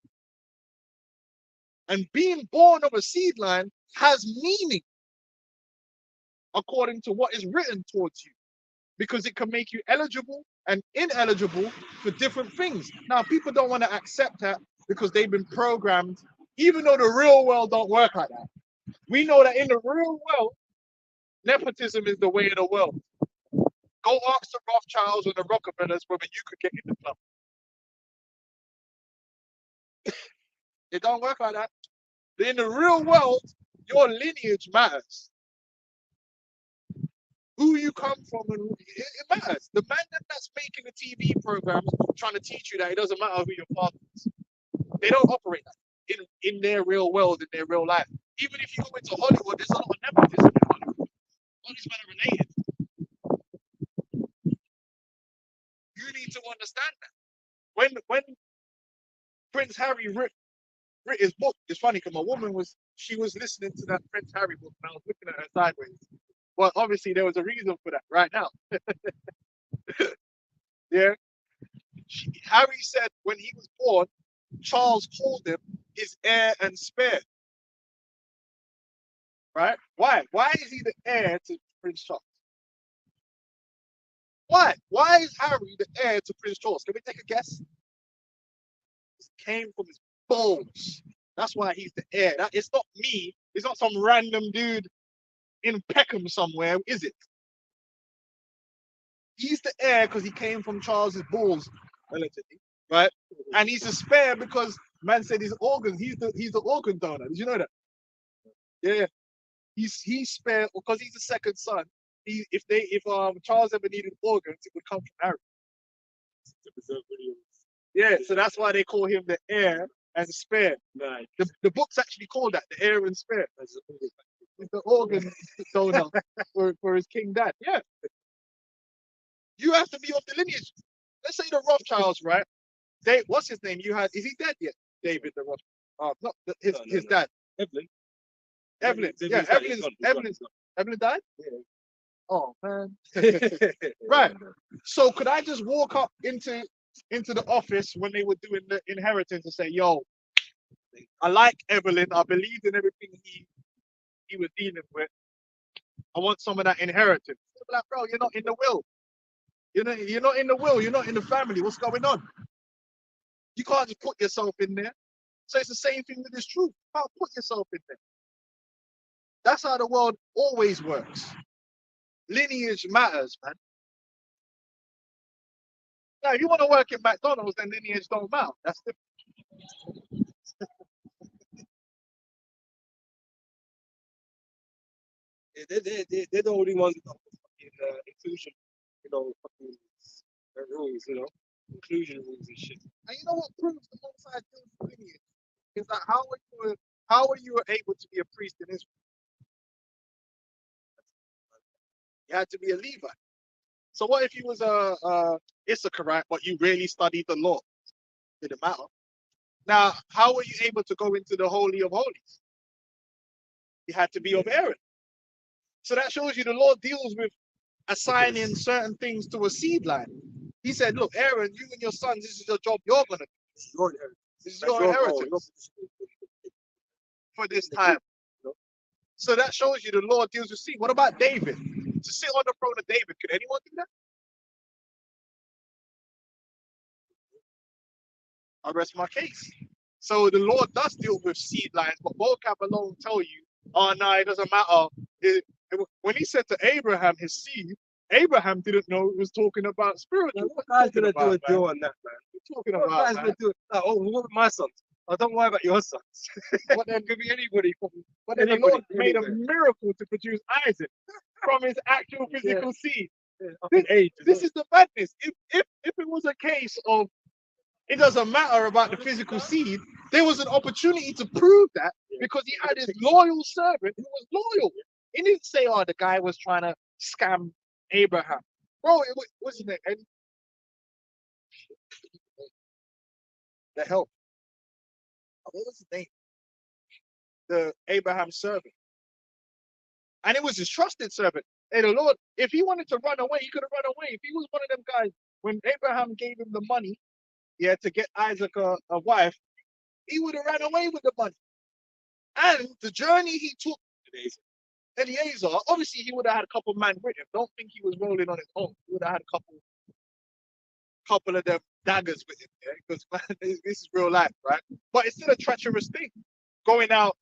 And being born of a seed line has meaning according to what is written towards you, because it can make you eligible and ineligible for different things. Now, people don't want to accept that because they've been programmed, even though the real world don't work like that. We know that in the real world, nepotism is the way of the world. Go ask the Rothschilds or the Rockefellers whether you could get in the club. It don't work like that. In the real world, your lineage matters. Who you come from, and it matters. The man that's making the TV programs trying to teach you that it doesn't matter who your father is. They don't operate that in their real world, in their real life. Even if you go into Hollywood, there's a lot of nepotism in Hollywood. All these men are related. You need to understand that. When Prince Harry wrote his book, it's funny because my woman was listening to that Prince Harry book and I was looking at her sideways. Well, obviously there was a reason for that right now. Yeah. Harry said when he was born, Charles called him his heir and spare. Right? Why? Why is he the heir to Prince Charles? Why? Why is Harry the heir to Prince Charles? Can we take a guess? It came from his balls. That's why he's the heir. It's not me. It's not some random dude in Peckham somewhere, is it? He's the heir because he came from Charles's balls, allegedly, right? And he's a spare because man said his organs. He's the organ donor. Did you know that? Yeah. He's spare because he's the second son. If Charles ever needed organs, it would come from Harry. Yeah, so that's why they call him the heir and spare. Right. The book's actually called that, the heir and spare. He's the organ donor for his king dad. Yeah. You have to be of the lineage. Let's say the Rothschilds, right? What's his name? Is he dead yet? David the Rothschild. Not his dad. Evelyn. Yeah, Evelyn died? Yeah. Oh man. Right. So could I just walk up into the office when they were doing the inheritance and say, yo, I like Evelyn, I believed in everything he was dealing with. I want some of that inheritance. They're like, bro, you're not in the will. You're not in the will. You're not in the family. What's going on? You can't just put yourself in there. So it's the same thing with this truth. You can't put yourself in there. That's how the world always works. Lineage matters, man. Now, if you want to work in McDonald's, then lineage don't matter. That's the They're the only ones that fucking inclusion, fucking rules, inclusion rules and shit. And you know what proves the Most High deals with lineage is that how are you able to be a priest in Israel? You had to be a Levite. So what if you was a Issacharite, but you really studied the law? Didn't matter. Now, how were you able to go into the Holy of Holies? You had to be of Aaron. So that shows you the Lord deals with assigning certain things to a seed line. He said, look, Aaron, you and your sons, this is your job you're going to do. This is your inheritance for this time. So that shows you the Lord deals with seed. What about David? To sit on the throne of David, could anyone do that? I rest my case. So the Lord does deal with seed lines, but vocab alone tell you, oh no, it doesn't matter. When he said to Abraham, his seed, Abraham didn't know it was talking about spiritual. What guy's gonna do a deal on that, man? What talking What about, guy's man? gonna do it? Like, oh, what with my sons? Oh, don't worry about your sons. But then, It could be anybody. but then the Anybody, Lord made a anywhere. miracle to produce Isaac from his actual physical seed. Up in age. This is the madness. If it was a case of it doesn't matter about the physical seed, there was an opportunity to prove that because he had his loyal servant who was loyal. He didn't say, oh, the guy was trying to scam Abraham. Bro, what's his name? The help. What was his name? The Abraham servant. And it was his trusted servant. And the Lord, if he wanted to run away, he could have run away. If he was one of them guys, when Abraham gave him the money, to get Isaac a wife, he would have ran away with the money. And the journey he took, Eliezer, obviously he would have had a couple of men with him. Don't think he was rolling on his own. He would have had a couple of them daggers with him, because this is real life, right? But it's still a treacherous thing, going out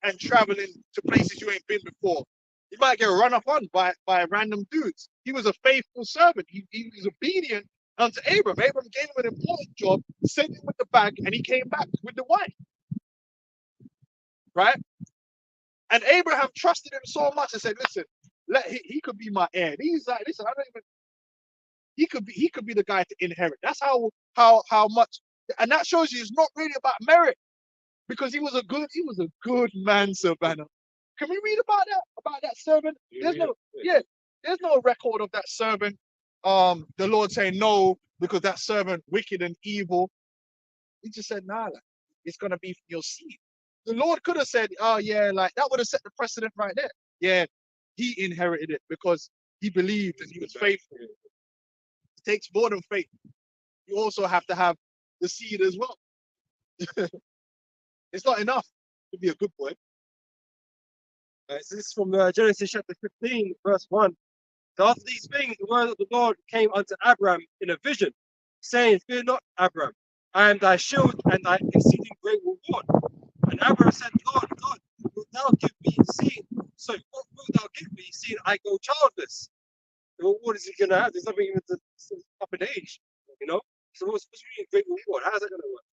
and traveling to places you ain't been before. You might get run up on by random dudes. He was a faithful servant. He was obedient unto Abram. Abram gave him an important job, sent him with the bag, and he came back with the wife. Right? And Abraham trusted him so much and said, listen, he could be my heir. He's like, listen, I don't even he could be the guy to inherit. That's how much, and that shows you it's not really about merit, because he was a good man, Savannah. Can we read about that servant? There's no record of that servant. The Lord saying no because that servant wicked and evil. He just said, nah, it's gonna be your seed. The Lord could have said, oh yeah, like that would have set the precedent right there. Yeah, he inherited it because he believed and he was faithful. It takes more than faith. You also have to have the seed as well. It's not enough to be a good boy. Right, so this is from Genesis chapter 15, verse 1. So after these things, the word of the Lord came unto Abram in a vision, saying, fear not, Abram, I am thy shield and thy exceeding great reward. And Abram said, Lord, wilt thou give me seed? So what wilt thou give me, seeing I go childless? Well, what is he going to have? There's nothing even up in age, So what's really a great reward? How's that going to work?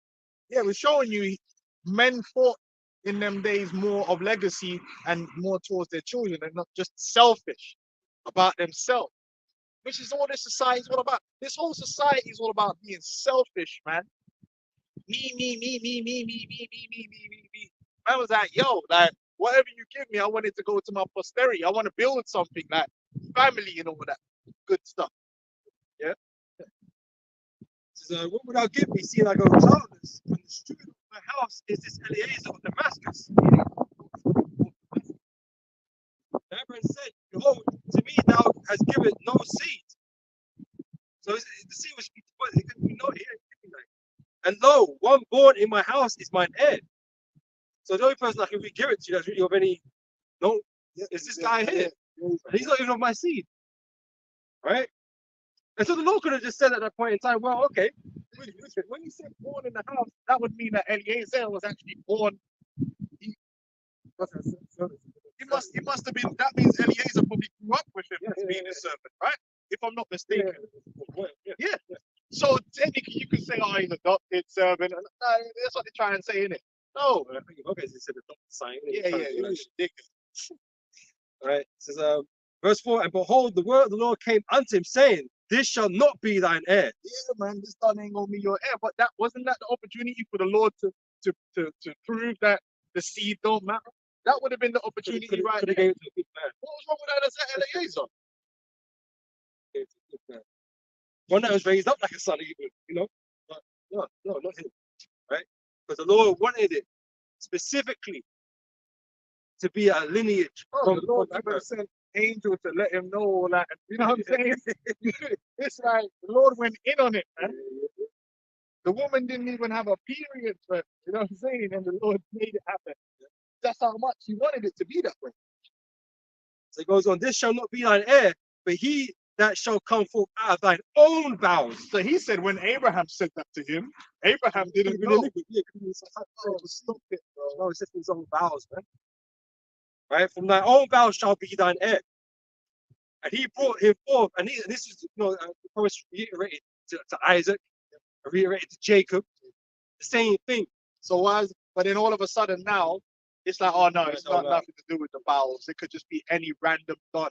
Yeah, we're showing you men fought in them days more of legacy and more towards their children and not just selfish about themselves, which is all this society is all about. This whole society is all about being selfish, man. Me. I was like, yo, like, whatever you give me, I want it to go to my posterity. I want to build something like family and all that good stuff. Yeah. So what would thou give me, seeing I go childless? And the steward of my house is this Eliezer of Damascus. Abram said, behold, to me thou hast given no seed. So the seed was it could be not here. And lo, one born in my house is mine heir. So the only person that can really give it to you that's really of any is this guy here. He's not even of my seed, right? And so the Lord could have just said at that point in time, well, okay, Listen, when you said born in the house, that would mean that Eliezer was actually born. He, he must have been. That means Eliezer probably grew up with him as being his servant, right? If I'm not mistaken. Yeah. So technically, you could say, "Oh, he's adopted servant." And, that's what they try and say, innit? No. I think okay, he said adopted sign. Yeah. It was ridiculous. Right. It says, verse 4, and behold, the word of the Lord came unto him, saying, this shall not be thine heir. Yeah, man, this son ain't gonna be your heir. But that wasn't that the opportunity for the Lord to prove that the seed don't matter. That would have been the opportunity, right? Could have gave it to a good man. What was wrong with that Eliezer? Gave it to a good man. One that was raised up like a son, even, you know. But no, not him, right? Because the Lord wanted it specifically to be a lineage. Oh, the Lord never sent angel to let him know all that. You know what I'm saying? It's like the Lord went in on it, man. The woman didn't even have a period, but you know what I'm saying? And the Lord made it happen. That's how much He wanted it to be that way. So it goes on, this shall not be thine heir, but he that shall come forth out of thine own bowels. So He said when Abraham said that to him, Abraham didn't know. Oh, stop it, bro. No, it's just his own bowels, man. Right? From thy own bowels shall be thine heir. And he brought him forth, and this is, the promise reiterated to Isaac, reiterated to Jacob, the same thing. So but then all of a sudden now, it's like, oh no, it's got nothing to do with the bowels. It could just be any random don.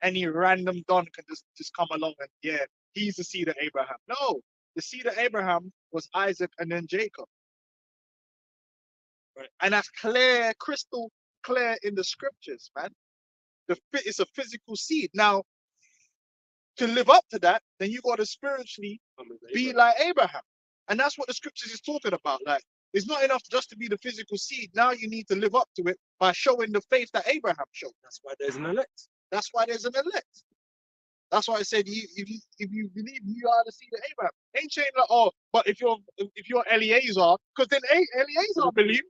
Any random don can just come along and yeah, he's the seed of Abraham. No, the seed of Abraham was Isaac and then Jacob. Right. And that's clear, crystal clear in the scriptures, man. It's a physical seed. Now, to live up to that, then you got to spiritually be like Abraham. And that's what the scriptures is talking about. Like, it's not enough just to be the physical seed. Now you need to live up to it by showing the faith that Abraham showed. That's why there's an elect. That's why there's an elect. That's why I said, if you believe you are the seed of Abraham, ain't saying like, oh, but if you're Eliezer, because then Eliezer believed.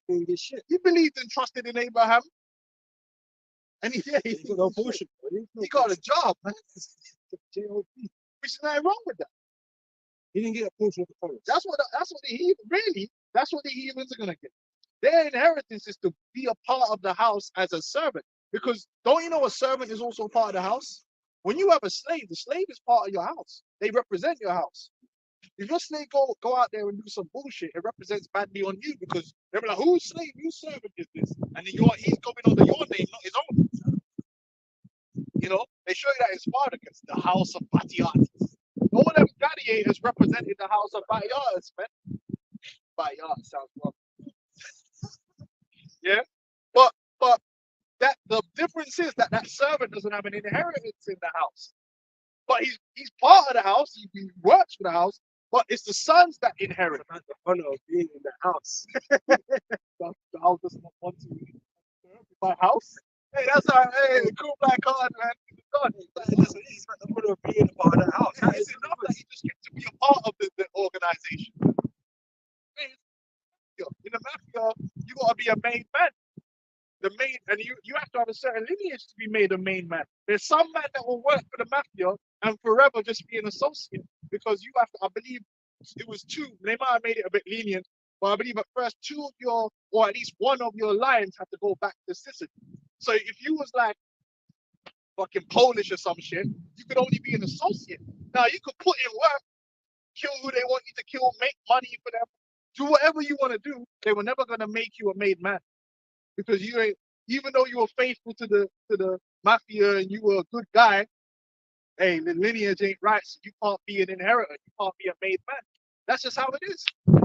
He believed and trusted in Abraham. And he got no bullshit. He got a job, man. Which is nothing wrong with that. He didn't get a portion of the promise. That's what the heathens are gonna get. Their inheritance is to be a part of the house as a servant. Because don't you know a servant is also part of the house? When you have a slave, the slave is part of your house. They represent your house. If your slave go out there and do some bullshit, it represents badly on you because they're like, whose slave, whose servant is this? And then he's going under your name, not his own. You know, they show you that in Spartacus, the house of Batiatus. All them gladiators represented the house of Batiatus, man. Batiatus sounds wrong. Yeah, but that the difference is that servant doesn't have an inheritance in the house, but he's part of the house. He works for the house, but it's the sons that inherit. It's about the honor of being in the house. The house does not want to my house. Hey, that's all right. Hey, cool black card, man. Listen, it's about the honor of being a part of the house. It's enough that you just get to be a part of the organization. In the mafia, you gotta be a main man. And you have to have a certain lineage to be made a main man. There's some man that will work for the mafia and forever just be an associate because you have to. I believe it was two. They might have made it a bit lenient, but I believe at first two of your, or at least one of your lines, had to go back to Sicily. So if you was like fucking Polish or some shit, you could only be an associate. Now you could put in work, kill who they want you to kill, make money for them, do whatever you want to do. They were never gonna make you a made man. Because you ain't, even though you were faithful to the mafia and you were a good guy, hey, the lineage ain't right, so you can't be an inheritor. You can't be a made man. That's just how it is. And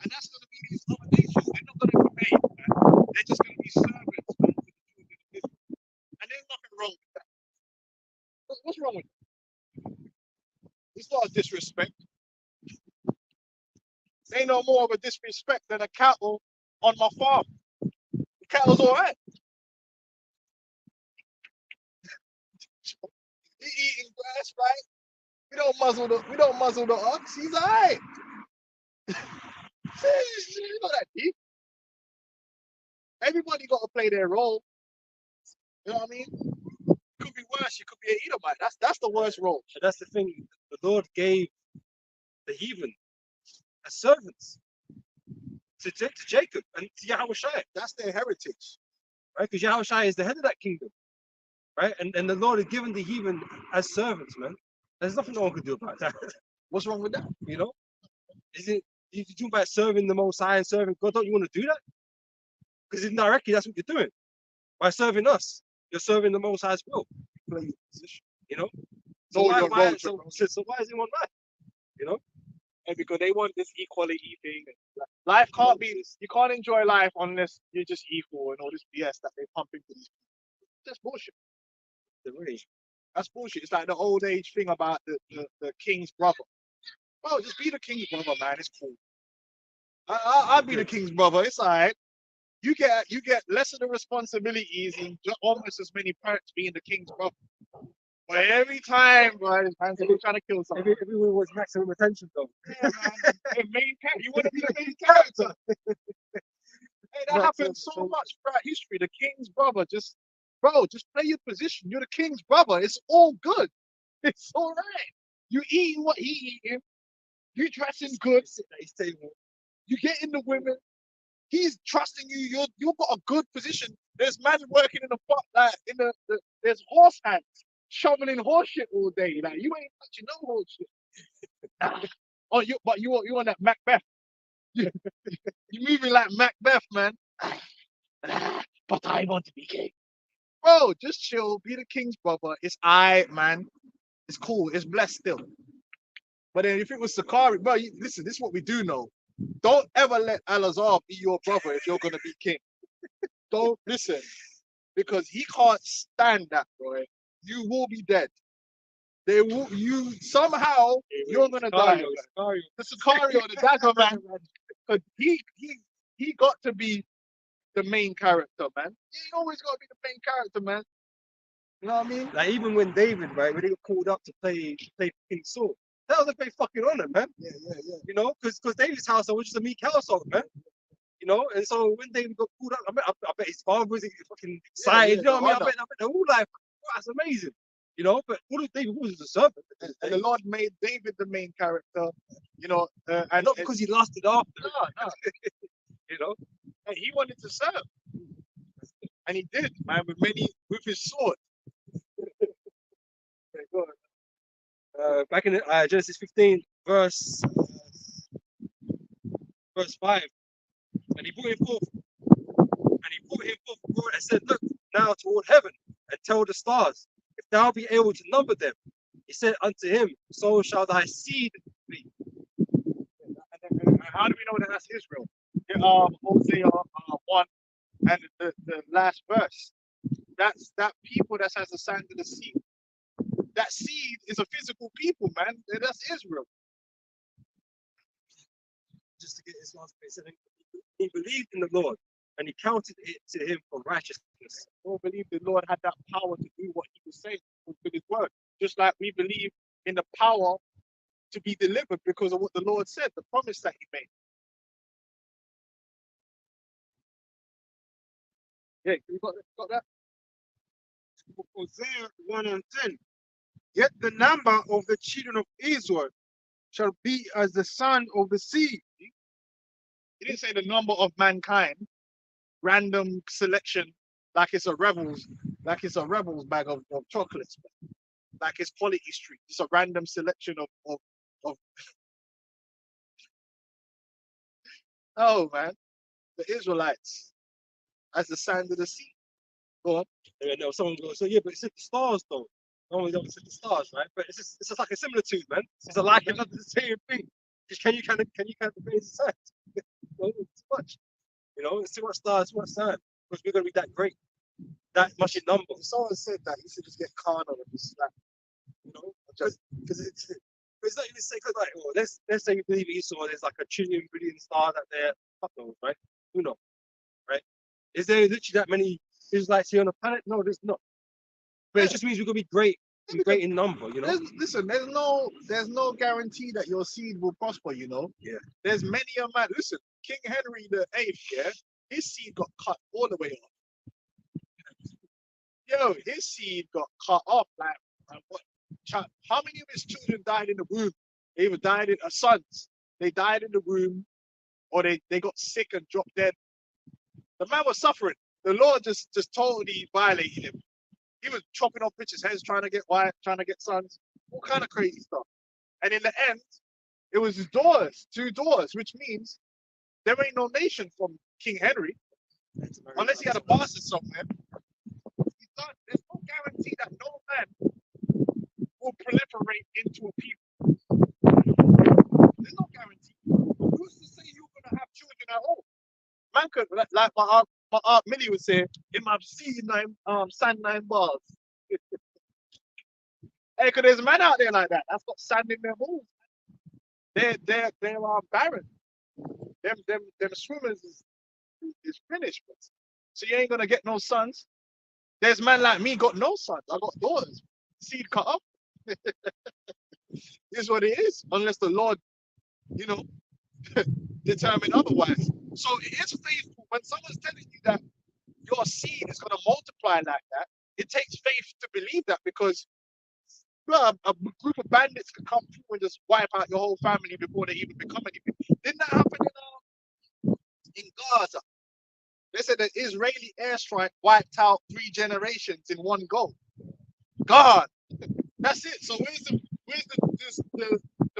that's gonna be these other nations. They're not gonna be made, man. They're just gonna be servants, man, to the children of Israel. And there's nothing wrong with that. What's wrong with that? It's not a disrespect. They ain't no more of a disrespect than a cattle on my farm. The cattle's all right. He eating grass, right? We don't muzzle the ox. He's all right. You know that deep. Everybody got to play their role. You know what I mean? Could be worse. You could be an Edomite. That's the worst role. And that's the thing. The Lord gave the heathen as servants to Jacob and to Yahushua, That's their heritage. right? Because Yahushua is the head of that kingdom, right? And the Lord has given the heathen as servants, man. There's nothing no one can do about that, What's wrong with that? you know? Is it you talk about serving the Most High and serving God? Don't you want to do that? Because indirectly, that's what you're doing by serving us. You're serving the Most High's will, Play your position. you know. Know your role, So why is it one life? You know, And because they want this equality thing. Life can't be. You can't enjoy life unless you're just equal and all this BS that they pump into these people. That's bullshit. the rage. That's bullshit. It's like the old age thing about the king's brother. Bro, just be the king's brother, man. It's cool. I'll be the king's brother. It's alright. You get less of the responsibilities and almost as many perks being the king's brother. But every time, bro, this man's trying to kill someone. Everyone wants maximum attention, though. Yeah, man. The main character. You want to be the main character. Hey, that happens so much throughout history. The king's brother, just play your position. You're the king's brother. It's all good. It's all right. You eating what he eating. You dressing good. Sit at his table. You getting the women. He's trusting you. You've got a good position. There's man working in the pot, like there's horse hands shoveling horse shit all day. Like you ain't touching no horse shit. But you on that Macbeth. You moving like Macbeth, man. But I want to be king. Bro, just chill. Be the king's brother. It's alright, man. It's cool. It's blessed still. But then if it was Sakari, bro, listen, this is what we do know. Don't ever let Alazar be your brother if you're gonna be king. Don't listen. Because he can't stand that, bro. You will be dead. They will somehow you're gonna die. Sicario. The Sicario, the dagger man. Because he got to be the main character, man. He always got to be the main character, man. You know what I mean? Like even when David, right, when he got called up to play King Saul, that was a big fucking honor, man. Yeah. You know, because David's household was just a meek household, man. You know, and so when David got called up, I bet his father was fucking excited. You know what I mean? I bet they're all like, wow, that's amazing. You know, but all of David was a servant. And the Lord made David the main character, you know, and not because he lusted after. No. You know, And he wanted to serve, and he did, man, with his sword. back in Genesis 15, verse 5, and he brought him forth, and said, "Look now toward heaven, and tell the stars, if thou be able to number them." He said unto him, "So shall thy seed be." And how do we know that that's Israel? Hosea 1 and the last verse. That's that people that has the sand of the sea. That seed is a physical people, man. That's Israel. Just to get his last bit, said he believed in the Lord, and he counted it to him for righteousness. We believe the Lord had that power to do what he was saying with his word. Just like we believe in the power to be delivered because of what the Lord said, the promise that he made. Yeah, you got that? Hosea 1 and 10. Yet the number of the children of Israel shall be as the sand of the sea. He didn't say the number of mankind. Random selection, like it's a rebels bag of chocolates, like it's quality street. It's a random selection of oh man, the Israelites as the sand of the sea. Go on. And then someone goes, "So yeah, but it said the stars though." No one ever said the stars, right? But it's just like a similitude, man. It's a like another the same thing. Just can you count the grains of sand? No, it's too much. You know, it's too much stars, too much sand. Because we're gonna be that great, that much in number. If someone said that, you should just get carnal and just slap. You know, because it's not even say because like, well, let's say you believe Esau, there's like a trillion billion stars out there. Fuck knows, right? Who knows, right? Is there literally that many Israelites here on the planet? No, there's not. But it just means we're gonna be great in number, you know. There's no guarantee that your seed will prosper. You know. Yeah. There's many a man. Listen, King Henry VIII, yeah, his seed got cut all the way off. Yo, his seed got cut off. Like, what? How many of his children died in the womb? They either died in sons. They died in the womb, or they got sick and dropped dead. The man was suffering. The Lord just totally violated him. He was chopping off bitches' heads, trying to get wife, trying to get sons, all kind of crazy stuff. And in the end, it was his daughters, 2 daughters, which means there ain't no nation from King Henry unless he had a bastard somewhere. He's done. There's no guarantee that no man will proliferate into a people. There's no guarantee. Who's to say you're gonna have children at all? Man could, like my aunt Millie would say, in my sand 9 bars. Hey, cause there's a man out there like that. That's got sand in their balls. They're barren. Them swimmers is finished. So you ain't gonna get no sons. There's man like me got no sons. I got daughters. Seed cut up. Is what it is. Unless the Lord, you know, determine otherwise. So it is faithful when someone's telling you that your seed is gonna multiply like that. It takes faith to believe that, because a group of bandits could come through and just wipe out your whole family before they even become anything. Didn't that happen in Gaza? They said the Israeli airstrike wiped out 3 generations in one go. God, that's it. So where's the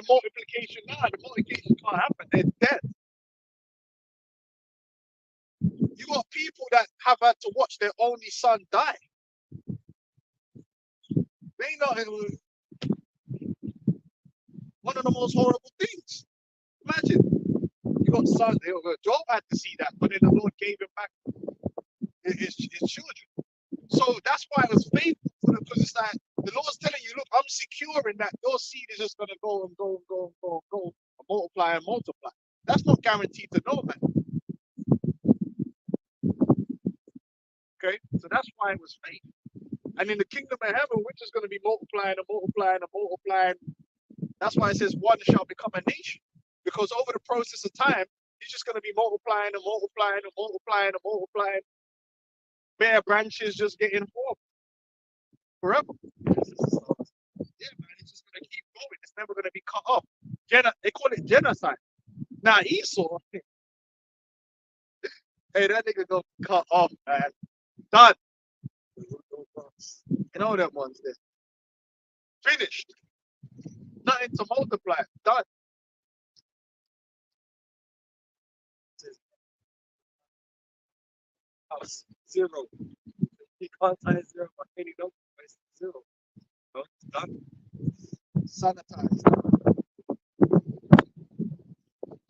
multiplication now? The multiplication can't happen. They're dead. You got people that have had to watch their only son die. They know it was one of the most horrible things. Imagine you got sons. Job had to see that, but then the Lord gave him back his children. So that's why it was faithful, because it's like the Lord's telling you, look, I'm securing that your seed is just gonna go and go and go and go and go and multiply and multiply. That's not guaranteed to no man. Okay, so that's why it was faith. And in the kingdom of heaven, we're just going to be multiplying and multiplying and multiplying. That's why it says one shall become a nation. Because over the process of time, he's just going to be multiplying and multiplying and multiplying and multiplying. Bare branches just getting formed forever. Yeah, man, it's just going to keep going. It's never going to be cut off. They call it genocide. Now, Esau, hey, that nigga got cut off, man. Done. You know that one's there. Finished. Nothing to multiply. Done. House 0. He can't times 0 but any number is 0. No, it's done. Sanitized.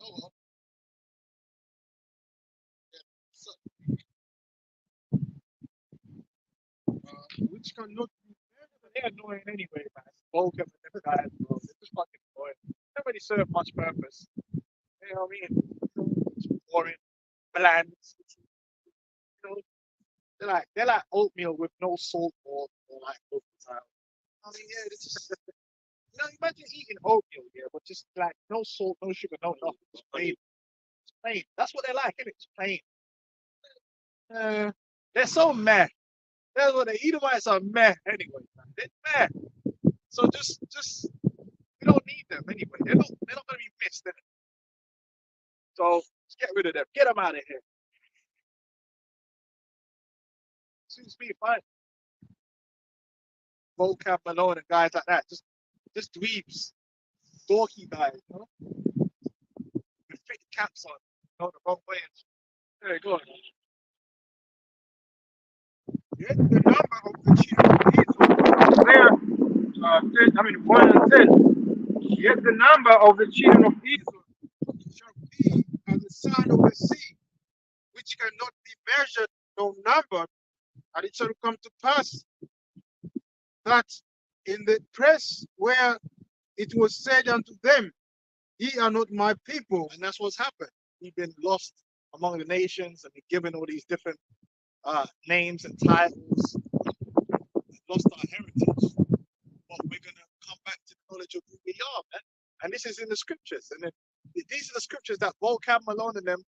Oh well. So, which cannot be they're annoying anyway, man. Bulk of them guys, bro. They're just fucking annoying. They don't really serve much purpose. You know what I mean? It's boring, bland. You know, they're like oatmeal with no salt or like oatmeal. I mean, yeah, it's just you know, imagine eating oatmeal, yeah, but just like no salt, no sugar, no nothing. It's plain. It's plain. That's what they like, isn't it? It's plain. They're so meh. That's what they Edomites are meh anyway, man. They're meh. So just we don't need them anyway. They're not gonna be missed, innit? So just get rid of them. Get them out of here. Suits me fine. Vocab Malone and guys like that. Just dweebs. Dorky guys, you know? With fitted caps on. Go the wrong way. There you go. yet the number of the children of Israel where 1 and 10. Yet the number of the children of Israel shall be as the sand of the sea, which cannot be measured nor numbered. And it shall come to pass that in the place where it was said unto them, Ye are not my people. And that's what's happened. We've been lost among the nations and been given all these different names and titles. We've lost our heritage. But we're going to come back to the knowledge of who we are, man. And this is in the scriptures. And then these are the scriptures that Vocab Malone and them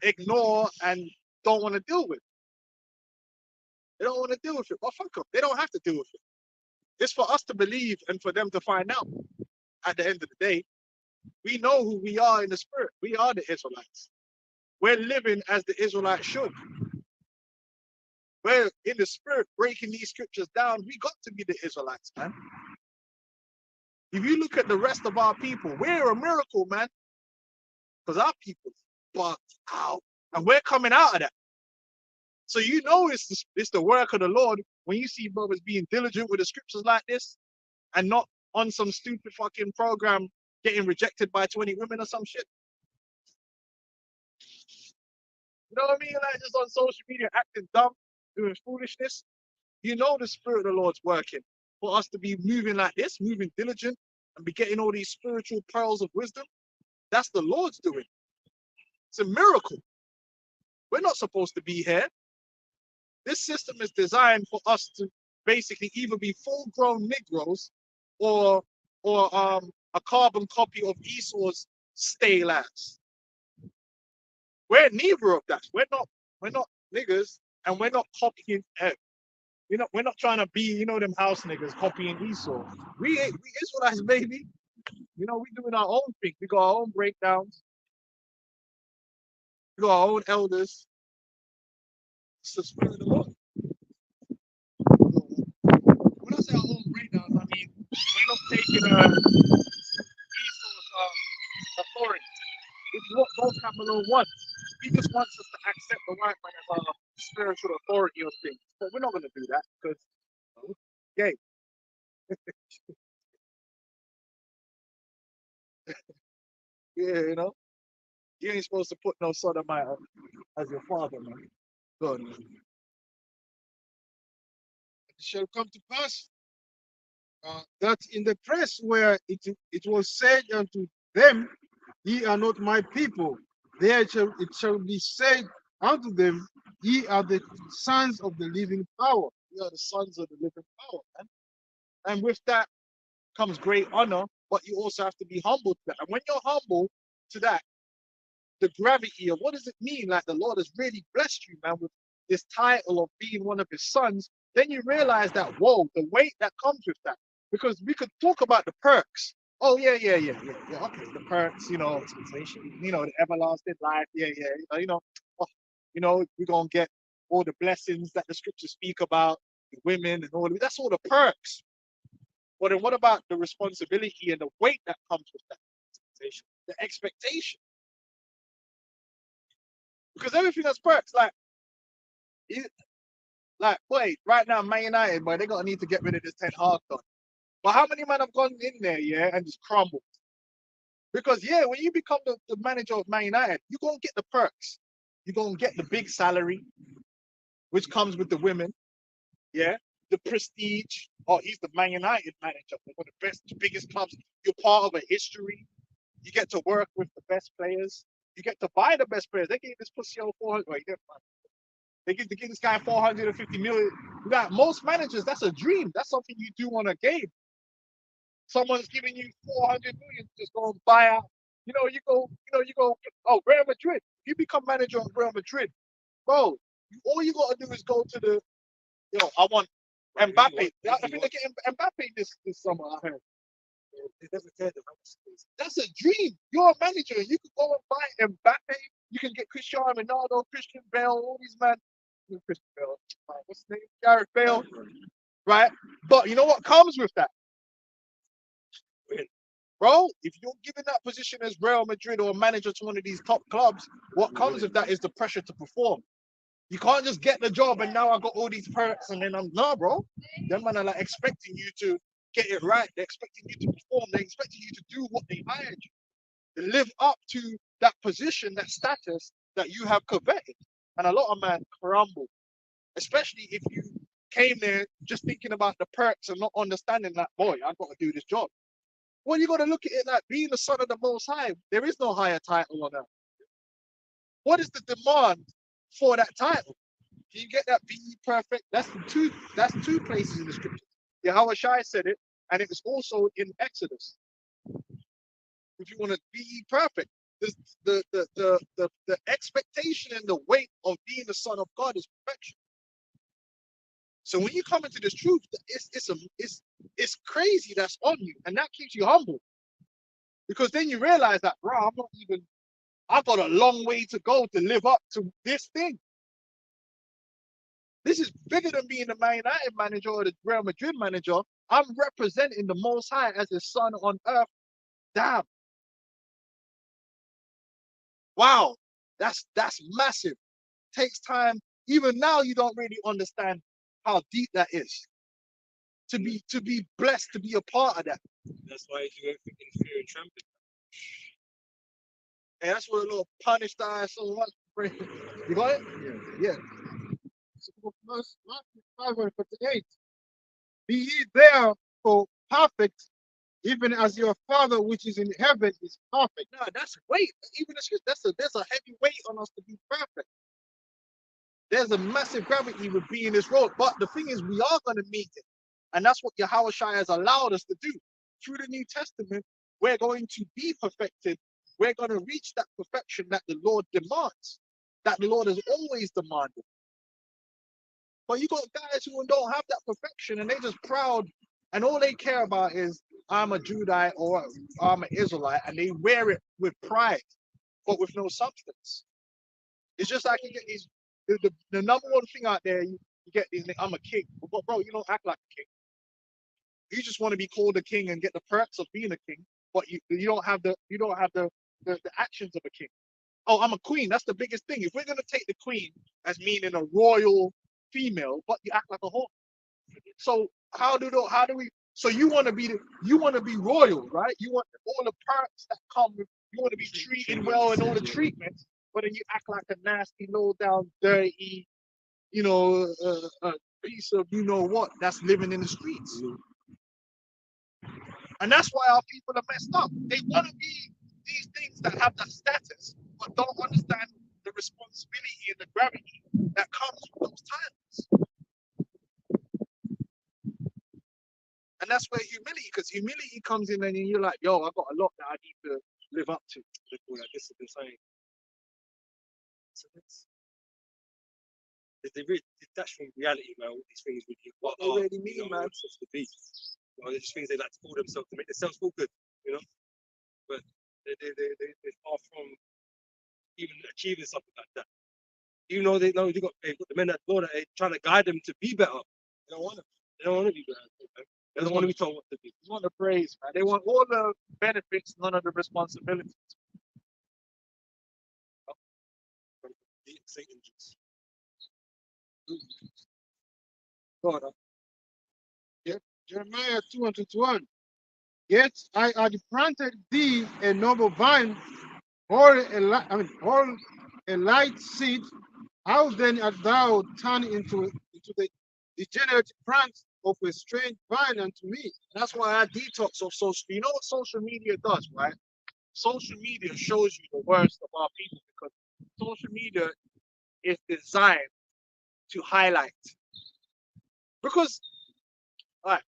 ignore and don't want to deal with. They don't want to deal with it. Well, fuck them. They don't have to deal with it. It's for us to believe and for them to find out. At the end of the day, we know who we are in the spirit. We are the Israelites. We're living as the Israelites should. We're in the spirit breaking these scriptures down. We got to be the Israelites, man. If you look at the rest of our people, we're a miracle, man. Because our people bugged out. And we're coming out of that. So you know it's the work of the Lord when you see brothers being diligent with the scriptures like this and not on some stupid fucking program getting rejected by 20 women or some shit. You know what I mean? Like just on social media acting dumb, doing foolishness. You know the spirit of the Lord's working for us to be moving like this, moving diligent and be getting all these spiritual pearls of wisdom. That's the Lord's doing. It's a miracle. We're not supposed to be here. This system is designed for us to basically either be full-grown Negroes or a carbon copy of Esau's stale ass. We're neither of that. We're not niggas, and we're not copying. We're not trying to be, them house niggas copying Esau. We Israelites, baby. We doing our own thing. We got our own breakdowns. We got our own elders. It's the spirit of the Lord. When I say our own breakdowns, I mean we're not taking Esau's authority. It's what both Babylon wants. He just wants us to accept the white man as our spiritual authority on things. But we're not going to do that because, gay. Yeah, you ain't supposed to put no sodomite as your father, man. Go on, man. It shall come to pass that in the press where it was said unto them, ye are not my people, there it shall be said unto them, ye are the sons of the living power. You are the sons of the living power, man. And with that comes great honor, but you also have to be humble to that. And when you're humble to that, the gravity of what does it mean? Like the Lord has really blessed you, man, with this title of being one of his sons, then you realize that, whoa, the weight that comes with that. Because we could talk about the perks. Oh, yeah. Okay, the perks, the everlasting life. We're going to get all the blessings that the scriptures speak about, the women and all of it. That's all the perks. But then what about the responsibility and the weight that comes with that expectation? The expectation. Because everything has perks. Boy, right now, Man United, boy, they're going to need to get rid of this Ten Hag done. But how many men have gone in there, and just crumbled? Because, when you become the manager of Man United, you're going to get the perks. You're going to get the big salary, which comes with the women, the prestige. Oh, he's the Man United manager, one of the best, biggest clubs. You're part of a history. You get to work with the best players. You get to buy the best players. They gave this pussy over 400. Wait, they give this guy 450 million. Most managers, that's a dream. That's something you do on a game. Someone's giving you 400 million to just go and buy out. You go. Oh, Real Madrid. You become manager of Real Madrid, bro. All you gotta do is go to the. I want Mbappe. I think they're getting Mbappe this summer. I heard. That's a dream. You're a manager. You could go and buy Mbappe. You can get Cristiano Ronaldo, Christian Bale, all these men. Christian Bale. What's his name? Gareth Bale. Right? But you know what comes with that? Bro, if you're given that position as Real Madrid or manager to one of these top clubs, what comes with that is the pressure to perform. You can't just get the job and now I got all these perks and then bro. Them man are expecting you to get it right. They're expecting you to perform. They're expecting you to do what they hired you. To live up to that position, that status that you have coveted. And a lot of men crumble. Especially if you came there just thinking about the perks and not understanding that, boy, I've got to do this job. Well, you got to look at it like being the son of the Most High. There is no higher title on earth. What is the demand for that title? Can you get that be perfect? That's two places in the scripture. Yahweh Shai said it, and it was also in Exodus. If you want to be perfect, the expectation and the weight of being the son of God is perfection. So when you come into this truth, it's crazy that's on you, and that keeps you humble. Because then you realize that, bro, I've got a long way to go to live up to this thing. This is bigger than being the Man United manager or the Real Madrid manager. I'm representing the Most High as his son on earth. Damn. Wow. That's massive. Takes time. Even now, you don't really understand how deep that is. To be blessed to be a part of that. That's why you do everything in fear and trembling. And that's what a little punished eye so much. You got it? Yeah. Verse Matthew 5:48. Be ye therefore perfect, even as your Father which is in heaven is perfect. No, that's weight. Even there's a heavy weight on us to be perfect. There's a massive gravity with being this road. But the thing is, we are going to meet it. And that's what Yahweh Shai has allowed us to do. Through the New Testament, we're going to be perfected. We're going to reach that perfection that the Lord demands, that the Lord has always demanded. But you got guys who don't have that perfection, and they just proud, and all they care about is, I'm a Judite or I'm an Israelite, and they wear it with pride, but with no substance. It's just like you get these, the number one thing out there, you get these, I'm a king. But bro, you don't act like a king. You just want to be called a king and get the perks of being a king, but you don't have the actions of a king. Oh, I'm a queen. That's the biggest thing. If we're gonna take the queen as meaning a royal female, but you act like a whore. So how do we? So you want to be royal, right? You want all the perks that come with. You want to be treated well and all the treatments, but then you act like a nasty, low down, dirty, a piece of what that's living in the streets. And that's why our people are messed up. They want to be these things that have that status, but don't understand the responsibility and the gravity that comes with those titles. And that's where because humility comes in, and you're like, yo, I've got a lot that I need to live up to. They call that discipline saying. They really detach from reality, man. All these things with you. What they really mean, man. It's supposed to be. They're just things they like to call themselves to make themselves feel good, But they're far from even achieving something like that. Even though they've got the men at the door that are trying to guide them to be better. They don't want to. They don't want to be better. Man. They don't want to be told what to do. They want the praise, man. They want all the benefits, none of the responsibilities. Satan just. God. Jeremiah 2:21. Yet I had planted thee a noble vine, or a light seed. How then art thou turned into the degenerate branch of a strange vine unto me? That's why I detox of social. You know what social media does, right? Social media shows you the worst of our people, because social media is designed to highlight. Because, all right,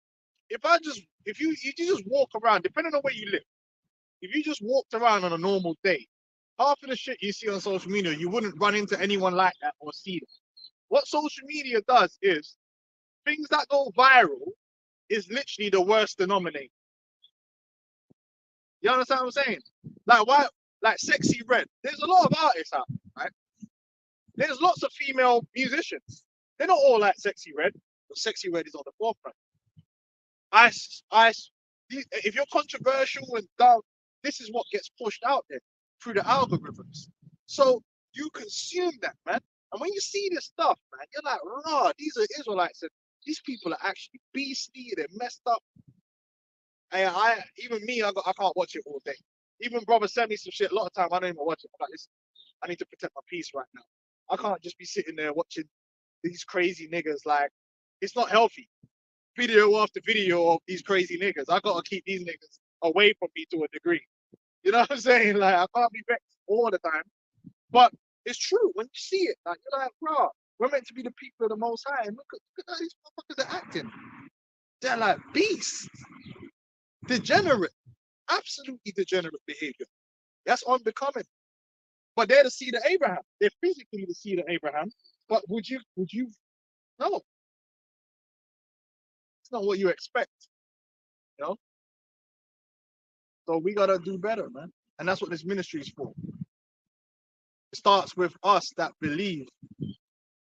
if you just walk around, depending on where you live, if you just walked around on a normal day, half of the shit you see on social media, you wouldn't run into anyone like that or see them. What social media does is, things that go viral is literally the worst denominator. You understand what I'm saying? Like why? Like Sexy Red. There's a lot of artists out there, right? There's lots of female musicians. They're not all like Sexy Red, but Sexy Red is on the forefront. If you're controversial and dumb, this is what gets pushed out there through the algorithms. So you consume that, man. And when you see this stuff, man, you're like, raw, these are Israelites, and these people are actually beastly, they're messed up. And I can't watch it all day. Even brother send me some shit a lot of time, I don't even watch it. I'm like, listen, I need to protect my peace right now. I can't just be sitting there watching these crazy niggas. Like, it's not healthy. Video after video of these crazy niggas. I gotta keep these niggas away from me to a degree. You know what I'm saying? Like, I can't be vexed all the time. But it's true. When you see it, like, you're like, bro, we're meant to be the people of the Most High. And look at how these motherfuckers are acting. They're like beasts. Degenerate. Absolutely degenerate behavior. That's unbecoming. But they're the seed of Abraham. They're physically the seed of Abraham. But would you no, it's not what you expect, you know? So we gotta do better, man. And that's what this ministry is for. It starts with us that believe.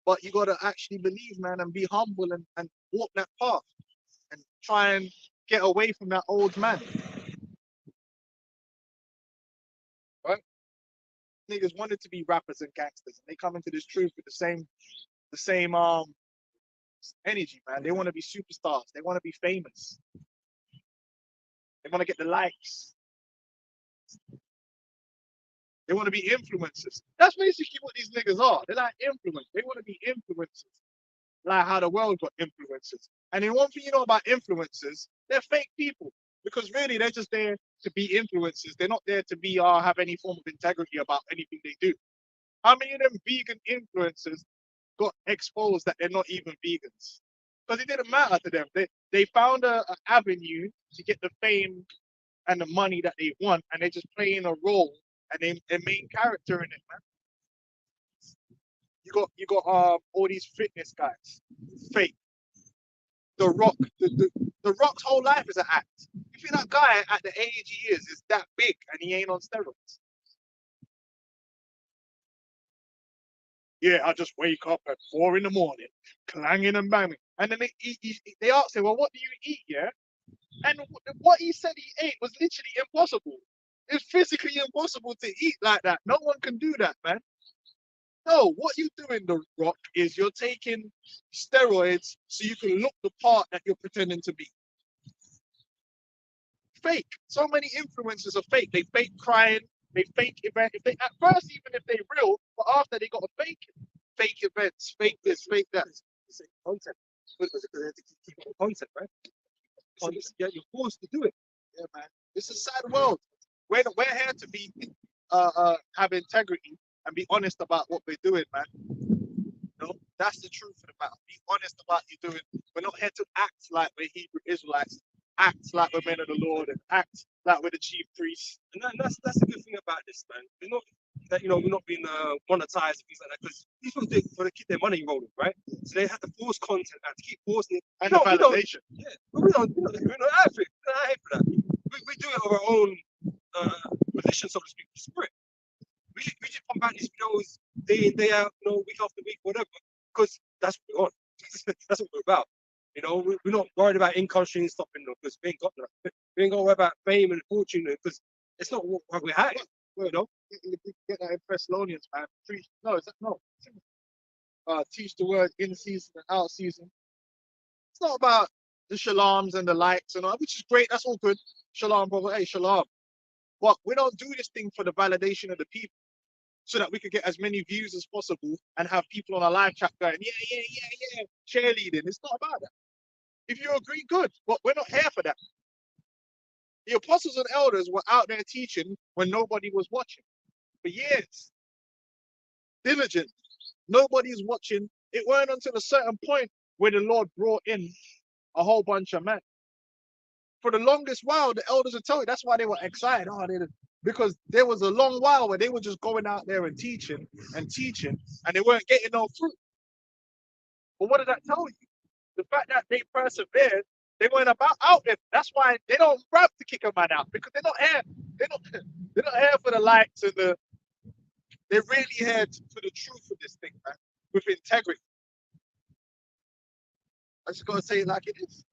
But you gotta actually believe, man, and be humble and walk that path and try and get away from that old man. Right? Niggas wanted to be rappers and gangsters, and they come into this truth with the same energy, man. They want to be superstars. They want to be famous. They want to get the likes. They want to be influencers. That's basically what these niggas are. They're like influencers. They want to be influencers, like how the world got influencers. And then one thing you know about influencers, they're fake people because really they're just there to be influencers. They're not there to be or have any form of integrity about anything they do. How many of them vegan influencers got exposed that they're not even vegans? Because it didn't matter to them. They found an avenue to get the fame and the money that they want, and they're just playing a role and they main character in it, man. You got all these fitness guys, fake. The Rock, the Rock's whole life is an act. You think that guy at the age he is that big and he ain't on steroids? Yeah, I just wake up at 4 in the morning, clanging and banging. And then they ask him, well, what do you eat, yeah? And what he said he ate was literally impossible. It's physically impossible to eat like that. No one can do that, man. No, what you're doing, The Rock, is you're taking steroids so you can look the part that you're pretending to be. Fake. So many influencers are fake. They fake crying. They fake event. If they at first, even if they real, but after they got a fake events, fake this, fake that. It's content. Because they have to keep up content, right? Yeah, you're forced to do it. Yeah, man. It's a sad world. We're here to be have integrity and be honest about what we're doing, man. You know, that's the truth of the matter. Be honest about you doing. We're not here to act like we're Hebrew Israelites, act like we're men of the Lord, and act like we're the chief priests. And that's the good thing about this, man. We're not that we're not being monetized and things like that because these people want to keep their money rolling, right? So they have to force content and to keep forcing it. And the validation. Yeah, but we're not out for it. We're not out for that. We do it of our own position, so to speak, the spirit. We just pump out these videos day in, day out, week after week, whatever, because that's what we're on. That's what we're about. We're not worried about income streams stopping them because we ain't got that. We ain't got to worry about fame and fortune because it's not what we're having. Get that in Thessalonians, man. Preach. No, is that no? Teach the word in season and out season. It's not about the shalams and the likes and all, which is great. That's all good. Shalom, brother. Hey, shalom. But we don't do this thing for the validation of the people, so that we could get as many views as possible and have people on our live chat going, yeah, cheerleading. It's not about that. If you agree, good. But we're not here for that. The apostles and elders were out there teaching when nobody was watching for years. Diligent. Nobody's watching. It weren't until a certain point where the Lord brought in a whole bunch of men. For the longest while, the elders would tell you that's why they were excited. Because there was a long while where they were just going out there and teaching, and they weren't getting no fruit. But what did that tell you? The fact that they persevered, they weren't out there. That's why they don't grab to kick a man out, because they're not here. They're not here for the likes and the. They're really here for the truth of this thing, man, with integrity. I just gotta say it like it is.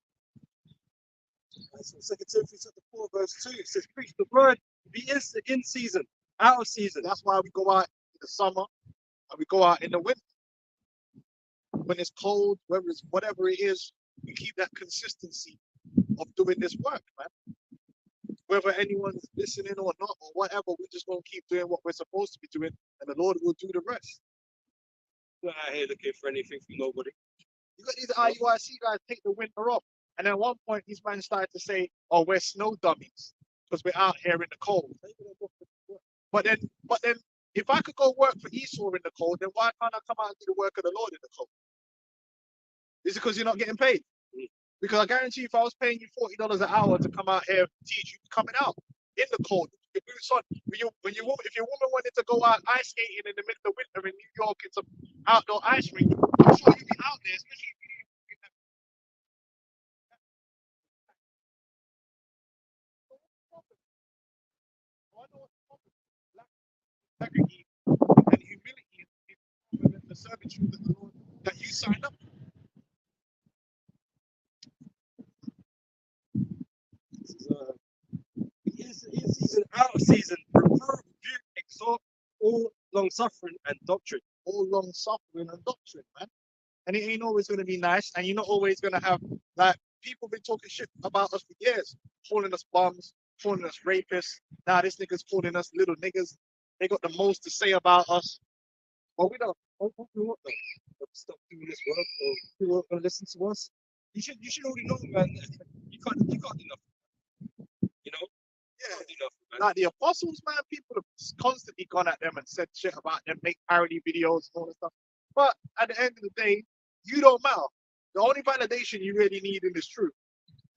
So 2 Timothy chapter 4, verse 2, it says, preach the word, be in season, out of season. That's why we go out in the summer and we go out in the winter. When it's cold, whatever it is, we keep that consistency of doing this work, man. Whether anyone's listening or not or whatever, we just gonna keep doing what we're supposed to be doing, and the Lord will do the rest. We're not out here looking for anything from nobody. You got these IUIC guys take the winter off. And at one point, these men started to say, oh, we're snow dummies because we're out here in the cold. But then, if I could go work for Esau in the cold, then why can't I come out and do the work of the Lord in the cold? Is it because you're not getting paid? Because I guarantee you, if I was paying you $40 an hour to come out here and teach, you'd be coming out in the cold, your boots on. If your woman wanted to go out ice skating in the middle of winter in New York, it's an outdoor ice rink. I'm sure you'd be out there, especially if you integrity and humility in the servitude that the Lord that you signed up. This is, in season, out of season, reprove, rebuke, exhort, all long suffering and doctrine. All long suffering and doctrine, man. And it ain't always going to be nice, and you're not always going to have, like, people been talking shit about us for years, calling us bums, calling us rapists. Now this nigga's calling us little niggas. They got the most to say about us, but we don't. What do you want though? Stop doing this work, or people aren't going to listen to us. You should already know, man. You can't do nothing. You know, you Yeah, can't do nothing, man. like the apostles, man, people have constantly gone at them and said shit about them, make parody videos and all that stuff. But at the end of the day, you don't matter. The only validation you really need in this truth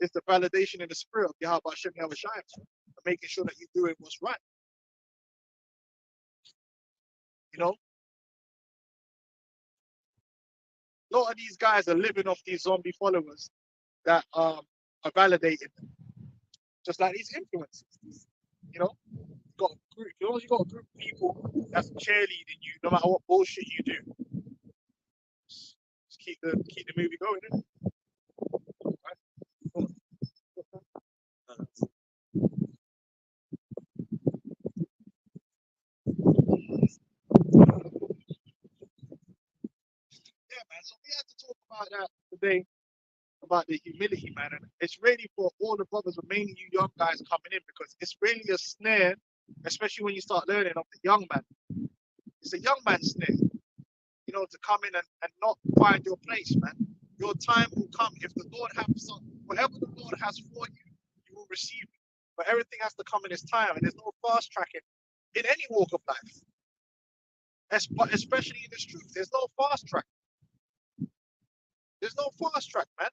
is the validation in the spirit of Yahweh Hashem Yahweh Shai, and making sure that you're doing what's right. You know, a lot of these guys are living off these zombie followers that are validating them, just like these influencers. You know, got a group. You know, you got a group of people that's cheerleading you, no matter what bullshit you do. Just keep the movie going. Innit? Right? Yeah, man. So we had to talk about that today, about the humility, man. And it's really for all the brothers, but mainly you young guys coming in, because it's really a snare, especially when you start learning of the young man. It's a young man's snare, you know, to come in and not find your place, man. Your time will come. If the Lord has some, whatever the Lord has for you, you will receive it. But everything has to come in its time, and there's no fast tracking in any walk of life, especially in this truth. There's no fast track. There's no fast track, man.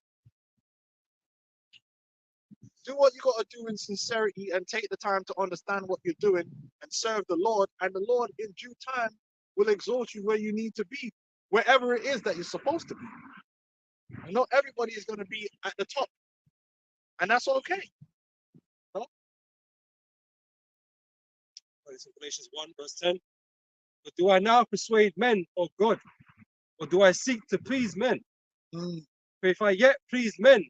Do what you got to do in sincerity and take the time to understand what you're doing and serve the Lord. And the Lord, in due time, will exalt you where you need to be, wherever it is that you're supposed to be. And not everybody is going to be at the top, and that's okay. No? It's in Galatians 1, verse 10. But do I now persuade men of God, or do I seek to please men? Mm, For if I yet please men,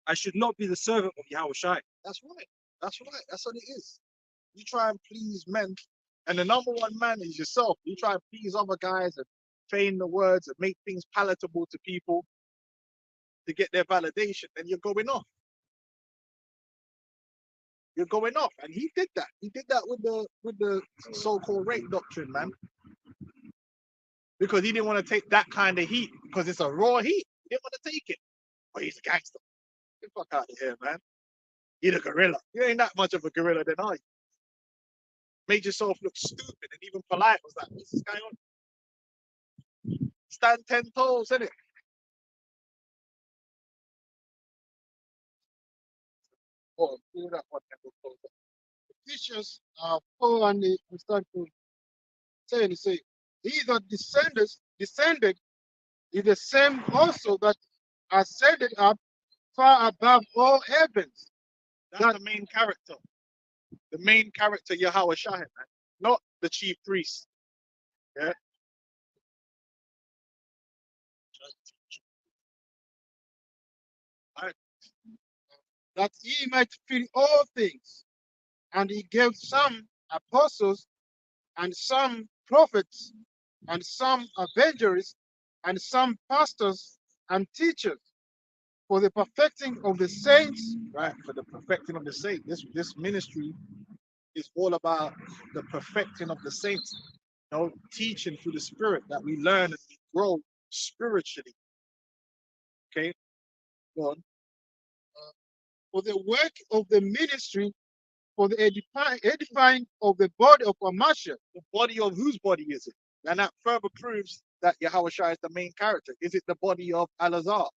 I should not be the servant of Yahweh Shai. that's right. That's right. That's what it is. You try and please men, and the number one man is yourself. You try and please other guys and feign the words and make things palatable to people to get their validation, and you're going off. You're going off. And he did that. He did that with the so-called rape doctrine, man. Because he didn't want to take that kind of heat, because it's a raw heat. He didn't want to take it. But he's a gangster. Get the fuck out of here, man. You're a gorilla. You ain't that much of a gorilla, then, are you? Made yourself look stupid, and even polite was like, what's this guy on? Stand 10 toes, innit? Oh, do that one. Ephesians 4 and we start to say, and he say, he that descended is the same also that ascended up far above all heavens. That's the main character. The main character, Yahweh Shai, man. Not the chief priest. Yeah. Right. That he might fill all things. And he gave some apostles, and some prophets, and some evangelists, and some pastors and teachers for the perfecting of the saints. Right. For the perfecting of the saints. This ministry is all about the perfecting of the saints. You know, teaching through the spirit that we learn and we grow spiritually. Okay. Go on. For the work of the ministry, for the edifying of the body of Amashiach. The body of whose body is it? And that further proves that Yahweh Shai is the main character. Is it the body of Al-Azhar?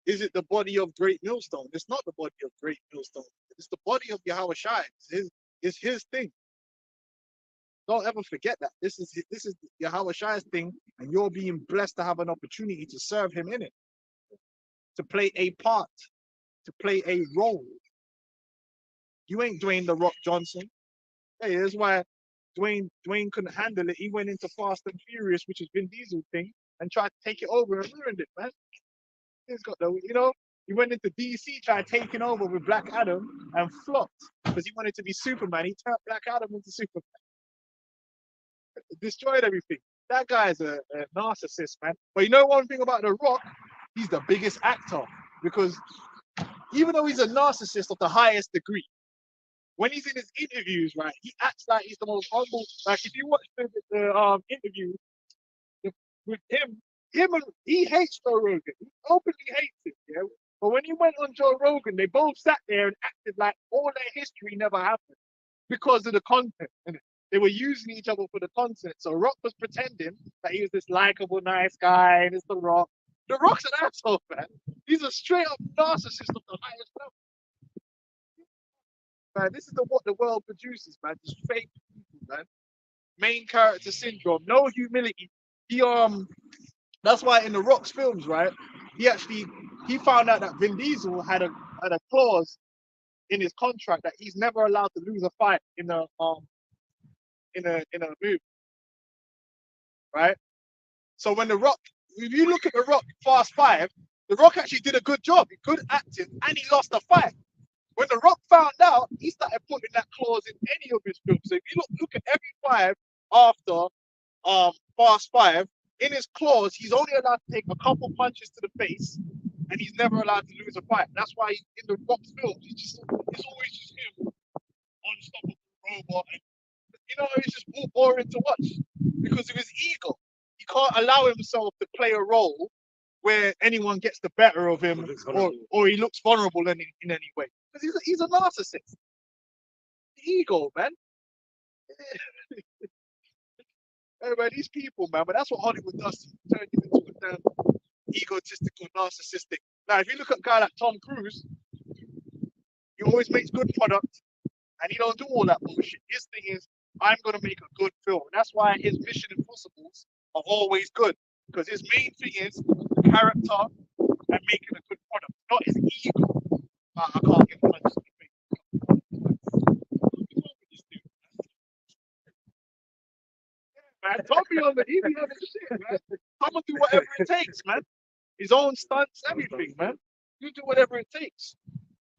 is it the body of Great Millstone? It's not the body of Great Millstone. It's the body of Yahweh Shai. It's his thing. Don't ever forget that. This is Yahweh Shai's thing, and you're being blessed to have an opportunity to serve him in it, to play a part, to play a role. You ain't Dwayne the Rock Johnson. Hey, that's why Dwayne couldn't handle it. He went into Fast and Furious, which is Vin Diesel thing, and tried to take it over and ruined it, man. He's got the, he went into DC, tried taking over with Black Adam and flopped because he wanted to be Superman. He turned Black Adam into Superman. Destroyed everything. That guy's a narcissist, man. But you know one thing about The Rock? He's the biggest actor because even though he's a narcissist of the highest degree, when he's in his interviews, right, he acts like he's the most humble. Like if you watch the interview with him he hates Joe Rogan. He openly hates him, yeah. But when he went on Joe Rogan, they both sat there and acted like all their history never happened because of the content. Innit? They were using each other for the content. So Rock was pretending that he was this likable, nice guy, and it's The Rock. The Rock's an asshole, man. He's a straight up narcissist of the highest level. Man, this is what the world produces, man. Just fake people, man. Main character syndrome, no humility. That's why in The Rock's films, right? He found out that Vin Diesel had a clause in his contract that he's never allowed to lose a fight in a movie, right? So when The Rock, if you look at The Rock Fast 5, The Rock actually did a good job. He good acting, and he lost a fight. When The Rock found out, he started putting that clause in any of his films. So if you look at every 5 after Fast 5, in his clause, he's only allowed to take a couple punches to the face, and he's never allowed to lose a fight. That's why in The Rock's films, it's always just him, unstoppable robot. And, it's just boring to watch because of his ego. He can't allow himself to play a role where anyone gets the better of him or he looks vulnerable in any way. Because he's a narcissist. Ego, man. Man, these people, man, but that's what Hollywood does to you. Turn you into a damn egotistical, narcissistic. Now, if you look at a guy like Tom Cruise, he always makes good product, and he don't do all that bullshit. His thing is, I'm gonna make a good film. And that's why his Mission Impossibles are always good, because his main thing is character and making a good product, not his ego. I can't get punches in the face. Man, Tom be on the shit, man. Tom will do whatever it takes, man. His own stunts, everything, man. You do whatever it takes.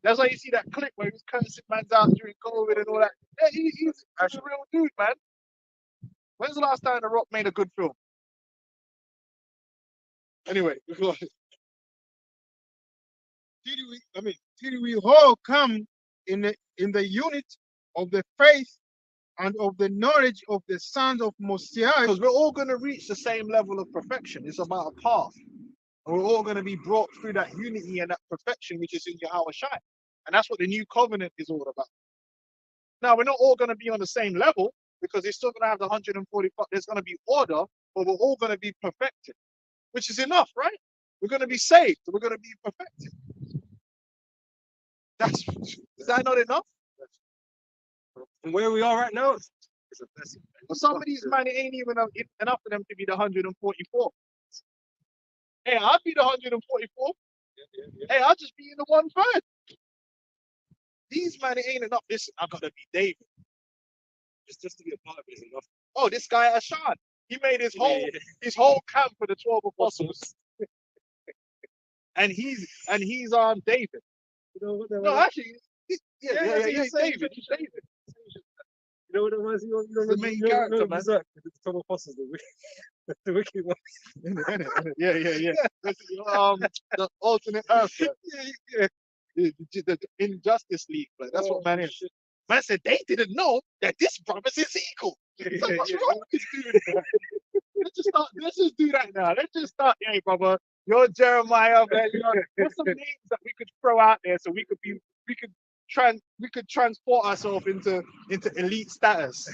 That's why you see that clip where he was cursing man's out during COVID and all that. Yeah, he's a real dude, man. When's the last time The Rock made a good film? Anyway, till we all come in the unit of the faith and of the knowledge of the sons of Mosiah. because we're all going to reach the same level of perfection. It's about a path. And we're all going to be brought through that unity and that perfection which is in Yahweh Shai. And that's what the new covenant is all about. Now, we're not all going to be on the same level because it's still going to have the 145. There's going to be order, but we're all going to be perfected, which is enough, right? We're going to be saved. We're going to be perfected. Is that not enough? From where we are right now, it's a blessing. For some of these man, it ain't even enough for them to be the 144. Hey, I'll be the 144. Yeah. Hey, I'll just be in the 1/3. These man, it ain't enough. Listen, I gotta be David. It's just to be a part of it is enough. Oh, this guy Ashan. He made his whole camp for the 12 apostles. and he's David. You know what that No, was? actually, yeah, David. He's David. You know what it was? The main character, man. Berserk, the 12 apostles, the wicked one. Yeah. The alternate Earth. Yeah. The Injustice League. Like, that's what man is. Shit. Man said they didn't know that this brother's is equal. Like, what's wrong with this dude? Let's just do that now. Let's just start. Hey, brother, you're Jeremiah, man. What's some names that we could throw out there so we could transport ourselves into elite status.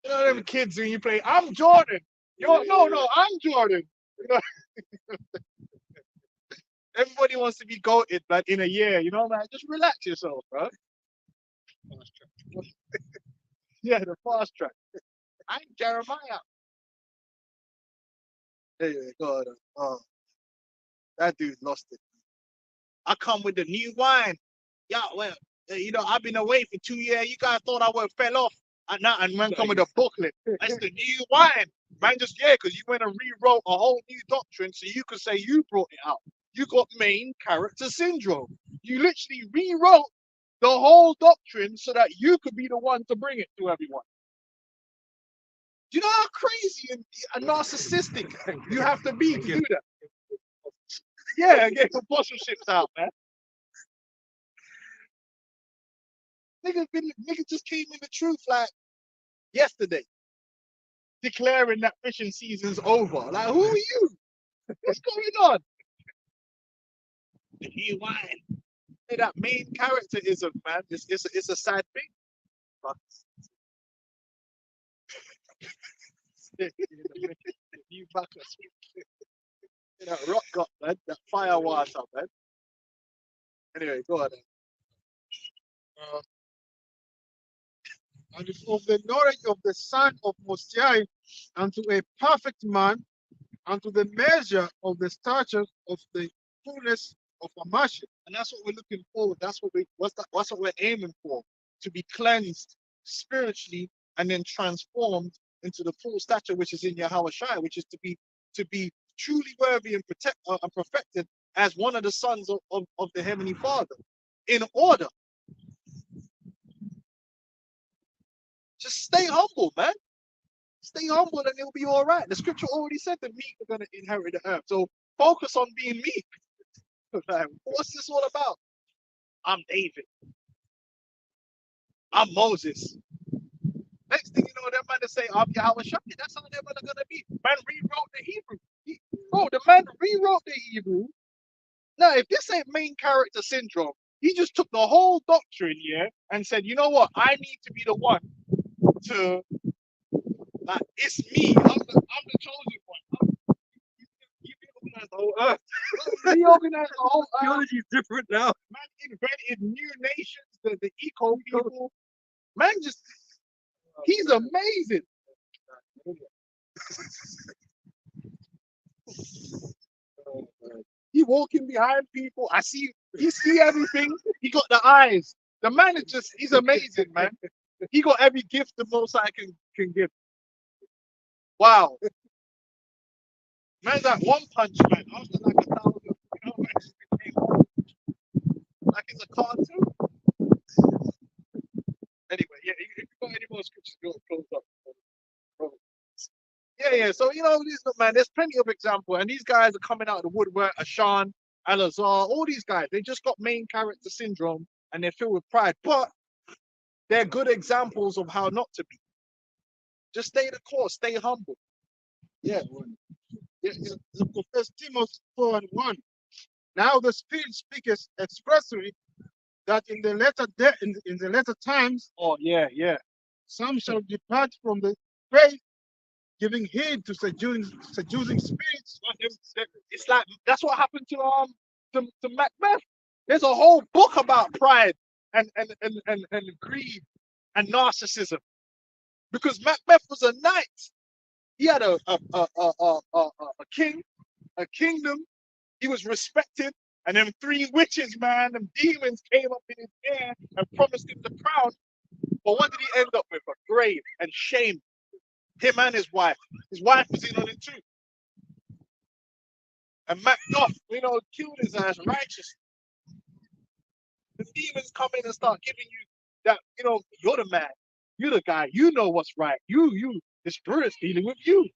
You know them kids when you play, I'm Jordan. No, I'm Jordan. You know, Everybody wants to be goated, man, in a year. You know, man. Just relax yourself, bro. Yeah, the fast track. I'm Jeremiah. Hey, God, that dude lost it. I come with the new wine. Yeah, well, I've been away for 2 years. You guys thought I would have fell off. And man come with a booklet. That's the new wine. Man, because you went and rewrote a whole new doctrine so you could say you brought it out. You got main character syndrome. You literally rewrote the whole doctrine so that you could be the one to bring it to everyone. Do you know how crazy and narcissistic you have to be to do that? Yeah, get apostleships out, man. Niggas just came in the truth like yesterday, declaring that fishing season's over. Like, who are you? What's going on? The new wine. Hey, that main characterism, man, it's a sad thing. But new Bacchus. That rock got, man, that fire water, man. Anyway, go on. Uh, and of the knowledge of the Son of Most High, unto a perfect man, unto the measure of the stature of the fullness of a Mashiach. And that's what we're looking forward. That's what we're aiming for. To be cleansed spiritually and then transformed into the full stature which is in Yahweh Shai, which is to be truly worthy and perfected as one of the sons of the Heavenly Father. In order. Just stay humble, man. Stay humble and it'll be all right. The scripture already said the meek are going to inherit the earth. So focus on being meek. Like, what's this all about? I'm David. I'm Moses. Next thing you know, that man to say, I'm Yahweh Shai. That's how they're going to be. Man rewrote the Hebrew. Bro, the man rewrote the Hebrew. Now, if this ain't main character syndrome, he just took the whole doctrine, yeah, and said, you know what? I need to be the one to, like, it's me. I'm the chosen one. You reorganize the whole earth. Reorganize the whole earth. Theology is different now. Man invented new nations, the eco people. Man he's amazing. He walking behind people. He see everything. He got the eyes. The man is he's amazing, man. He got every gift the Most High can give. Wow. Man's like one punch, man. After like 1,000, like it's a cartoon. Anyway, yeah, if you got any more scriptures, go close up. Yeah. So man, there's plenty of example, and these guys are coming out of the woodwork. Ashan, Alazar, all these guys, they just got main character syndrome, and they're filled with pride. But they're good examples of how not to be. Just stay the course, stay humble. Yeah. First Timothy 4:1. Now the Spirit speaketh expressly that in the latter times Oh yeah. some shall depart from the faith, giving heed to seducing spirits. It's like that's what happened to Macbeth. There's a whole book about pride and greed and narcissism. Because Macbeth was a knight. He had a king, a kingdom. He was respected. And then 3 witches, man, and demons came up in his ear and promised him the crown. But what did he end up with? A grave and shame. Him and his wife. His wife was in on it too. And Macduff, killed his ass righteously. The demons come in and start giving you that, you're the man. You're the guy. You know what's right. The spirit's dealing with you.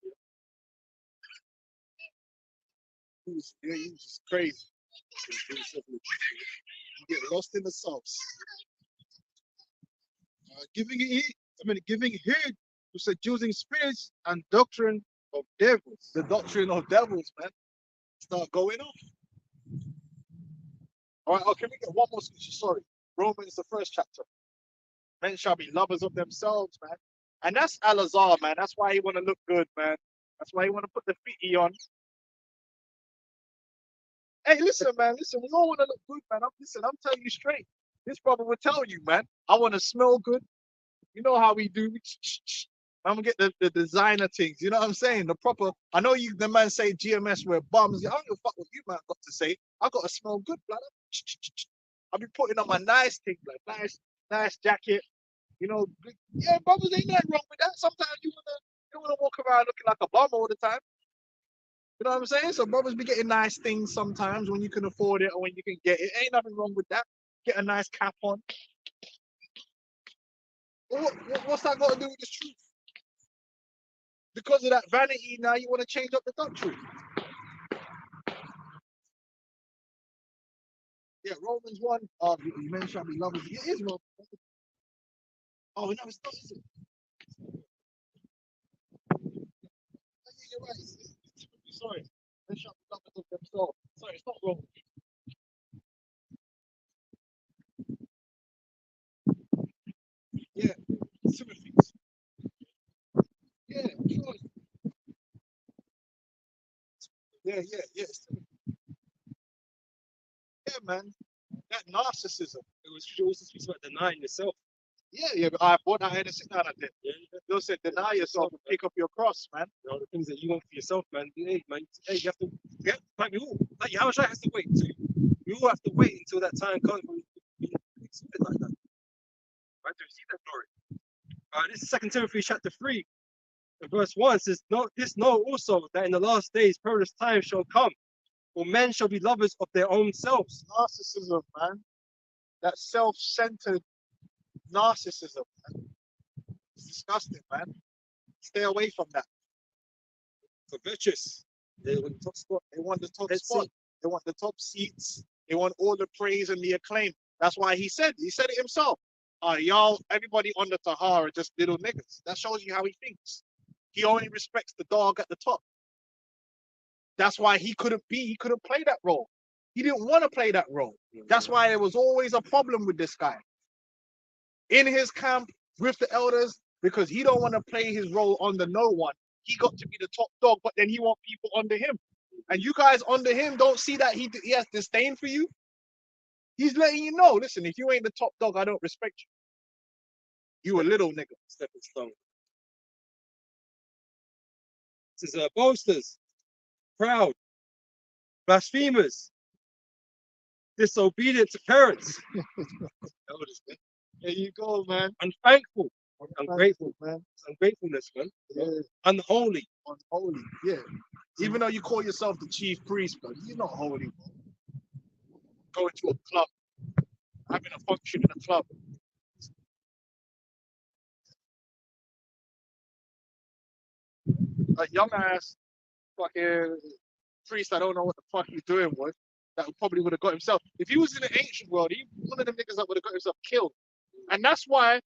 He's just crazy. You get lost in the sauce. Giving heed to seducing spirits and doctrine of devils. The doctrine of devils, man. Start going off. All right, can we get one more scripture? Sorry. Romans, the 1st chapter. Men shall be lovers of themselves, man. And that's Alazar, man. That's why he want to look good, man. That's why he want to put the fitty on. Hey, listen, man. Listen, we all want to look good, man. I'm telling you straight. This brother will tell you, man. I want to smell good. You know how we do. I'm gonna get the designer things. You know what I'm saying? The proper. I know you. The man say GMS wear bums. I don't give a fuck what you man got to say. I gotta smell good, blood. I'll be putting on my nice thing, like nice jacket. You know, yeah, brothers ain't nothing wrong with that. Sometimes you wanna walk around looking like a bum all the time. You know what I'm saying? So brothers be getting nice things sometimes when you can afford it or when you can get it. Ain't nothing wrong with that. Get a nice cap on. What's that got to do with the truth? Because of that vanity, now you want to change up the doctrine. Yeah, Romans 1. Men shall be lovers. It is Romans. Oh, no, it's not, is it? You're right. Sorry. Men shall be lovers of themselves. Sorry, it's not Romans. Yeah, Timothy. Yeah, sure. Yeah. Yeah, man. That narcissism. It also speaks about denying yourself. Yeah, but I bought that in a sit down at it. Yeah, They'll say deny yourself and pick up your cross, man. you know, the things that you want for yourself, man. Hey, man, hey, you have to. Yeah, like we all. Like how much I have to wait. We all have to wait until that time comes when we accept it like that. Right to receive that glory. This is 2 Timothy chapter 3, and verse 1 says, "Know also that in the last days perilous times shall come, for men shall be lovers of their own selves." Narcissism, man. That self-centered narcissism, man. It's disgusting, man. Stay away from that. Covetous. They want the top spot. They want the top Let's spot. see. They want the top seats. They want all the praise and the acclaim. That's why he said it himself. Y'all, everybody on the Tahara are just little niggas. That shows you how he thinks. He only respects the dog at the top. That's why he couldn't play that role. He didn't want to play that role. That's why there was always a problem with this guy. In his camp with the elders, because he don't want to play his role under no one. He got to be the top dog, but then he want people under him. And you guys under him don't see that he has disdain for you. He's letting you know, listen, if you ain't the top dog, I don't respect you. You a little nigga. Stepping stone. This is boasters, proud, blasphemers, disobedient to parents, Elders, man. There you go, man. unthankful, ungrateful, man. ungratefulness, man. Yeah. Unholy. Unholy. Yeah. Even though you call yourself the chief priest, but you're not holy, bro. Going to a club, having a function in a club. A young ass fucking priest, I don't know what the fuck he's doing with, that probably would have got himself. If he was in the ancient world, he one of them niggas that would have got himself killed. And that's why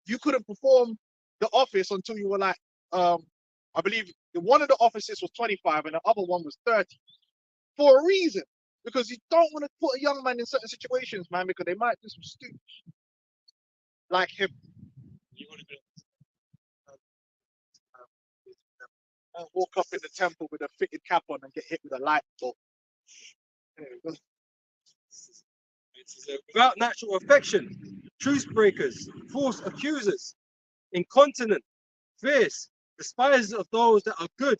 you couldn't perform the office until you were like, I believe one of the offices was 25 and the other one was 30. For a reason. Because you don't want to put a young man in certain situations, man, because they might do some stupid like him. You want to be And walk up in the temple with a fitted cap on and get hit with a light bulb. without natural affection, truce breakers, false accusers, incontinent, fierce, despisers of those that are good,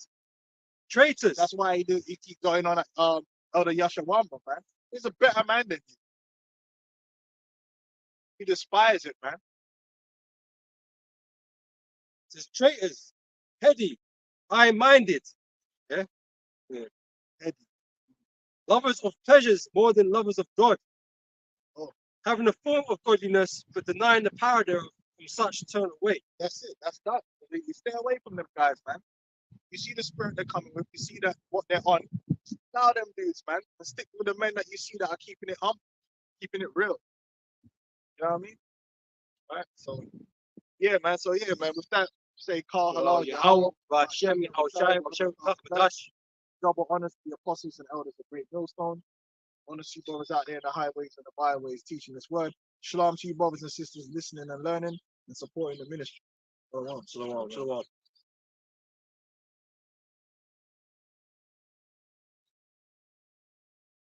traitors. That's why he keep going on at Elder Yashawamba, man. He's a better man than you. He despises it, man. Says traitors, heady, high-minded, yeah? Heady. Lovers of pleasures more than lovers of God. Oh. Having a form of godliness, but denying the power thereof, from such turn away. That's it. That's that. You stay away from them guys, man. You see the spirit they're coming with. You see that what they're on. Now them dudes, man. And stick with the men that you see that are keeping it keeping it real. You know what I mean? Right. So yeah, man. With that, say call hello, Yahweh, Vashem, Yahushai, Vashem, Chakmadash. double honors to the apostles and elders of Great Millstone. Honors to you brothers out there in the highways and the byways teaching this word. Shalom to you brothers and sisters listening and learning and supporting the ministry. Shalom.